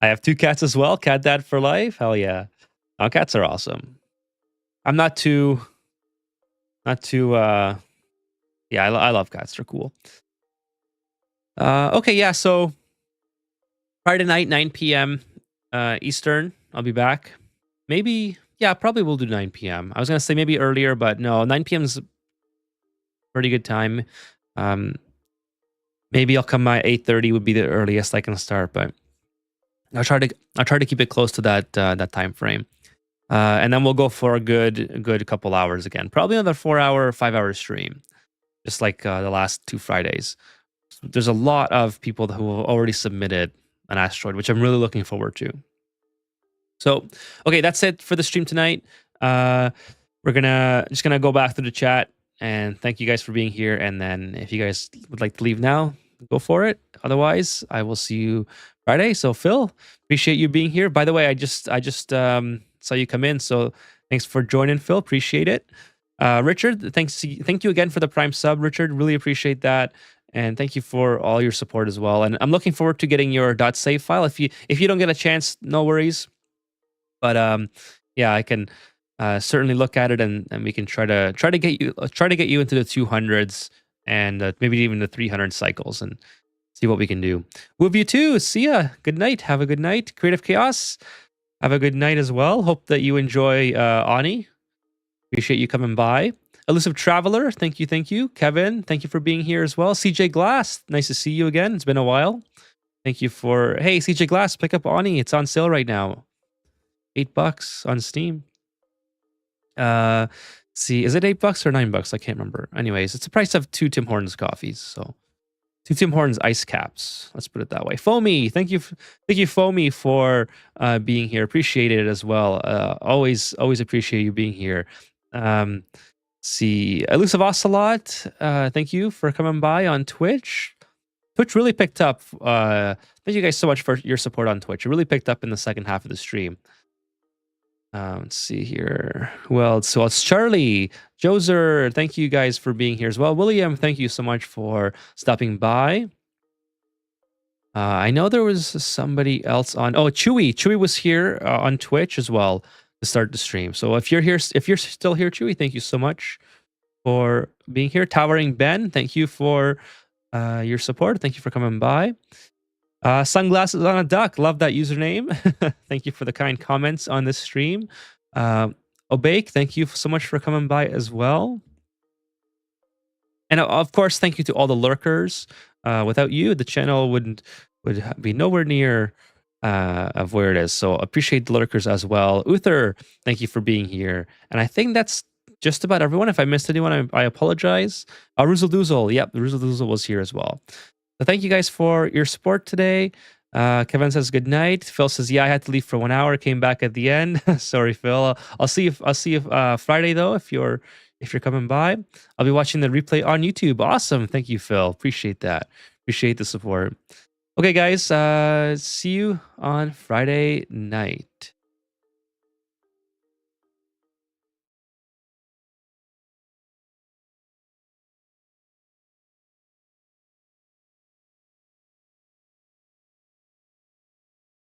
have 2 cats as well. Cat dad for life. Hell yeah. Oh, cats are awesome. I'm not too yeah, I love cats. They're cool. Okay, yeah, so Friday night, 9 p.m. Eastern, I'll be back. Maybe, yeah, probably we'll do 9 p.m. I was going to say maybe earlier, but no, 9 p.m. is a pretty good time. Maybe I'll come by 8:30 would be the earliest I can start, but I'll try to keep it close to that time frame. And then we'll go for a good couple hours again. Probably another 4-hour, 5-hour stream, just like the last 2 Fridays. There's a lot of people who have already submitted an asteroid, which I'm really looking forward to. So, okay, that's it for the stream tonight. We're gonna go back to the chat and thank you guys for being here. And then if you guys would like to leave now, go for it. Otherwise, I will see you Friday. So Phil, appreciate you being here. By the way, I just saw you come in. So thanks for joining, Phil. Appreciate it. Richard, thank you again for the Prime sub, Richard. Really appreciate that. And thank you for all your support as well. And I'm looking forward to getting your .save file. If you don't get a chance, no worries. But yeah, I can certainly look at it, and we can try to get you into the 200s and maybe even the 300 cycles and see what we can do. Move you too. See ya. Good night. Have a good night. Creative Chaos. Have a good night as well. Hope that you enjoy Ani. Appreciate you coming by. Elusive Traveler, thank you, thank you. Kevin, thank you for being here as well. CJ Glass, nice to see you again. It's been a while. Thank you for, hey, CJ Glass, pick up Ani. It's on sale right now. $8 on Steam. See, is it $8 or $9? I can't remember. Anyways, it's the price of 2 Tim Hortons coffees. So 2 Tim Hortons ice caps. Let's put it that way. Foamy, thank you, Foamy, for being here. Appreciate it as well. Always appreciate you being here. See, Elusive Ocelot, thank you for coming by on Twitch. Twitch really picked up. Thank you guys so much for your support on Twitch. It really picked up in the second half of the stream. Let's see here. Well, so it's Charlie, Joser. Thank you guys for being here as well. William, thank you so much for stopping by. I know there was somebody else on. Oh, Chewy. Chewy was here on Twitch as well to start the stream. So if you're here, if you're still here, Chewy, thank you so much for being here. Towering Ben, thank you for your support. Thank you for coming by. Sunglasses on a duck. Love that username. Thank you for the kind comments on this stream. Obake, thank you so much for coming by as well. And of course, thank you to all the lurkers. Without you, the channel would be nowhere near of where it is. So appreciate the lurkers as well. Uther, thank you for being here. And I think that's just about everyone. If I missed anyone, I apologize. Ruzel Doozle, yep, Ruzel Doozle was here as well. So thank you guys for your support today. Kevin says good night. Phil says, yeah, I had to leave for 1 hour. Came back at the end. Sorry, Phil. I'll see you Friday though if you're coming by. I'll be watching the replay on YouTube. Awesome. Thank you, Phil. Appreciate that. Appreciate the support. Okay, guys. See you on Friday night.